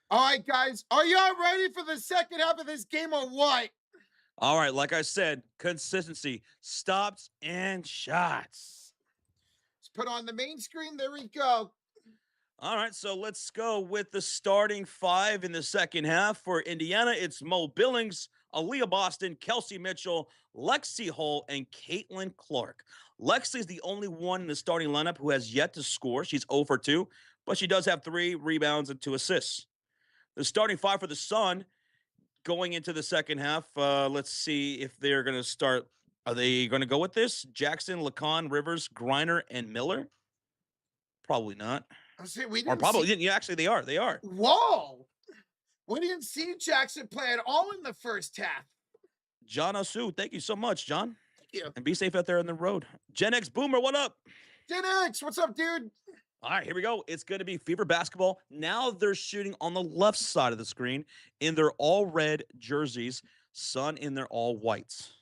All right, guys. Are y'all ready for the second half of this game or what? All right, like I said, consistency, stops, and shots. Let's put on the main screen. There we go. All right, so let's go with the starting 5 in the second half. For Indiana, it's Mo Billings, Aaliyah Boston, Kelsey Mitchell, Lexi Hull, and Caitlin Clark. Lexi's the only one in the starting lineup who has yet to score. She's 0 for 2, but she does have 3 rebounds and 2 assists. The starting 5 for the Sun going into the second half. Let's see if they're going to start. Are they going to go with this? Jackson, Lacan, Rivers, Griner, and Miller? Probably not. We or probably didn't. Yeah, actually, they are. They are. Whoa. We didn't see Jackson play at all in the first half. John Osu, thank you so much, John. Thank you. And be safe out there on the road. Gen X Boomer, what up? Gen X, what's up, dude? All right, here we go. It's going to be Fever basketball. Now they're shooting on the left side of the screen in their all red jerseys, Sun in their all whites.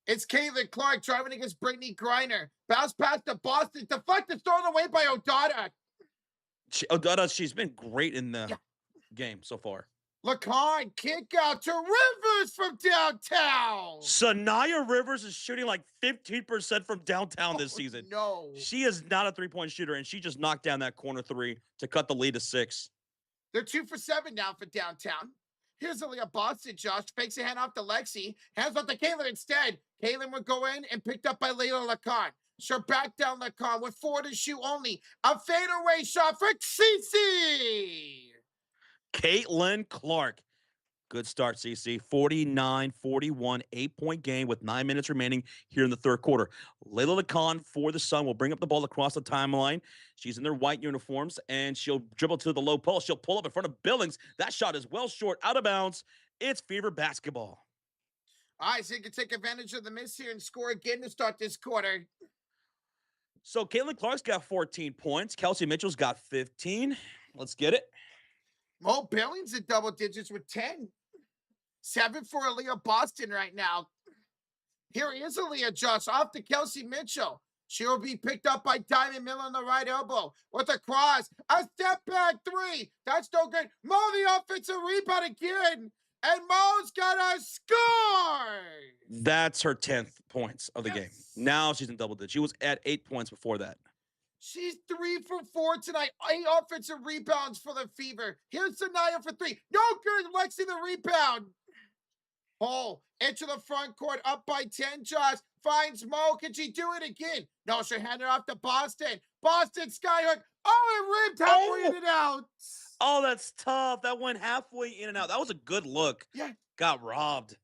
It's Caitlin Clark driving against Brittany Griner. Bounce pass to Boston. Deflected, thrown away by O'Donnell. She's been great in the game so far. Lacan kick out to Rivers from downtown. Saniya Rivers is shooting like 15% from downtown this season. No. She is not a three-point shooter, and she just knocked down that corner three to cut the lead to 6. They're 2 for 7 now for downtown. Here's Aaliyah Boston, Josh. Fakes a hand off to Lexi. Hands off to Caitlin instead. Caitlin would go in and picked up by Layla Lacan. So back down Lacan with 4 to shoot only. A fadeaway shot for Cece. Caitlin Clark. Good start, CC. 49-41, 8-point game with 9 minutes remaining here in the third quarter. Layla Lacan for the Sun will bring up the ball across the timeline. She's in their white uniforms, and she'll dribble to the low post. She'll pull up in front of Billings. That shot is well short, out of bounds. It's Fever basketball. All right, so you can take advantage of the miss here and score again to start this quarter. So Caitlin Clark's got 14 points. Kelsey Mitchell's got 15. Let's get it. Mo Billings in double digits with 10. 7 for Aaliyah Boston right now. Here is Aaliyah Josh off to Kelsey Mitchell. She'll be picked up by Diamond Miller on the right elbow with a cross. A step back 3. That's no good. Mo the offensive rebound again. And Mo's got a score. That's her 10th points of the game. Now she's in double digits. She was at 8 points before that. She's 3 for 4 tonight. 8 offensive rebounds for the Fever. Here's Saniya for 3. No good. Lexi the rebound. Hole into the front court, up by 10. Josh finds Mo. Can she do it again? No, she'll hand it off to Boston. Boston skyhook. Oh, it ripped halfway in and out. Oh, that's tough. That went halfway in and out. That was a good look. Yeah. Got robbed.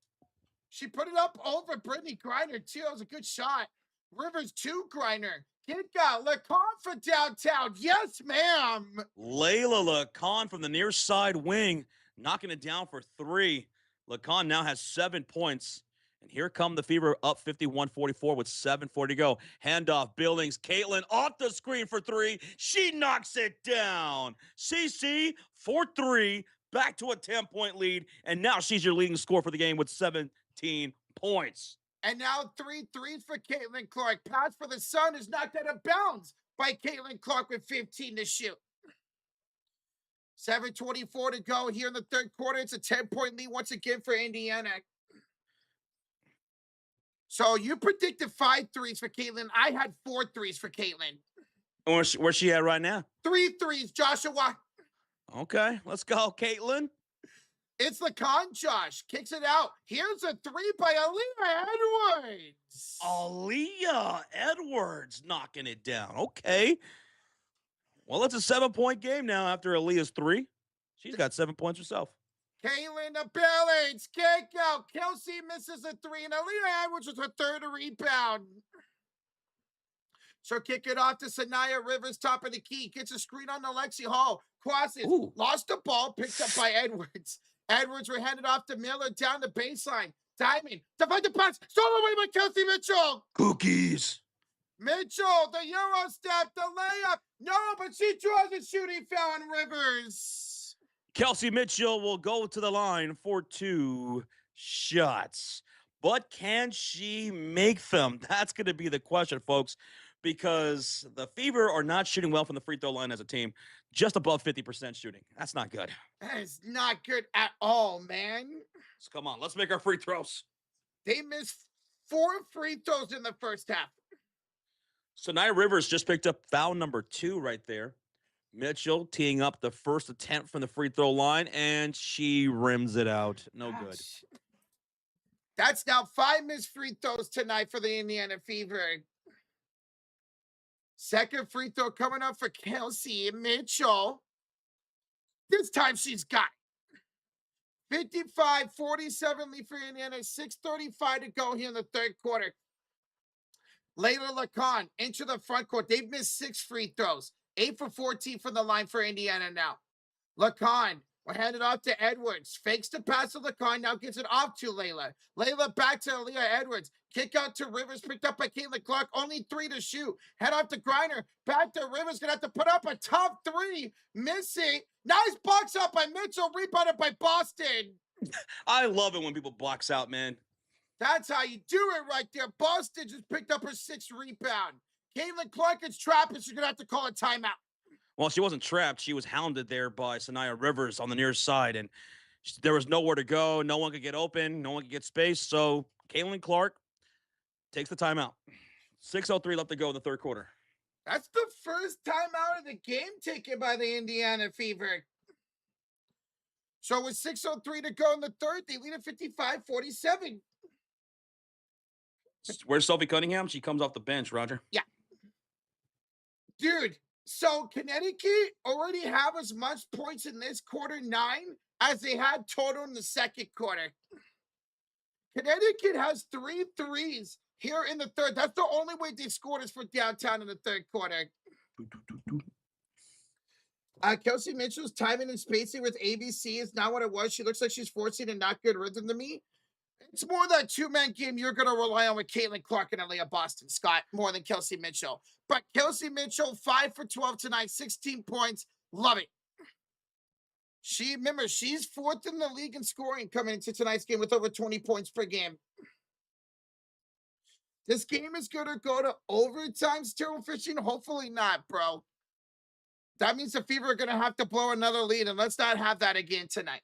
She put it up over Brittany Griner, too. That was a good shot. Rivers to Griner. Kick out. Lacan for downtown. Yes, ma'am. Layla Lacan from the near side wing, knocking it down for 3. Lacan now has 7 points. And here come the Fever up 51-44 with 7:40 to go. Handoff, Billings. Caitlin off the screen for 3. She knocks it down. CC for 3. Back to a 10-point lead. And now she's your leading scorer for the game with 17 points. And now 3 threes for Caitlin Clark. Pass for the Sun is knocked out of bounds by Caitlin Clark with 15 to shoot. 7:24 to go here in the third quarter. It's a 10-point lead once again for Indiana. So you predicted 5 threes for Caitlin. I had 4 threes for Caitlin. Where's she at right now? 3 threes, Joshua. Okay, let's go, Caitlin. It's Lacan, Josh. Kicks it out. Here's a 3 by Aaliyah Edwards. Aaliyah Edwards knocking it down. Okay. Well, it's a 7-point game now after Aaliyah's 3. She's got 7 points herself. Caitlin the Billings. Kick out. Kelsey misses a 3. And Aaliyah Edwards with her 3rd rebound. So kick it off to Saniya Rivers, top of the key. Gets a screen on the Lexi Hall. Crosses. Ooh. Lost the ball. Picked up by Edwards. Edwards were handed off to Miller down the baseline. Diamond. Deflected pass. Stolen away by Kelsey Mitchell. Cookies. Mitchell. The Euro step. The layup. No, but she draws a shooting foul on Rivers. Kelsey Mitchell will go to the line for 2 shots. But can she make them? That's going to be the question, folks, because the Fever are not shooting well from the free throw line as a team. Just above 50% shooting. That's not good. That is not good at all, man. So come on, let's make our free throws. They missed 4 free throws in the first half. So Saniya Rivers just picked up foul number 2 right there. Mitchell teeing up the first attempt from the free throw line, and she rims it out. No good. That's now 5 missed free throws tonight for the Indiana Fever. Second free throw coming up for Kelsey Mitchell. This time she's got it. 55-47 lead for Indiana. 6:35 to go here in the third quarter. Layla Lacan into the front court. They've missed 6 free throws. 8 for 14 from the line for Indiana now. Lacan Or hand it off to Edwards. Fakes the pass to Lacan. Now gets it off to Layla. Layla back to Aaliyah Edwards. Kick out to Rivers. Picked up by Caitlin Clark. Only 3 to shoot. Head off to Griner. Back to Rivers. Gonna have to put up a tough 3. Missing. Nice box out by Mitchell. Rebounded by Boston. I love it when people box out, man. That's how you do it right there. Boston just picked up her 6th rebound. Caitlin Clark is trapped, and she's gonna have to call a timeout. Well, she wasn't trapped. She was hounded there by Saniya Rivers on the near side, and there was nowhere to go. No one could get open. No one could get space. So Caitlin Clark takes the timeout. 6:03 left to go in the third quarter. That's the first timeout of the game taken by the Indiana Fever. So with 6:03 to go in the third, they lead at 55-47. Where's Sophie Cunningham? She comes off the bench, Roger. Yeah. Dude, so Connecticut already have as much points in this quarter 9 as they had total in the second quarter. Connecticut has 3 threes here in the third. That's the only way they scored is for downtown in the third quarter. Kelsey Mitchell's timing and spacing with ABC is not what it was. She looks like she's forcing a not good rhythm to me. It's more that 2-man game you're going to rely on with Caitlin Clark and Aaliyah Boston, Scott, more than Kelsey Mitchell. But Kelsey Mitchell, 5 for 12 tonight, 16 points. Love it. Remember, she's 4th in the league in scoring coming into tonight's game with over 20 points per game. This game is going to go to overtime, still fishing. Hopefully not, bro. That means the Fever are going to have to blow another lead, and let's not have that again tonight.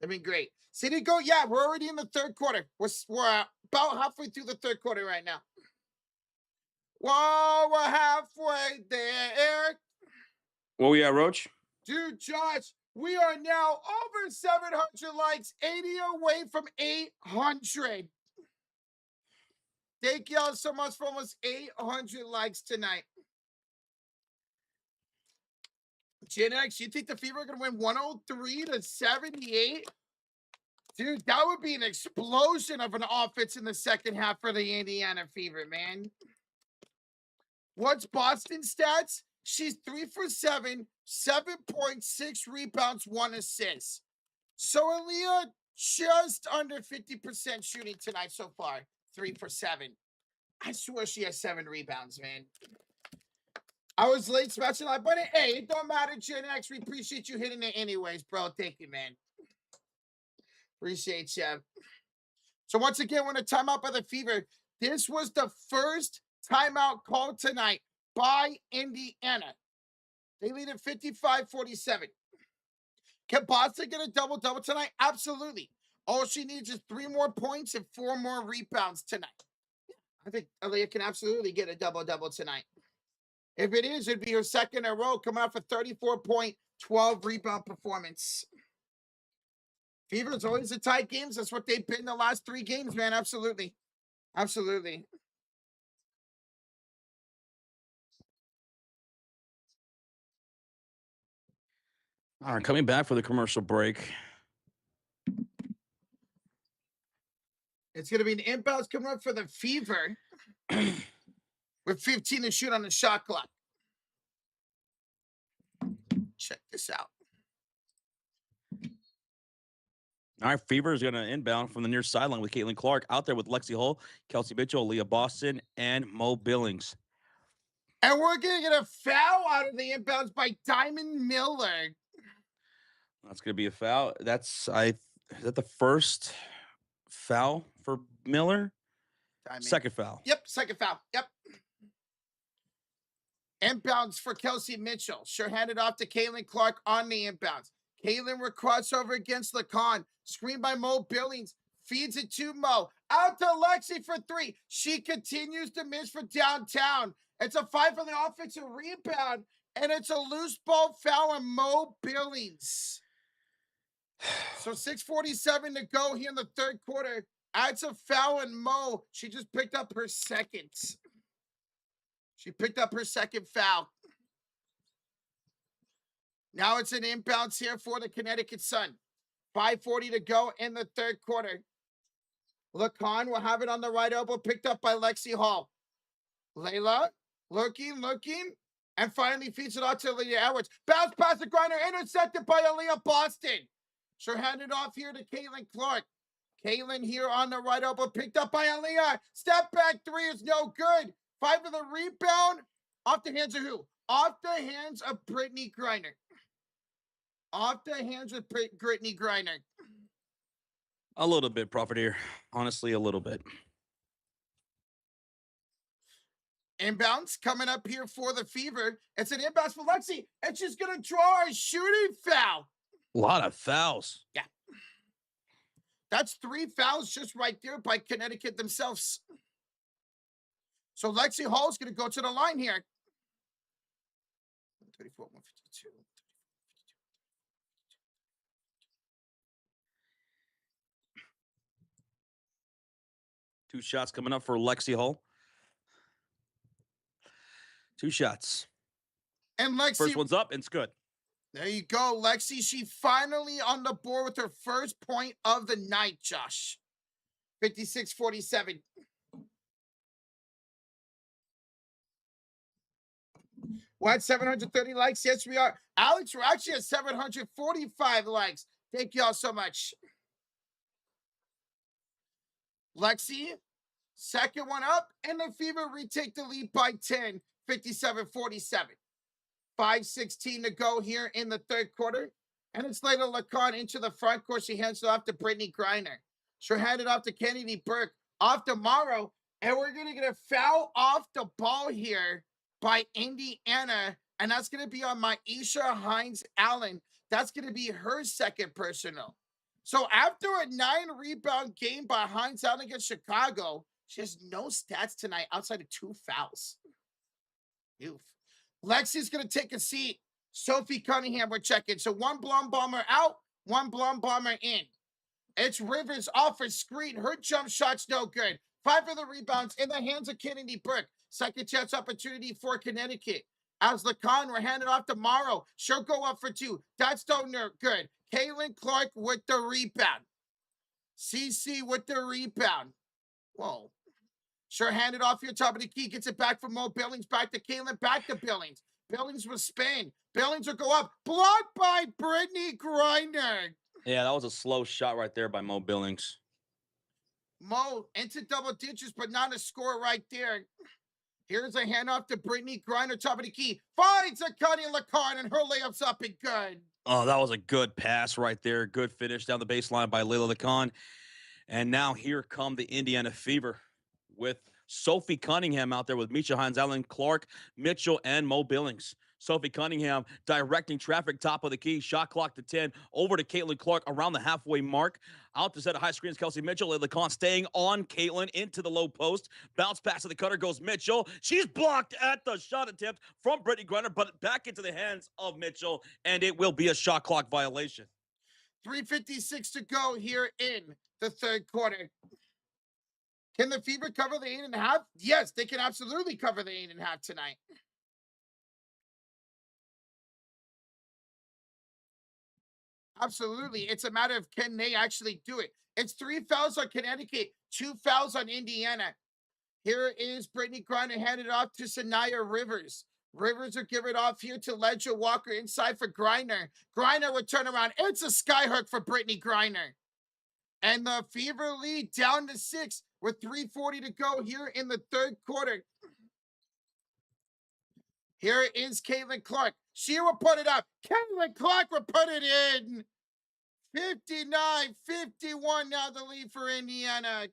I mean, great. City go, yeah, we're already in the third quarter. We're about halfway through the third quarter right now. Whoa, we're halfway there. Where we at, Roach? Dude, Josh, we are now over 700 likes, 80 away from 800. Thank y'all so much for almost 800 likes tonight. Gen X, you think the Fever are going to win 103-78? Dude, that would be an explosion of an offense in the second half for the Indiana Fever, man. What's Boston's stats? She's 3 for 7, 7.6 rebounds, 1 assist. So Aaliyah just under 50% shooting tonight so far. 3 for 7. I swear she has 7 rebounds, man. I was late smashing that, but hey, it don't matter, Gen X. We appreciate you hitting it anyways, bro. Thank you, man. Appreciate you. So once again, we're in a timeout by the Fever. This was the first timeout called tonight by Indiana. They lead at 55-47. Can Boston get a double-double tonight? Absolutely. All she needs is 3 more points and 4 more rebounds tonight. I think Aaliyah can absolutely get a double-double tonight. If it is, it'd be her second in a row, coming off a 34-point, 12-rebound performance. Fever's always the tight games. That's what they've been the last 3 games, man. Absolutely. Absolutely. All right, coming back for the commercial break. It's going to be an inbounds coming up for the Fever with 15 to shoot on the shot clock. Check this out. All right, Fever is going to inbound from the near sideline with Caitlin Clark out there with Lexi Hull, Kelsey Mitchell, Leah Boston, and Mo Billings. And we're going to get a foul out of the inbounds by Diamond Miller. That's going to be a foul. Is that the first foul for Miller? Diamond. Second foul. Yep, second foul. Yep. Inbounds for Kelsey Mitchell. Sure handed off to Caitlin Clark on the inbounds. Caitlin will crossover against Lacan. Screen by Mo Billings. Feeds it to Mo. Out to Lexi for 3. She continues to miss for downtown. It's a 5 for the offensive rebound. And it's a loose ball foul on Mo Billings. So 6:47 to go here in the third quarter. Adds a foul on Mo. She just picked up her second. She picked up her second foul. Now it's an inbounds here for the Connecticut Sun. 5:40 to go in the third quarter. Lacan will have it on the right elbow, picked up by Lexi Hall. Layla, looking. And finally feeds it out to Aaliyah Edwards. Bounce past the grinder, intercepted by Aaliyah Boston. She'll hand it off here to Caitlin Clark. Caitlin here on the right elbow, picked up by Aaliyah. Step back three is no good. 5 of the rebound. Off the hands of who? Off the hands of Brittany Griner. Off the hands of Brittany Griner. A little bit, Profiteer. Honestly, a little bit. Inbounds coming up here for the Fever. It's an inbounds for Lexi, and she's going to draw a shooting foul. A lot of fouls. Yeah. That's 3 fouls just right there by Connecticut themselves. So Lexi Hall's going to go to the line here. 134, 152. 2 shots coming up for Lexi Hall. 2 shots. And Lexi. First one's up, and it's good. There you go, Lexi. She finally on the board with her first point of the night, Josh. 56-47. We're at 730 likes. Yes, we are. Alex, we're actually at 745 likes. Thank y'all so much. Lexi, second one up, and the Fever retake the lead by 10, 57-47. 5:16 to go here in the third quarter. And it's Layla Lacan into the front court. She hands it off to Brittany Griner. She'll hand it off to Kennedy Burke. Off to Morrow. And we're going to get a foul off the ball here by Indiana. And that's going to be on Maisha Hines-Allen. That's going to be her second personal. So after a 9-rebound game by Hines-Allen against Chicago, she has no stats tonight outside of 2 fouls. Oof. Lexi's going to take a seat. Sophie Cunningham, we're checking. So 1 Blum bomber out, 1 Blum bomber in. It's Rivers off her screen. Her jump shot's no good. 5 of the rebounds in the hands of Kennedy Burke. Second chance opportunity for Connecticut. As Lacan, we're handing off to Morrow. She'll go up for 2. That's no good. Caitlin Clark with the rebound. CC with the rebound. Whoa. Sure, hand it off here, top of the key. Gets it back from Mo Billings. Back to Caitlin. Back to Billings. Billings with Spain. Billings will go up. Blocked by Brittany Griner. Yeah, that was a slow shot right there by Mo Billings. Mo into double digits, but not a score right there. Here's a handoff to Brittany Griner, top of the key. Finds a Connie Lacan, and her layup's up and good. Oh, that was a good pass right there. Good finish down the baseline by Layla Lacan. And now here come the Indiana Fever with Sophie Cunningham out there with Misha Hines-Allen, Clark, Mitchell, and Mo Billings. Sophie Cunningham directing traffic, top of the key, shot clock to 10, over to Caitlin Clark around the halfway mark. Out to set of high screens, Kelsey Mitchell. Lacan staying on Caitlin into the low post. Bounce pass to the cutter goes Mitchell. She's blocked at the shot attempt from Brittany Griner, but back into the hands of Mitchell, and it will be a shot clock violation. 3:56 to go here in the third quarter. Can the Fever cover the 8.5? Yes, they can absolutely cover the 8.5 tonight. Absolutely. It's a matter of can they actually do it. It's 3 fouls on Connecticut, 2 fouls on Indiana. Here is Brittany Griner handed off to Saniya Rivers. Rivers will give it off here to Ledger Walker inside for Griner. Griner would turn around. It's a skyhook for Brittany Griner. And the Fever lead down to 6 with 3:40 to go here in the third quarter. Here is Caitlin Clark. She will put it up. Caitlin Clark will put it in. 59-51 now the lead for Indiana.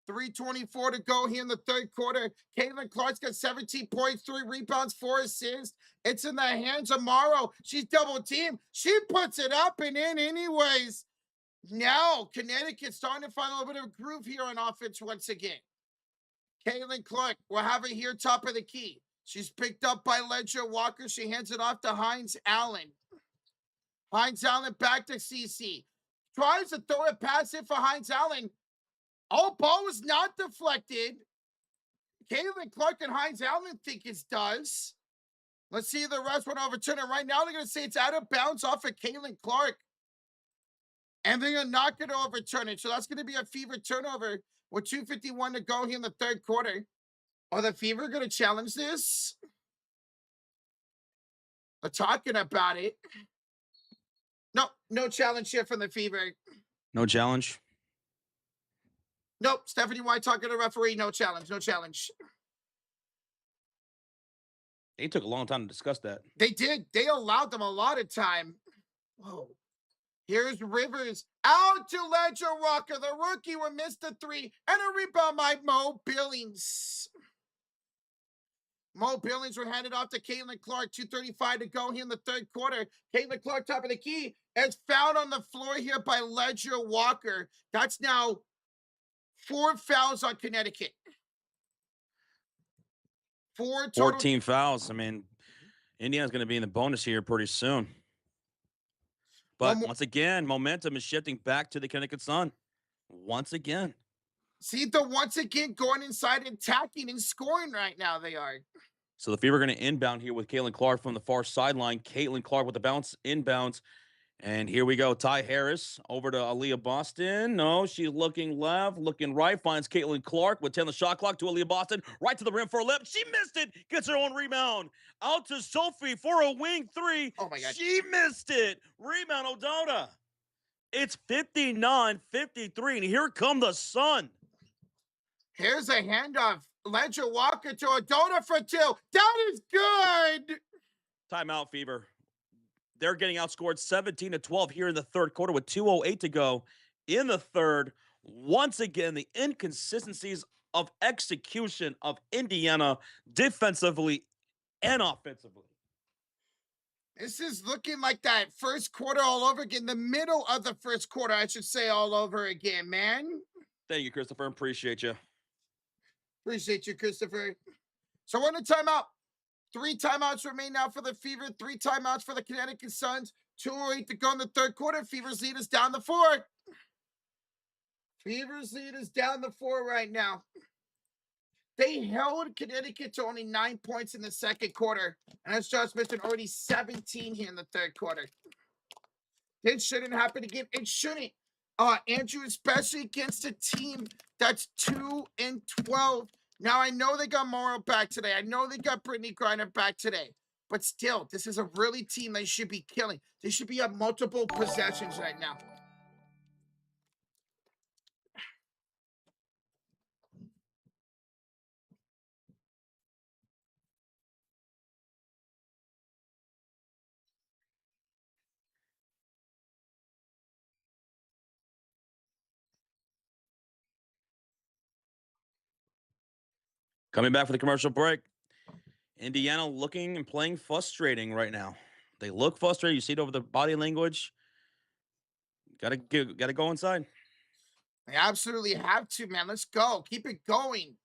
3:24 to go here in the third quarter. Caitlin Clark's got 17 points, 3 rebounds, 4 assists. It's in the hands of Morrow. She's double teamed. She puts it up and in anyways. Now, Connecticut's starting to find a little bit of a groove here on offense once again. Caitlin Clark will have it here top of the key. She's picked up by Ledger Walker. She hands it off to Hines-Allen. Hines-Allen back to CC. Tries to throw it past it for Hines-Allen. Oh, ball was not deflected. Caitlin Clark and Hines-Allen think it does. Let's see if the refs want to overturn it. Right now, they're going to say it's out of bounds off of Caitlin Clark. And they're not going to overturn it. So that's going to be a Fever turnover with 2:51 to go here in the third quarter. Are the Fever going to challenge this? They're talking about it. Nope, no challenge here from the Fever. No challenge. Nope, Stephanie White talking to the referee. No challenge, no challenge. They took a long time to discuss that. They did. They allowed them a lot of time. Whoa. Here's Rivers out to Ledger Walker. The rookie will miss the three and a rebound by Mo Billings. Mo Billings were handed off to Caitlin Clark. 2:35 to go here in the third quarter. Caitlin Clark, top of the key, is fouled on the floor here by Ledger Walker. That's now 4 fouls on Connecticut. 4 total. 14 fouls. I mean, Indiana's going to be in the bonus here pretty soon. But once again, momentum is shifting back to the Connecticut Sun. Once again. See, they're once again going inside and attacking and scoring right now. They are. So the Fever are going to inbound here with Caitlin Clark from the far sideline. Caitlin Clark with the bounce inbounds. And here we go. Ty Harris over to Aaliyah Boston. No, she's looking left, looking right. Finds Caitlin Clark with 10 the shot clock to Aaliyah Boston. Right to the rim for a lip. She missed it. Gets her own rebound. Out to Sophie for a wing three. Oh, my God. She missed it. Rebound, Odota. It's 59-53, and here come the Sun. Here's a handoff. Ledger Walker to Odota for 2. That is good. Timeout, Fever. They're getting outscored 17-12 here in the third quarter with 2:08 to go in the third. Once again, the inconsistencies of execution of Indiana defensively and offensively. This is looking like that first quarter all over again. The middle of the first quarter, I should say, all over again, man. Thank you, Christopher. Appreciate you. Appreciate you, Christopher. So we're in a timeout. 3 timeouts remain now for the Fever. 3 timeouts for the Connecticut Suns. 2:08 to go in the third quarter. Fever's lead is down to 4. Fever's lead is down to 4 right now. They held Connecticut to only 9 points in the second quarter. And as Josh mentioned, already 17 here in the third quarter. It shouldn't happen again. It shouldn't. Andrew, especially against a team that's 2-12. Now, I know they got Morrow back today. I know they got Brittany Griner back today. But still, this is a really team they should be killing. They should be at multiple possessions right now. Coming back for the commercial break. Indiana looking and playing frustrating right now. They look frustrated. You see it over the body language. Gotta go inside. They absolutely have to, man. Let's go. Keep it going.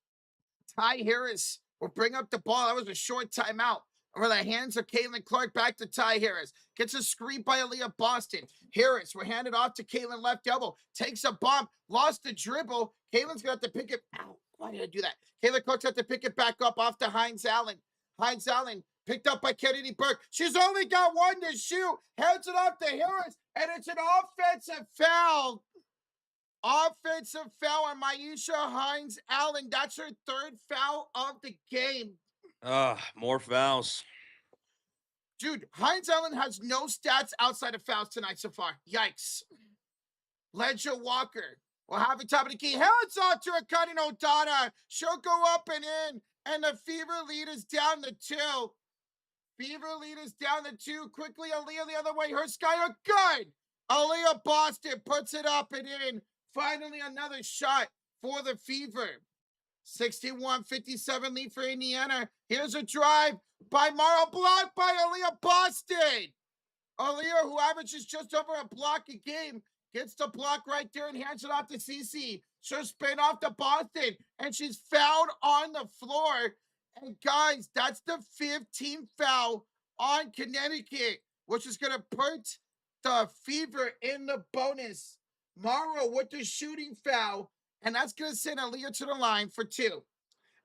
Ty Harris will bring up the ball. That was a short timeout. Over the hands of Caitlin Clark, back to Ty Harris. Gets a screen by Aaliyah Boston. Harris will hand it off to Caitlin left elbow. Takes a bump. Lost the dribble. Caitlin's going to have to pick it. Ow, why did I do that? Caitlin Clark's have to pick it back up off to Hines Allen. Hines Allen picked up by Kennedy Burke. She's only got 1 to shoot. Hands it off to Harris. And it's an offensive foul. Offensive foul on Maisha Hines Allen. That's her 3rd foul of the game. More fouls. Dude, Hines Allen has no stats outside of fouls tonight so far. Yikes. Ledger Walker will have the top of the key. Hands off to a cutting Odata. She'll go up and in. And the Fever lead is down to 2. Fever lead is down to 2. Quickly, Aaliyah the other way. Her sky are good. Aaliyah Boston puts it up and in. Finally, another shot for the Fever. 61-57 lead for Indiana. Here's a drive by Morrow, blocked by Aaliyah Boston. Aaliyah, who averages just over a block a game, gets the block right there and hands it off to CC. She'll spin off to Boston, and she's fouled on the floor. And guys, that's the 15th foul on Connecticut, which is going to put the Fever in the bonus. Morrow with the shooting foul, and that's going to send Aaliyah to the line for 2.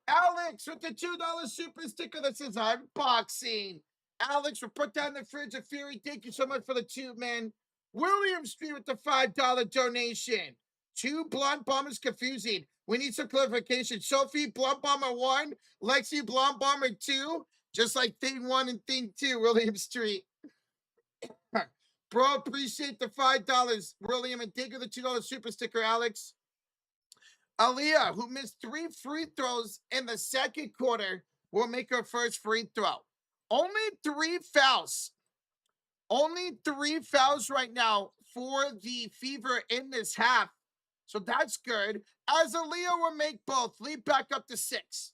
Alex with the $2 super sticker that says unboxing. Alex will put down the fridge of Fury. Thank you so much for the 2, man. William Street with the $5 donation. Two Blonde Bombers confusing. We need some clarification. Sophie Blonde Bomber 1, Lexi Blonde Bomber 2, just like thing 1 and thing 2, William Street. Bro, appreciate the $5. William, and dig of the $2 super sticker, Alex. Aaliyah, who missed 3 free throws in the second quarter, will make her first free throw. Only 3 fouls. Only 3 fouls right now for the Fever in this half. So that's good. As Aaliyah will make both. Lead back up to 6.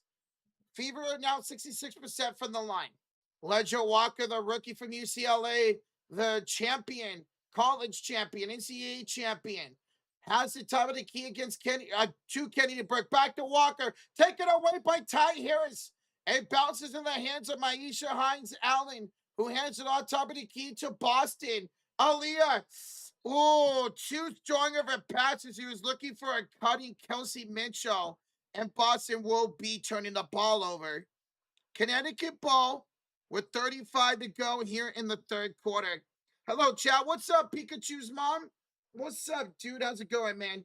Fever are now 66% from the line. Ledger Walker, the rookie from UCLA, the champion, college champion, NCAA champion, has the top of the key against Kenny to Burke. Back to Walker. Taken away by Ty Harris. It bounces in the hands of Maisha Hines Allen, who hands it on top of the key to Boston. Aaliyah. Oh, too strong of a passes. He was looking for a cutting Kelsey Mitchell, and Boston will be turning the ball over. Connecticut ball with 35 to go here in the third quarter. Hello, chat. What's up, Pikachu's mom? What's up, dude? How's it going, man?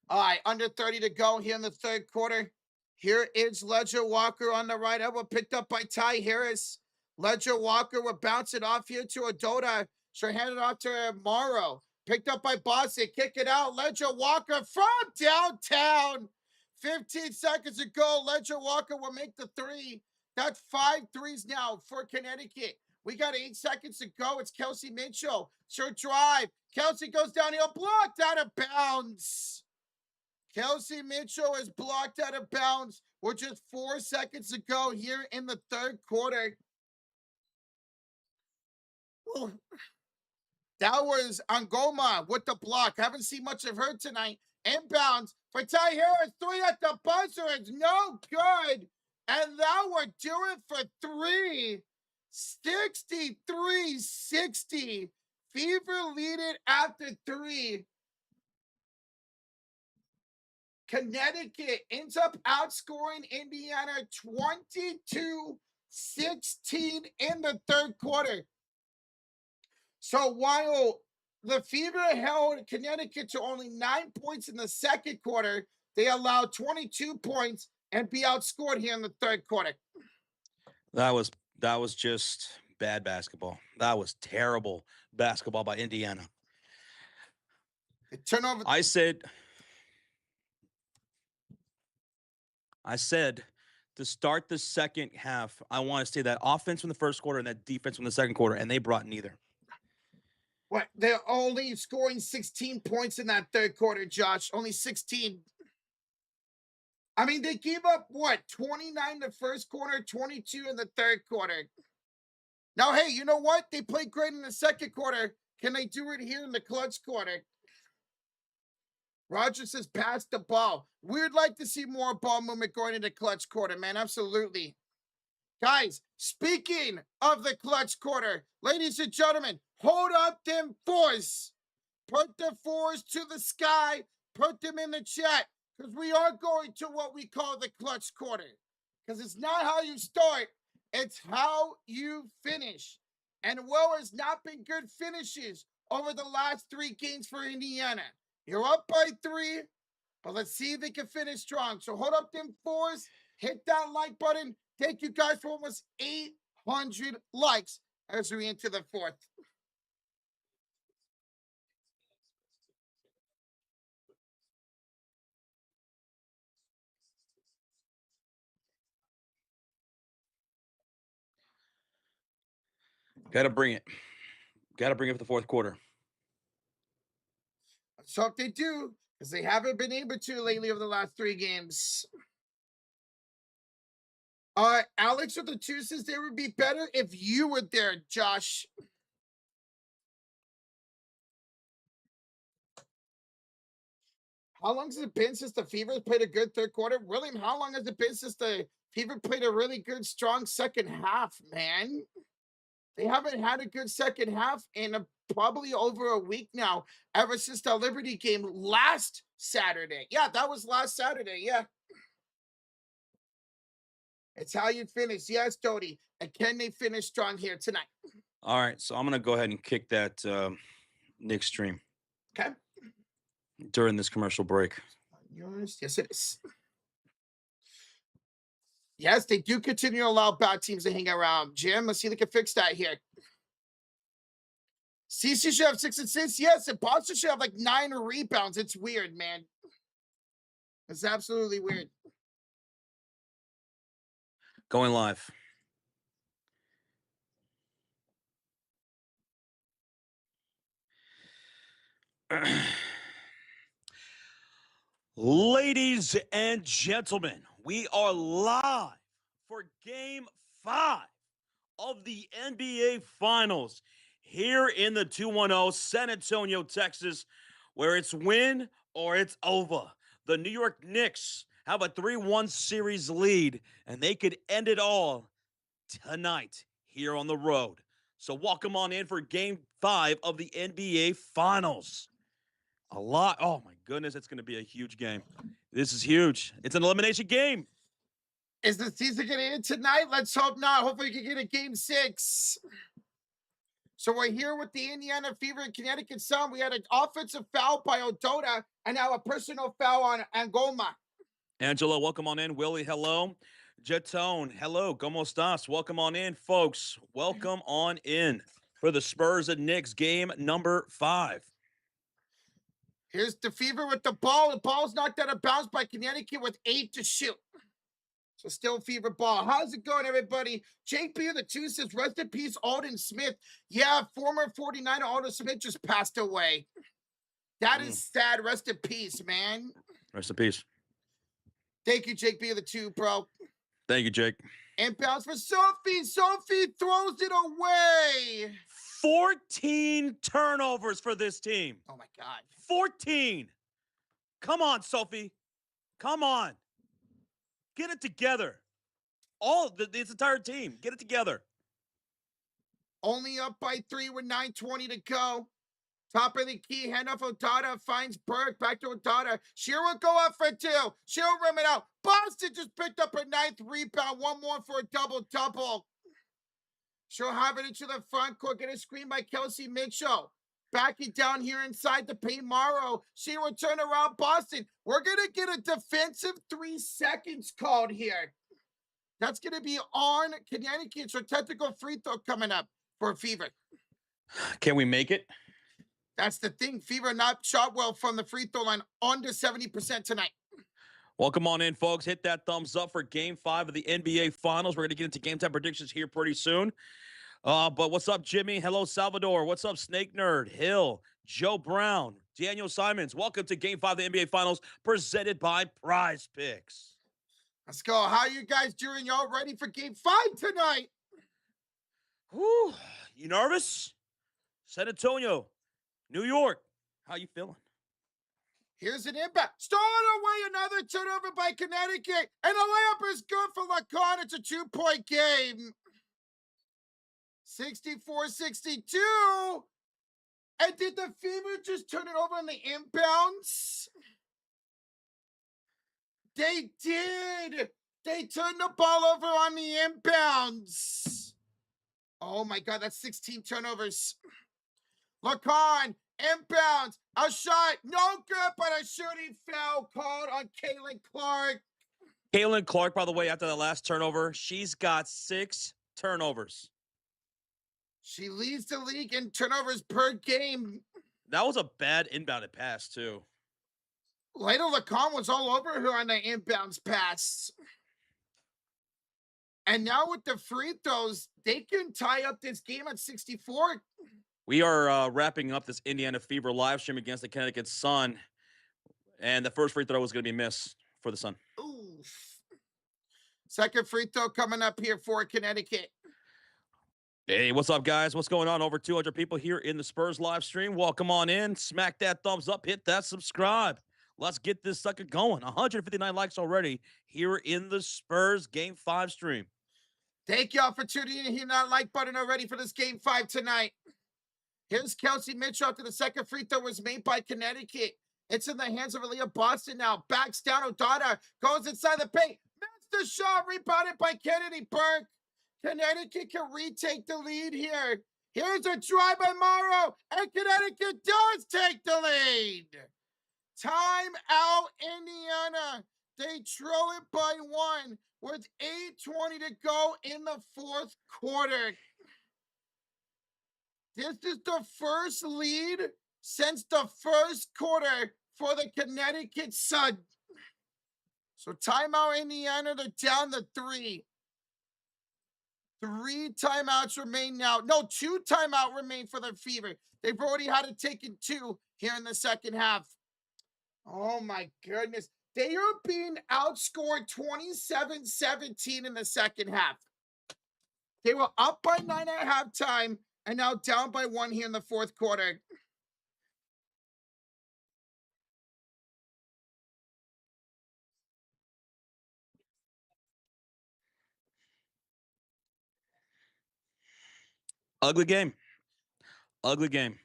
All right, under 30 to go here in the third quarter. Here is Ledger Walker on the right elbow, picked up by Ty Harris. Ledger Walker will bounce it off here to Adota. She'll hand it off to Morrow. Picked up by Boston. Kick it out. Ledger Walker from downtown. 15 seconds to go. Ledger Walker will make the 3. That's 5 threes now for Connecticut. We got 8 seconds to go. It's Kelsey Mitchell. She'll drive. Kelsey goes downhill. Blocked out of bounds. Kelsey Mitchell is blocked out of bounds with just 4 seconds to go here in the third quarter. Ooh. That was Angoma with the block. Haven't seen much of her tonight. Inbounds for Ty Harris. 3 at the buzzer. It's no good. And that would do it for 3. 63-60. Fever lead it after 3. Connecticut ends up outscoring Indiana 22-16 in the third quarter. So while the Fever held Connecticut to only 9 points in the second quarter, they allowed 22 points and be outscored here in the third quarter. That was just bad basketball. That was terrible basketball by Indiana. Turnover. I said to start the second half, I want to say that offense from the first quarter and that defense from the second quarter, and they brought neither. What? They're only scoring 16 points in that third quarter, Josh. Only 16. I mean, they gave up, what, 29 the first quarter, 22 in the third quarter. Now, hey, you know what? They played great in the second quarter. Can they do it here in the clutch quarter? Rogers says pass the ball. We'd like to see more ball movement going into clutch quarter, man. Absolutely. Guys, speaking of the clutch quarter, ladies and gentlemen, hold up them 4s. Put the 4s to the sky. Put them in the chat, because we are going to what we call the clutch quarter. Because it's not how you start, it's how you finish. And Will has not been good finishes over the last 3 games for Indiana. You're up by 3, but let's see if they can finish strong. So hold up them 4s, hit that like button. Thank you guys for almost 800 likes as we enter the fourth. Got to bring it. Got to bring it for the fourth quarter. Let's hope they do, because they haven't been able to lately over the last 3 games. Alex with the 2 says they would be better if you were there, Josh. How long has it been since the Fever played a good third quarter? William, how long has it been since the Fever played a really good, strong second half, man? They haven't had a good second half in probably over a week now, ever since the Liberty game last Saturday. Yeah, that was last Saturday, yeah. It's how you finish. Yes, Dodie. And can they finish strong here tonight? All right, so I'm going to go ahead and kick that Nick stream. Okay. during this commercial break. Yours? Yes, it is. Yes, they do continue to allow bad teams to hang around. Jim, let's see if they can fix that here. CC should have 6 assists. Yes, and Boston should have like 9 rebounds. It's weird, man. It's absolutely weird. Going live. Ladies and gentlemen, we are live for Game 5 of the NBA Finals here in the 210 San Antonio, Texas, where it's win or it's over. The New York Knicks have a 3-1 series lead, and they could end it all tonight here on the road. So welcome on in for Game 5 of the NBA Finals. Oh my goodness, it's going to be a huge game. This is huge. It's an elimination game. Is the season going to end tonight? Let's hope not. Hopefully, we can get a Game 6. So we're here with the Indiana Fever and Connecticut Sun. We had an offensive foul by Odota and now a personal foul on Angoma. Angela, welcome on in. Willie, hello. Jetone, hello. ¿Cómo estás? Welcome on in, folks. Welcome on in for the Spurs and Knicks game number 5. Here's the Fever with the ball. The ball's knocked out of bounds by Connecticut with 8 to shoot. So still Fever ball. How's it going, everybody? Jake B. the 2 says, rest in peace, Alden Smith. Yeah, former 49er Alden Smith just passed away. That is sad. Rest in peace, man. Rest in peace. Thank you, Jake B. the 2, bro. Thank you, Jake. Inbounds for Sophie. Sophie throws it away. 14 turnovers for this team. Oh, my God. 14. Come on, Sophie. Come on. Get it together. This entire team, get it together. Only up by 3 with 9:20 to go. Top of the key, handoff Odata finds Burke. Back to Odata. Sheer will go up for 2. She'll rim it out. Boston just picked up her 9th rebound. 1 more for a double-double. She'll have it into the front court. Get a screen by Kelsey Mitchell. Backing down here inside the paint. Morrow. She will turn around Boston. We're going to get a defensive 3 seconds called here. That's going to be on Connecticut. So technical free throw coming up for Fever. Can we make it? That's the thing. Fever not shot well from the free throw line, under 70% tonight. Welcome on in, folks. Hit that thumbs up for Game 5 of the NBA Finals. We're going to get into game time predictions here pretty soon. But what's up, Jimmy? Hello, Salvador. What's up, Snake Nerd? Hill, Joe Brown, Daniel Simons. Welcome to Game 5 of the NBA Finals, presented by PrizePicks. Let's go. How you guys doing? Y'all ready for Game 5 tonight? Whew. You nervous? San Antonio, New York. How you feeling? Here's an impact. Stolen away, another turnover by Connecticut. And the layup is good for Lacan. It's a 2-point game. 64-62. And did the Fever just turn it over on the inbounds? They did. They turned the ball over on the inbounds. Oh my God, that's 16 turnovers. Lacan, inbounds, a shot, no good, but a shooting foul called on Caitlin Clark. Caitlin Clark, by the way, after the last turnover, she's got 6 turnovers. She leads the league in turnovers per game. That was a bad inbounded pass, too. Layla Lacan was all over her on the inbounds pass. And now with the free throws, they can tie up this game at 64. We are wrapping up this Indiana Fever live stream against the Connecticut Sun. And the first free throw was going to be missed for the Sun. Oof. Second free throw coming up here for Connecticut. Hey, what's up, guys? What's going on? Over 200 people here in the Spurs live stream. Welcome on in. Smack that thumbs up. Hit that subscribe. Let's get this sucker going. 159 likes already here in the Spurs Game 5 stream. Thank y'all for tuning in. Hitting that like button already for this Game 5 tonight. Here's Kelsey Mitchell after the second free throw was made by Connecticut. It's in the hands of Aaliyah Boston now. Backs down. O'Donnell goes inside the paint. Missed the shot. Rebounded by Kennedy Burke. Connecticut can retake the lead here. Here's a drive by Morrow. And Connecticut does take the lead. Time out, Indiana. They trail it by 1 with 8:20 to go in the fourth quarter. This is the first lead since the first quarter for the Connecticut Sun. So timeout, Indiana. They're down to 3. 3 timeouts remain now. No, 2 timeout remain for the Fever. They've already had it taken 2 here in the second half. Oh my goodness. They are being outscored 27-17 in the second half. They were up by 9 at halftime and now down by 1 here in the fourth quarter. Ugly game. Ugly game.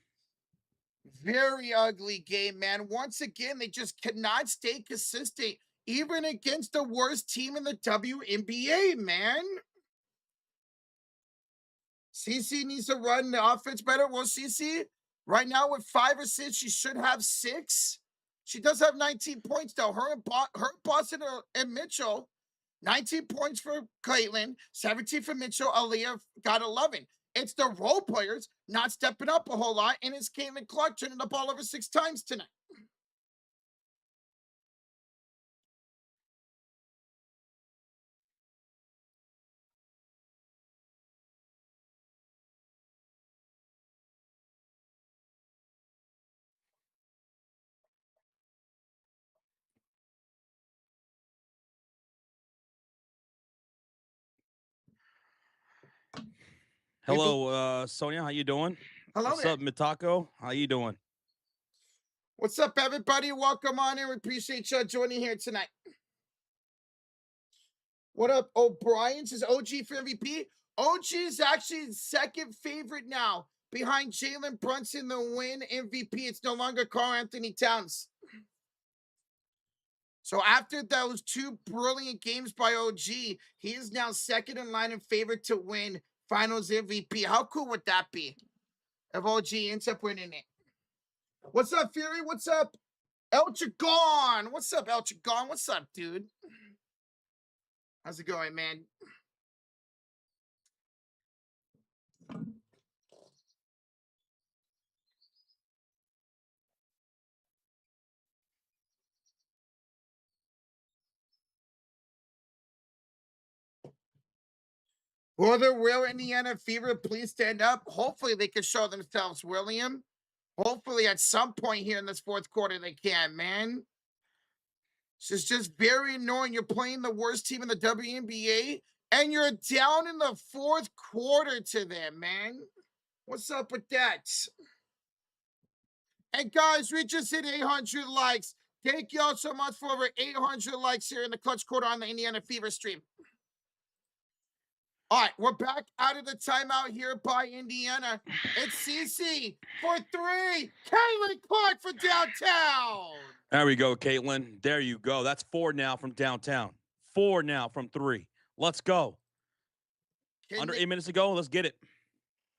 Very ugly game, man. Once again, they just cannot stay consistent, even against the worst team in the WNBA, man. CC needs to run the offense better. Well, CC, right now with 5 assists, she should have 6. She does have 19 points, though. Her Boston and Mitchell, 19 points for Caitlin, 17 for Mitchell. Aaliyah got 11. It's the role players not stepping up a whole lot, and it's Caitlin Clark turning the ball over 6 times tonight. Hello, Sonia. How you doing? Hello What's there. up, Mitako? How you doing? What's up, everybody? Welcome on in. We appreciate you joining here tonight. What up, O'Brien? Says OG for MVP. OG is actually second favorite now, behind Jalen Brunson, the win MVP. It's no longer Karl Anthony Towns. So after those 2 brilliant games by OG, he is now second in line and favorite to win Finals MVP. How cool would that be if OG ends up winning it? What's up, Fury? What's up, El Chagon? What's up, El Chagon? What's up, dude? How's it going, man? Will the real Indiana Fever please stand up? Hopefully they can show themselves, William. Hopefully at some point here in this fourth quarter they can, man. It's just very annoying. You're playing the worst team in the WNBA and you're down in the fourth quarter to them, man. What's up with that? And guys, we just hit 800 likes. Thank y'all so much for over 800 likes here in the Clutch Quarter on the Indiana Fever stream. All right, we're back out of the timeout here by Indiana. It's CC for 3. Caitlin Clark for downtown. There we go, Caitlin. There you go. That's 4 now from downtown. 4 now from 3. Let's go. Under 8 minutes to go. Let's get it.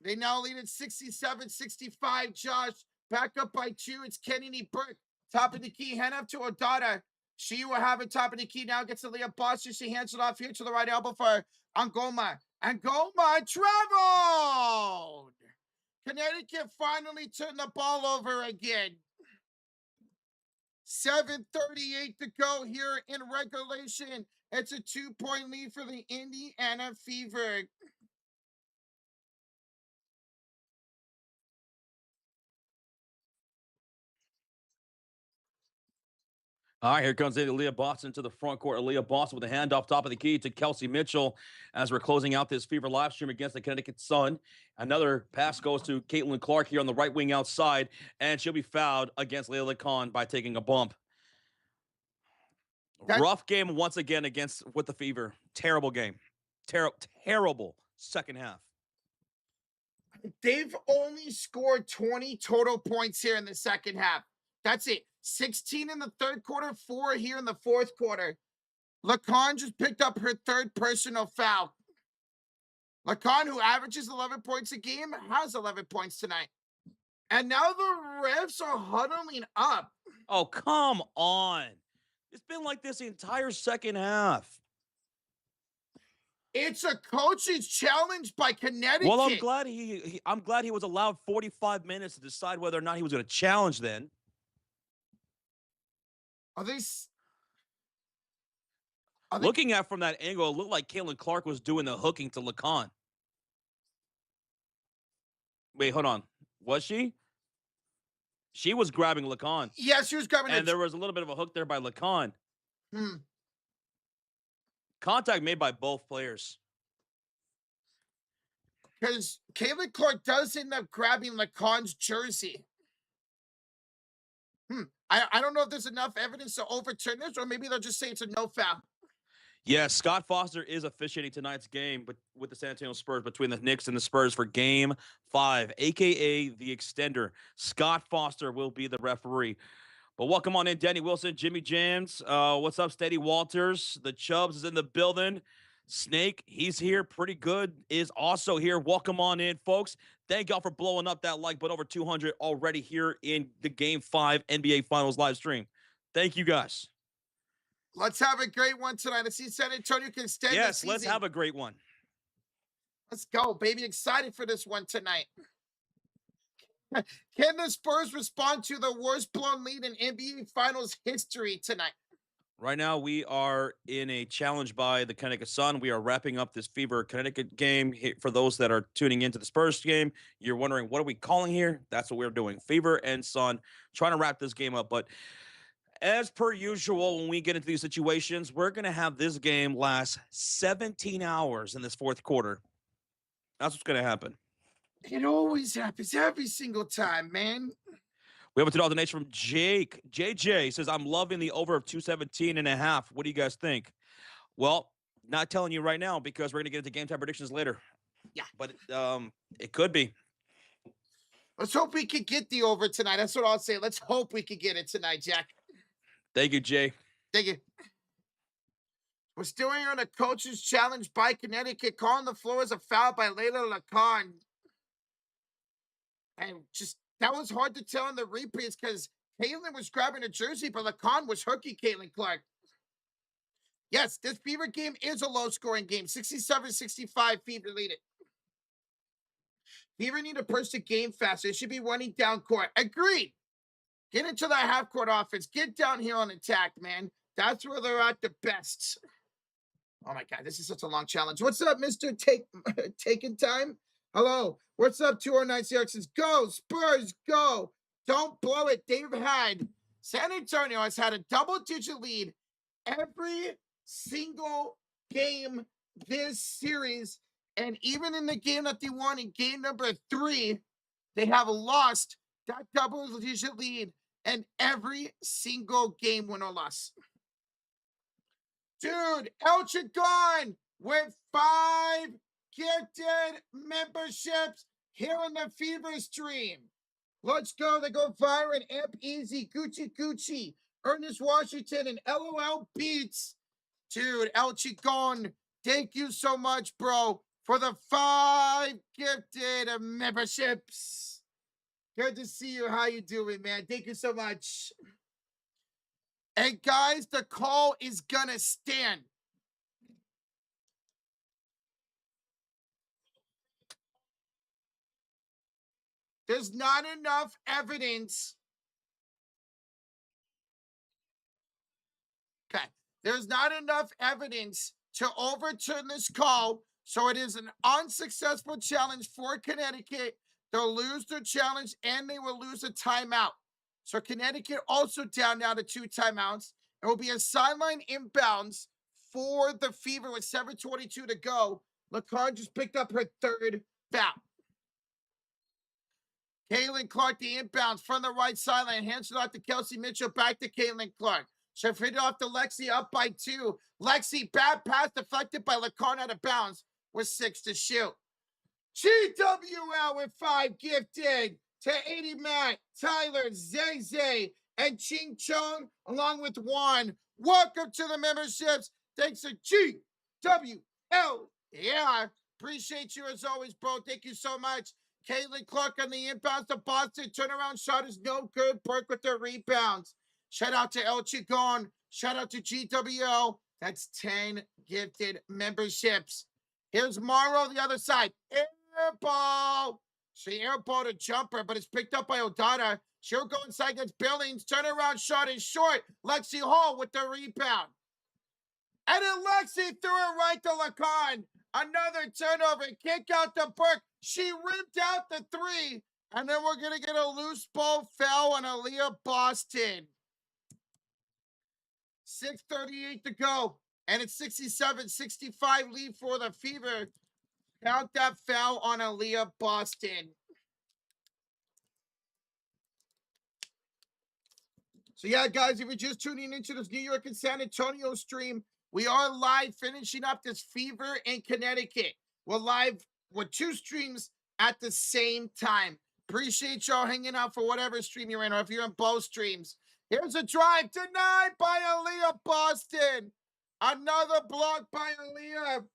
They now lead at 67-65. Josh, back up by 2. It's Kennedy Burke. Top of the key. Hand up to Odata. She will have it top of the key now. Gets to Leah Boston. She hands it off here to the right elbow for Angoma. Angoma traveled. Connecticut finally turned the ball over again. 7:38 to go here in regulation. It's a 2-point lead for the Indiana Fever. All right, here comes Leah Boston to the front court. Leah Boston with a handoff top of the key to Kelsey Mitchell as we're closing out this Fever live stream against the Connecticut Sun. Another pass goes to Caitlin Clark here on the right wing outside, and she'll be fouled against Layla Khan by taking a bump. Rough game once again with the Fever. Terrible game. Terrible second half. They've only scored 20 total points here in the second half. That's it. 16 in the third quarter, 4 here in the fourth quarter. Lacan just picked up her 3rd personal foul. Lacan, who averages 11 points a game, has 11 points tonight. And now the refs are huddling up. Oh, come on. It's been like this the entire second half. It's a coach's challenge by Well, I'm Connecticut. glad I'm glad he was allowed 45 minutes to decide whether or not he was going to challenge then. Are they? s- Are they? Looking at from that angle, it looked like Caitlin Clark was doing the hooking to Lacan. Wait, hold on. Was she? She was grabbing Lacan. Yes, she was grabbing And a. there was a little bit of a hook there by Lacan. Hmm. Contact made by both players. Because Caitlin Clark does end up grabbing Lacan's jersey. I don't know if there's enough evidence to overturn this, or maybe they'll just say it's a no foul. Yes, Scott Foster is officiating tonight's game with the San Antonio Spurs between the Knicks and the Spurs for Game 5, a.k.a. the extender. Scott Foster will be the referee. But welcome on in, Danny Wilson, Jimmy Jams. What's up, Steady Walters? The Chubbs is in the building. Snake, he's here. Pretty good is also here. Welcome on in, folks. Thank y'all for blowing up that like button. Over 200 already here in the Game 5 NBA Finals live stream. Thank you, guys. Let's have a great one tonight. Let's see San Antonio can extend the Yes, season. let's have a great one. Let's go, baby. Excited for this one tonight. Can the Spurs respond to the worst blown lead in NBA Finals history tonight? Right now, we are in a challenge by the Connecticut Sun. We are wrapping up this Fever Connecticut game. For those that are tuning into the Spurs game, you're wondering, what are we calling here? That's what we're doing. Fever and Sun, trying to wrap this game up. But as per usual, when we get into these situations, we're going to have this game last 17 hours in this fourth quarter. That's what's going to happen. It always happens every single time, man. We have a $2 donation from Jake. JJ says, I'm loving the over of 217.5. What do you guys think? Well, not telling you right now because we're going to get into game time predictions later. Yeah. But it could be. Let's hope we could get the over tonight. That's what I'll say. Let's hope we could get it tonight, Jack. Thank you, Jay. Thank you. We're still here on a coach's challenge by Connecticut, calling the floor as a foul by Layla Lacan. And just, that was hard to tell in the replays because Caitlin was grabbing a jersey, but Lacan was hooking Caitlin Clark. Yes, this Fever game is a low-scoring game. 67-65, Fever lead it. Fever need to push the game faster. It should be running down court. Agreed. Get into that half-court offense. Get down here on attack, man. That's where they're at the best. Oh, my God. This is such a long challenge. What's up, Mr. Taking Time? Hello. What's up, 209 says, go, Spurs, go. Don't blow it. They've had, San Antonio has had a double-digit lead every single game this series. And even in the game that they won in game number 3, they have lost that double-digit lead in every single game win or loss. Dude, El Chagon with 5 gifted memberships here on the Fever stream. Let's go. They go viral and Amp Easy, Gucci, Ernest Washington, and LOL Beats. Dude, El Chagon, thank you so much, bro, for the 5 gifted memberships. Good to see you. How you doing, man? Thank you so much. And guys, the call is gonna stand. There's not enough evidence. Okay. There's not enough evidence to overturn this call. So it is an unsuccessful challenge for Connecticut. They'll lose their challenge and they will lose a timeout. So Connecticut also down now to 2 timeouts. It will be a sideline inbounds for the Fever with 7:22 to go. Lacan just picked up her 3rd foul. Caitlin Clark, the inbounds from the right sideline, hands it off to Kelsey Mitchell, back to Caitlin Clark. She'll hit it off to Lexi, up by 2. Lexi, bad pass deflected by Lacan out of bounds with 6 to shoot. GWL with 5 gifted to 80 Matt, Tyler, Zay Zay, and Ching Chong, along with Juan. Welcome to the memberships. Thanks to GWL. Yeah, appreciate you as always, bro. Thank you so much. Caitlin Clark on the inbounds to Boston. Turnaround shot is no good. Burke with the rebounds. Shout out to El Chigon. Shout out to GWO. That's 10 gifted memberships. Here's Morrow, the other side. Air ball. She airballed a jumper, but it's picked up by Odata. She'll go inside against Billings. Turnaround shot is short. Lexi Hall with the rebound. And then Lexi threw it right to Lacan. Another turnover. Kick out to Burke. She ripped out the three. And then we're going to get a loose ball foul on Aaliyah Boston. 6:38 to go. And it's 67-65 lead for the Fever. Count that foul on Aaliyah Boston. So yeah, guys, if you're just tuning into this New York and San Antonio stream, we are live finishing up this Fever in Connecticut. We're live with 2 streams at the same time. Appreciate y'all hanging out for whatever stream you're in, or if you're in both streams. Here's a drive denied by Aaliyah Boston. Another block by Aaliyah.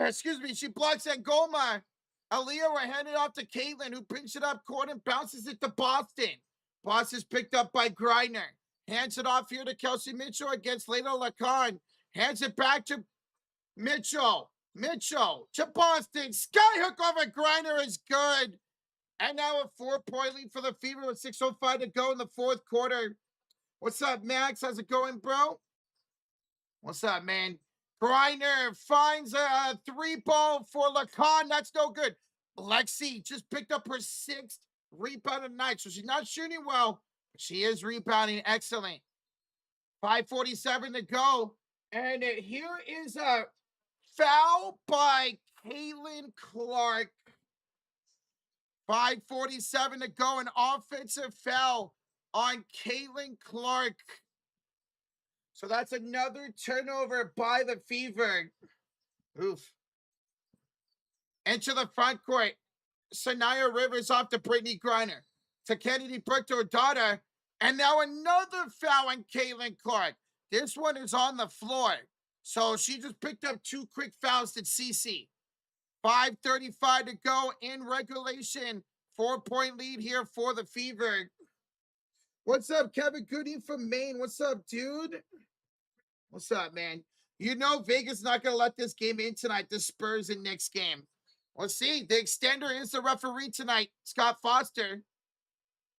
Excuse me, she blocks Angoma. Aaliyah will hand it off to Caitlin, who brings it up court and bounces it to Boston. Boston is picked up by Greiner. Hands it off here to Kelsey Mitchell against Layla Lacan. Hands it back to Mitchell. Mitchell to Boston. Skyhook over Greiner is good. And now a 4-point lead for the Fever with 6:05 to go in the 4th quarter. What's up, Max? How's it going, bro? What's up, man? Greiner finds a 3-ball for Lacan. That's no good. Lexi just picked up her 6th rebound of the night. So she's not shooting well, but she is rebounding excellent. 5:47 to go. And here is a foul by Caitlin Clark. 5:47 to go. An offensive foul on Caitlin Clark. So that's another turnover by the Fever. Oof. Into the front court. Saniya Rivers off to Brittany Griner. To Kennedy Burke to her daughter. And now another foul on Caitlin Clark. This one is on the floor. So she just picked up 2 quick fouls to CC. 5:35 to go in regulation. 4-point lead here for the Fever. What's up, Kevin Gooding from Maine? What's up, dude? What's up, man? You know Vegas not going to let this game in tonight, the Spurs and Knicks game. Let's see. The extender is the referee tonight, Scott Foster.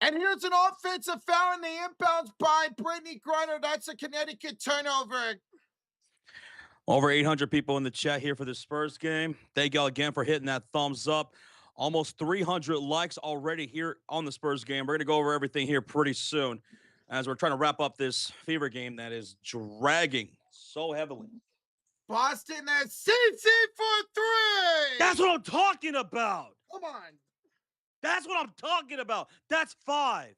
And here's an offensive foul in the inbounds by Brittany Griner. That's a Connecticut turnover. Over 800 people in the chat here for the Spurs game. Thank y'all again for hitting that thumbs up. Almost 300 likes already here on the Spurs game. We're going to go over everything here pretty soon as we're trying to wrap up this Fever game that is dragging so heavily. Boston has CC for 3. That's what I'm talking about. Come on. That's what I'm talking about. That's 5.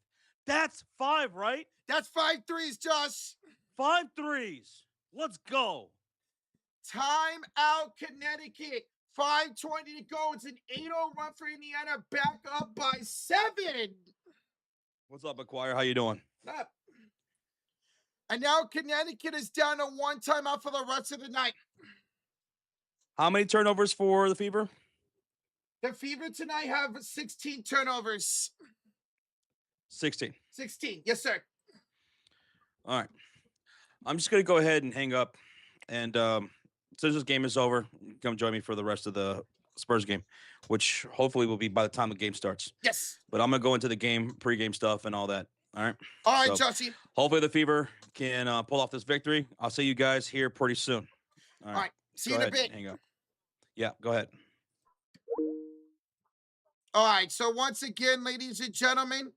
That's 5, right? That's 5 threes, Josh. 5 threes. Let's go. Time out, Connecticut. 5:20 to go. It's an 8-0 run for Indiana. Back up by 7. What's up, Acquire? How you doing? Up. And now Connecticut is down to 1 timeout for the rest of the night. How many turnovers for the Fever? The Fever tonight have 16 turnovers. 16. 16. Yes, sir. All right. I'm just going to go ahead and hang up. And since this game is over, come join me for the rest of the Spurs game, which hopefully will be by the time the game starts. Yes. But I'm going to go into the game, pregame stuff and all that. All right? All right, Joshy. Hopefully the Fever can pull off this victory. I'll see you guys here pretty soon. All right. See you in a bit. Hang up. Yeah, go ahead. All right. So once again, ladies and gentlemen,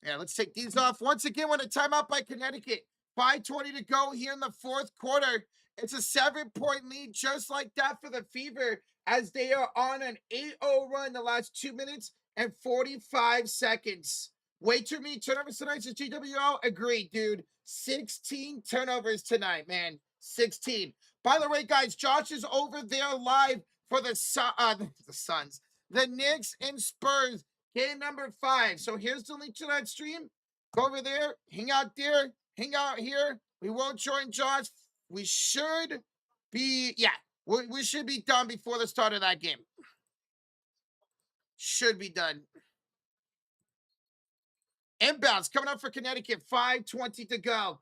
let's take these off. Once again, we're in a timeout by Connecticut. 5:20 to go here in the 4th quarter. It's a 7-point lead, just like that for the Fever, as they are on an 8-0 run the last 2 minutes and 45 seconds. Way too many turnovers tonight since GWO. Agreed, dude. 16 turnovers tonight, man. 16. By the way, guys, Josh is over there live for the Suns, the Knicks and Spurs, game number 5. So here's the link to that stream. Go over there, hang out there, hang out here. We won't join Josh. We should be, we should be done before the start of that game. Should be done. Inbounds coming up for Connecticut. 5:20 to go.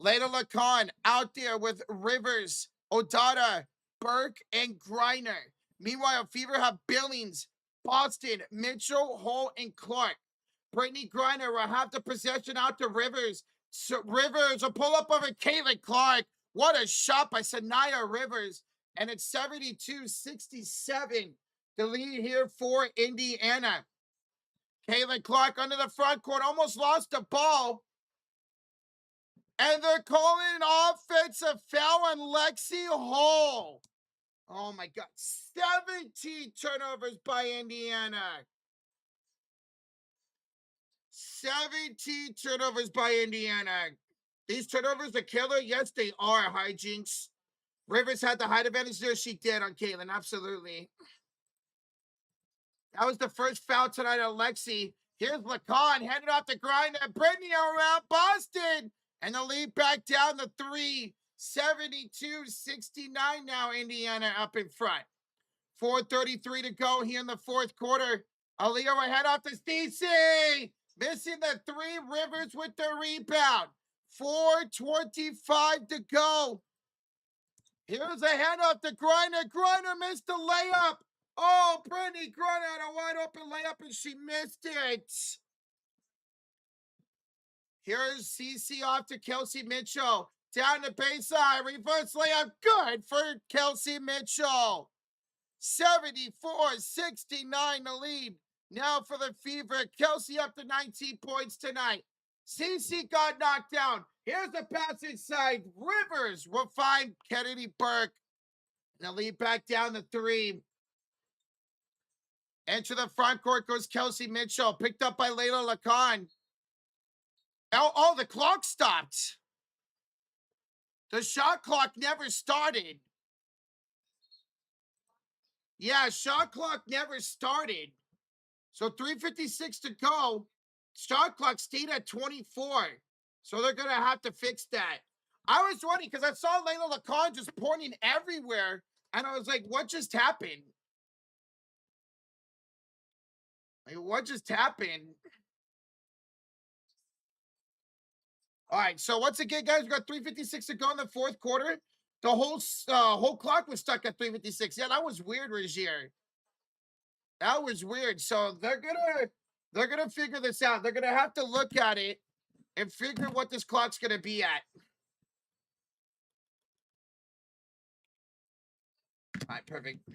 Layla Lacan out there with Rivers, Odata, Burke, and Griner. Meanwhile, Fever have Billings, Boston, Mitchell, Hall, and Clark. Brittany Griner will have the possession out to Rivers. So Rivers will pull up over Caitlin Clark. What a shot by Saniya Rivers. And it's 72-67. The lead here for Indiana. Caitlin Clark under the front court almost lost the ball. And they're calling an offensive foul on Lexi Hall. Oh my God. 17 turnovers by Indiana. 17 turnovers by Indiana. These turnovers are killer. Yes, they are hijinks. Rivers had the height advantage there. She did on Caitlin. Absolutely. That was the first foul tonight on Lexi. Here's Lacan handed off the grind and Brittany around Boston. And the lead back down to 3. 72-69 now. Indiana up in front. 4:33 to go here in the fourth quarter. Aaliyah will head off to Stacey. Missing the 3. Rivers with the rebound. 4:25 to go. Here's a handoff to Griner. Griner missed the layup. Oh, Brittany Griner had a wide open layup and she missed it. Here's CC off to Kelsey Mitchell. Down the baseline. Reverse layup. Good for Kelsey Mitchell. 74-69 the lead. Now for the Fever. Kelsey up to 19 points tonight. CC got knocked down. Here's the pass inside. Rivers will find Kennedy Burke. And the lead back down to 3. Into the front court goes Kelsey Mitchell. Picked up by Layla Lacan. Oh, the clock stopped. The shot clock never started. Yeah, shot clock never started. So 3:56 to go. Shot clock stayed at 24. So they're going to have to fix that. I was wondering because I saw Layla Lacan just pointing everywhere. And I was like, what just happened? Like, what just happened? All right, so once again, guys, we got 3:56 to go in the fourth quarter. The whole clock was stuck at 3:56. Yeah, that was weird, Regier. That was weird. So they're gonna figure this out. They're gonna have to look at it and figure what this clock's gonna be at. All right, perfect.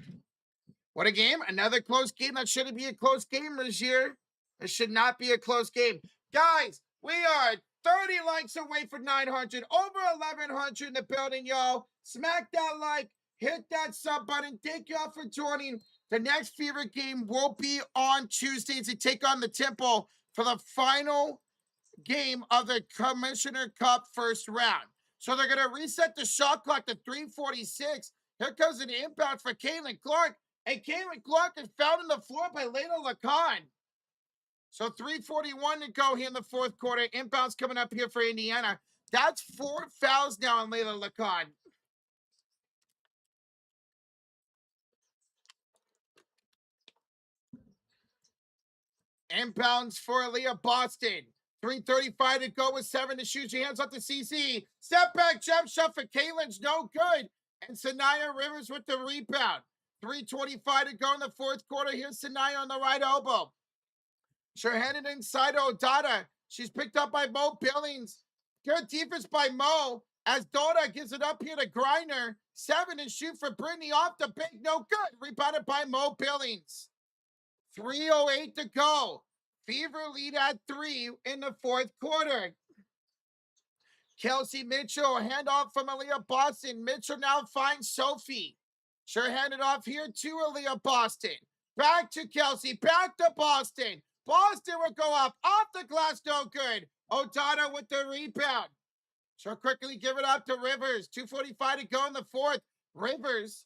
What a game. Another close game. That shouldn't be a close game this year. It should not be a close game. Guys, we are 30 likes away from 900. Over 1,100 in the building, y'all. Smack that like. Hit that sub button. Thank y'all for joining. The next Fever game will be on Tuesday as they take on the Temple for the final game of the Commissioner Cup first round. So they're going to reset the shot clock to 3:46. Here comes an inbound for Caitlin Clark. And Caitlin Clark is found on the floor by Layla Lacan. So 3:41 to go here in the fourth quarter. Inbounds coming up here for Indiana. That's 4 fouls now on Layla Lacan. Inbounds for Aaliyah Boston. 3:35 to go with 7 to shoot. She hands off to CC. Step back jump shot for Caitlin's no good. And Saniya Rivers with the rebound. 3:25 to go in the fourth quarter. Here's Saniya on the right elbow. She's headed inside to Odata. She's picked up by Mo Billings. Good defense by Mo as Dota gives it up here to Griner. 7 to shoot for Brittany off the bank. No good. Rebounded by Mo Billings. 3:08 to go. Fever lead at 3 in the fourth quarter. Kelsey Mitchell, handoff from Aaliyah Boston. Mitchell now finds Sophie. Sure handed off here to Aaliyah Boston. Back to Kelsey, back to Boston. Boston will go up, off the glass, no good. Odata with the rebound. She'll quickly give it up to Rivers. 2:45 to go in the fourth. Rivers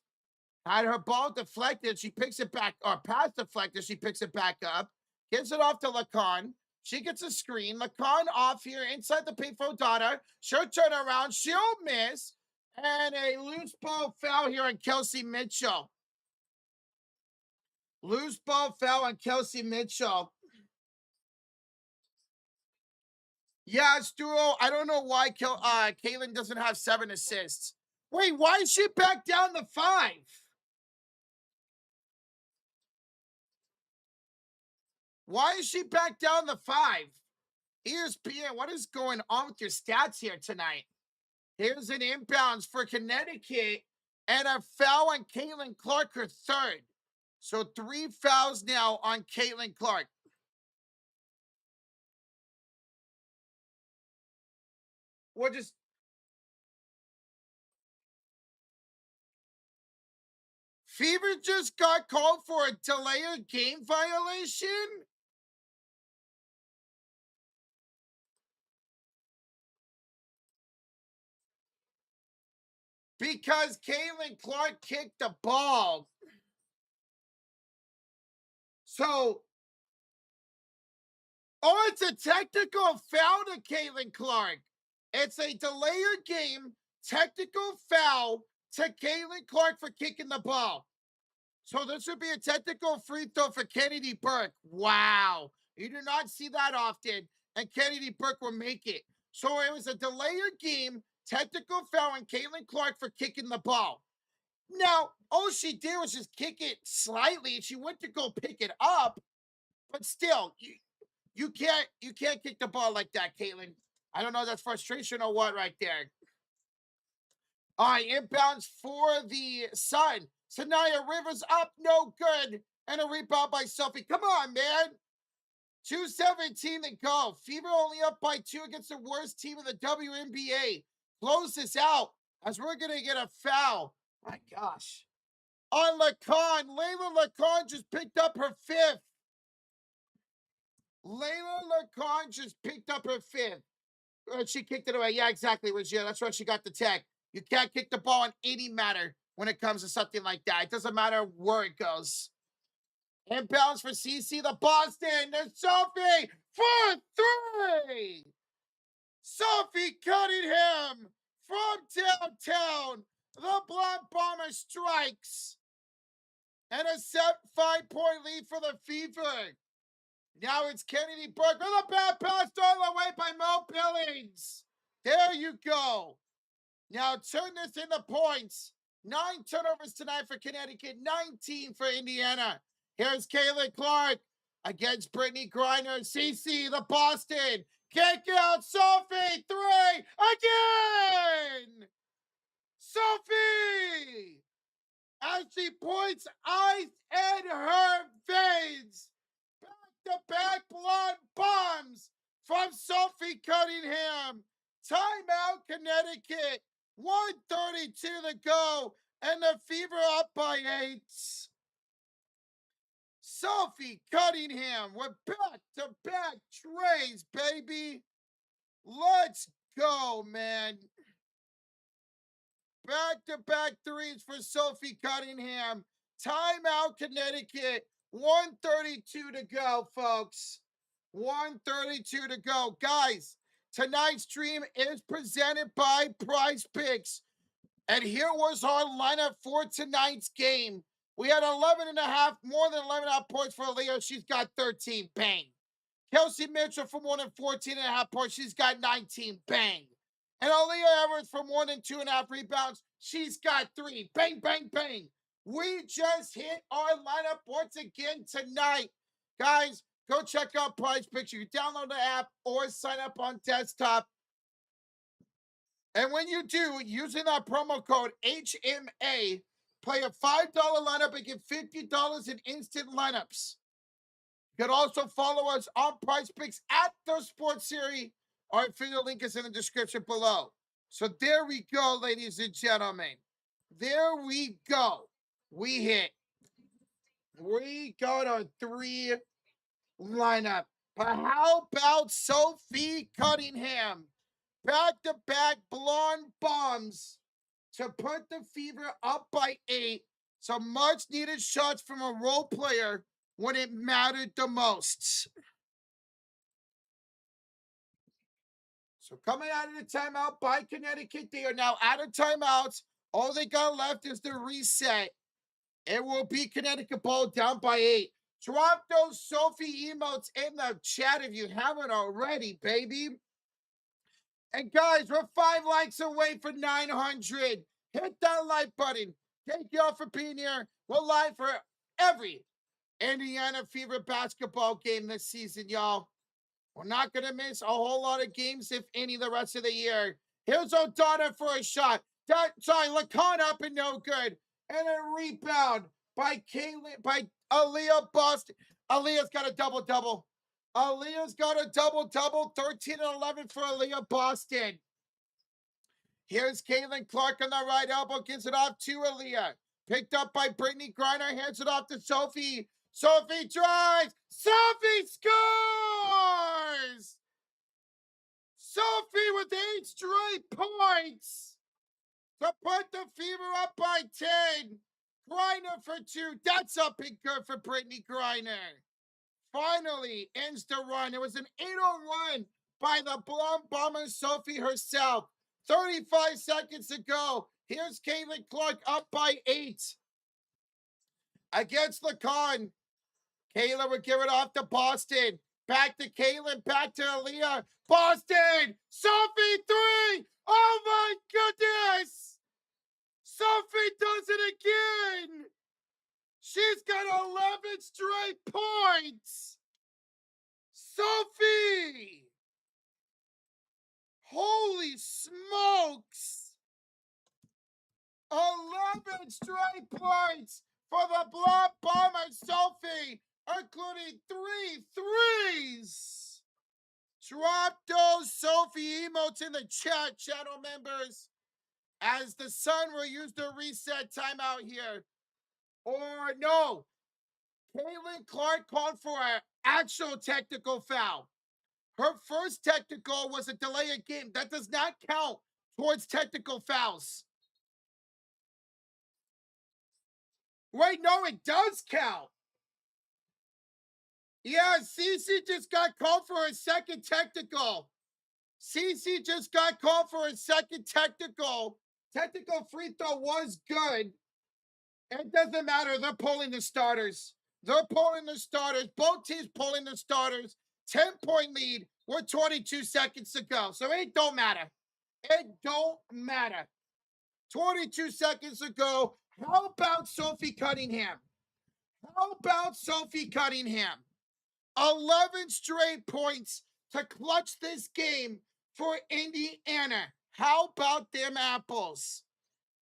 had her ball deflected. She picks it back, or pass deflected. She picks it back up. Gives it off to Lacan. She gets a screen. Lacan off here inside the paint for Odata. She'll turn around. She'll miss. And a loose ball foul here on Kelsey Mitchell. Loose ball foul on Kelsey Mitchell. Yeah, Sturo, I don't know why Caitlin doesn't have 7 assists. Wait, why is she back down to 5? Why is she back down to 5? ESPN, what is going on with your stats here tonight? Here's an inbounds for Connecticut and a foul on Caitlin Clark, her third. So 3 fouls now on Caitlin Clark. We're just Fever just got called for a delay of game violation? Because Caitlin Clark kicked the ball. So, oh, it's a technical foul to Caitlin Clark. It's a delay of game technical foul to Caitlin Clark for kicking the ball. So this would be a technical free throw for Kennedy Burke. Wow. You do not see that often, and Kennedy Burke will make it. So it was a delay of game, technical foul on Caitlin Clark for kicking the ball. Now, all she did was just kick it slightly, and she went to go pick it up, but still, you can't kick the ball like that, Caitlin. I don't know if that's frustration or what right there. All right, inbounds for the Sun. Saniya Rivers up, no good. And a rebound by Sophie. Come on, man. 2:17 to go. Fever only up by 2 against the worst team in the WNBA. Close this out as we're going to get a foul. My gosh. On Lacan. Layla Lacan just picked up her 5th. Layla Lacan just picked up her 5th. She kicked it away. Yeah, exactly, Regina. That's why she got the tag. You can't kick the ball in any matter when it comes to something like that. It doesn't matter where it goes. Inbounds for CC, the Boston. There's Sophie for 3. Sophie Cunningham from downtown. The Blonde Bomber strikes. And a 5-point lead for the Fever. Now it's Kennedy Burke with a bad pass all the way by Mo Billings. There you go. Now turn this into points. 9 turnovers tonight for Connecticut, 19 for Indiana. Here's Caitlin Clark against Brittany Griner. CC, the Boston. Kick out, Sophie, 3, again! Sophie! As she points ice in her veins. Back-to-back blonde bombs from Sophie Cunningham. Timeout, Connecticut. 1:32 to go, and the Fever up by 8. Sophie Cunningham with back-to-back trays, baby. Let's go, man. Back-to-back threes for Sophie Cunningham. Timeout, Connecticut. 1:32 to go, folks. 1:32 to go. Guys, tonight's stream is presented by PrizePicks. And here was our lineup for tonight's game. We had 11.5, more than 11.5 points for Aaliyah. She's got 13. Bang. Kelsey Mitchell for more than 14.5 points. She's got 19. Bang. And Aaliyah Edwards for more than 2.5 rebounds. She's got 3. Bang, bang, bang. We just hit our lineup once again tonight. Guys, go check out PrizePicks. You can download the app or sign up on desktop. And when you do, using our promo code HMA, play a $5 lineup and get $50 in instant lineups. You can also follow us on PrizePicks at the Sports Series. Our affiliate link is in the description below. So there we go, ladies and gentlemen. There we go. We hit. We got a 3 lineup. But how about Sophie Cunningham? Back-to-back blonde bombs to put the Fever up by 8. Some much-needed shots from a role player when it mattered the most. So coming out of the timeout by Connecticut, they are now out of timeouts. All they got left is the reset. It will be Connecticut ball down by 8. Drop those Sophie emotes in the chat if you haven't already, baby. And guys, we're 5 likes away for 900. Hit that like button. Thank y'all for being here. We're live for every Indiana Fever basketball game this season, y'all. We're not going to miss a whole lot of games, if any, the rest of the year. Here's O'Donnell for a shot. Lacan up and no good. And a rebound by Aaliyah Boston. Aaliyah's got a double-double. Aaliyah's got a double-double. 13 and 11 for Aaliyah Boston. Here's Caitlin Clark on the right elbow. Gives it off to Aaliyah. Picked up by Brittany Griner. Hands it off to Sophie. Sophie drives. Sophie scores! Sophie with 8 straight points to put the Fever up by 10. Griner for 2. That's up and good for Brittany Griner. Finally ends the run. It was an 8-on-1 by the Blonde Bomber Sophie herself. 35 seconds to go. Here's Caitlin Clark up by 8 against Lacan. Kayla would give it off to Boston. Back to Caitlin. Back to Aaliyah. Boston! Sophie 3! Oh my goodness! Sophie does it again! She's got 11 straight points! Sophie! Holy smokes! 11 straight points for the Blonde Bomber Sophie, including 3 threes. Drop those Sophie emotes in the chat, channel members, as the Sun will use the reset timeout here. Or no, Caitlin Clark called for an actual technical foul. Her first technical was a delay of game. That does not count towards technical fouls. Wait, no, it does count. Yeah, Cece just got called for a second technical. Cece just got called for a second technical. Technical free throw was good. It doesn't matter. They're pulling the starters. They're pulling the starters. Both teams pulling the starters. 10-point lead with 22 seconds to go. So it don't matter. It don't matter. 22 seconds to go. How about Sophie Cunningham? How about Sophie Cunningham? 11 straight points to clutch this game for Indiana. How about them apples?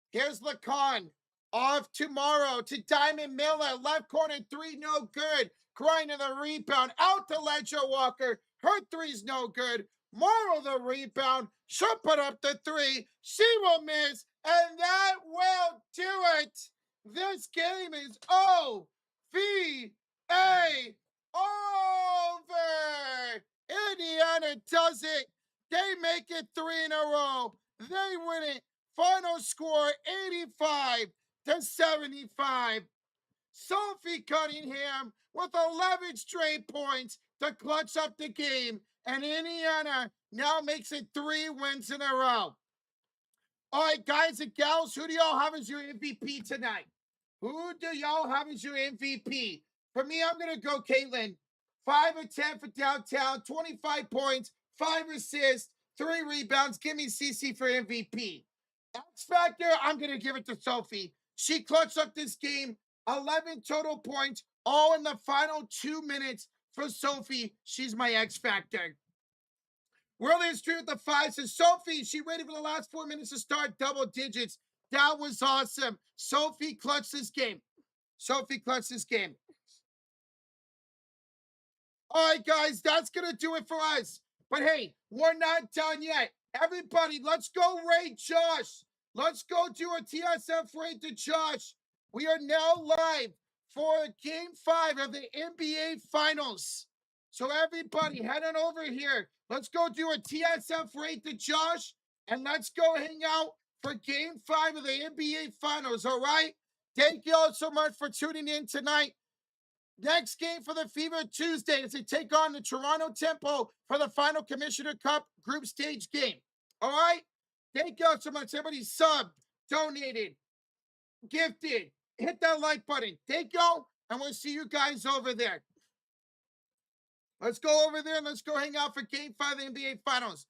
Here's Lacan. Off tomorrow to Diamond Miller. Left corner 3, no good. Griner the rebound. Out to Ledger Walker. Her 3's no good. Morrow the rebound. She'll put up the 3. She will miss. And that will do it. This game is O-V-A over. Indiana does it. They make it 3 in a row. They win it. Final score 85-75. Sophie Cunningham with 11 straight points to clutch up the game. And Indiana now makes it 3 wins in a row. All right, guys and gals, who do y'all have as your MVP tonight? Who do y'all have as your MVP? For me, I'm going to go Caitlin. 5 of 10 for downtown, 25 points, 5 assists, 3 rebounds. Give me CC for MVP. X Factor, I'm going to give it to Sophie. She clutched up this game, 11 total points, all in the final 2 minutes for Sophie. She's my X Factor. World History with the 5 says, Sophie, she waited for the last 4 minutes to start double digits. That was awesome. Sophie clutched this game. Sophie clutched this game. All right, guys, that's going to do it for us. But hey, we're not done yet. Everybody, let's go rate Josh. Let's go do a TSF rate to Josh. We are now live for Game 5 of the NBA Finals. So everybody, head on over here. Let's go do a TSF rate to Josh, and let's go hang out for Game 5 of the NBA Finals, all right? Thank you all so much for tuning in tonight. Next game for the Fever Tuesday is they take on the Toronto Tempo for the final Commissioner Cup group stage game. All right? Thank you all so much. Everybody subbed, donated, gifted. Hit that like button. Thank y'all, and we'll see you guys over there. Let's go over there and let's go hang out for Game 5 of the NBA Finals.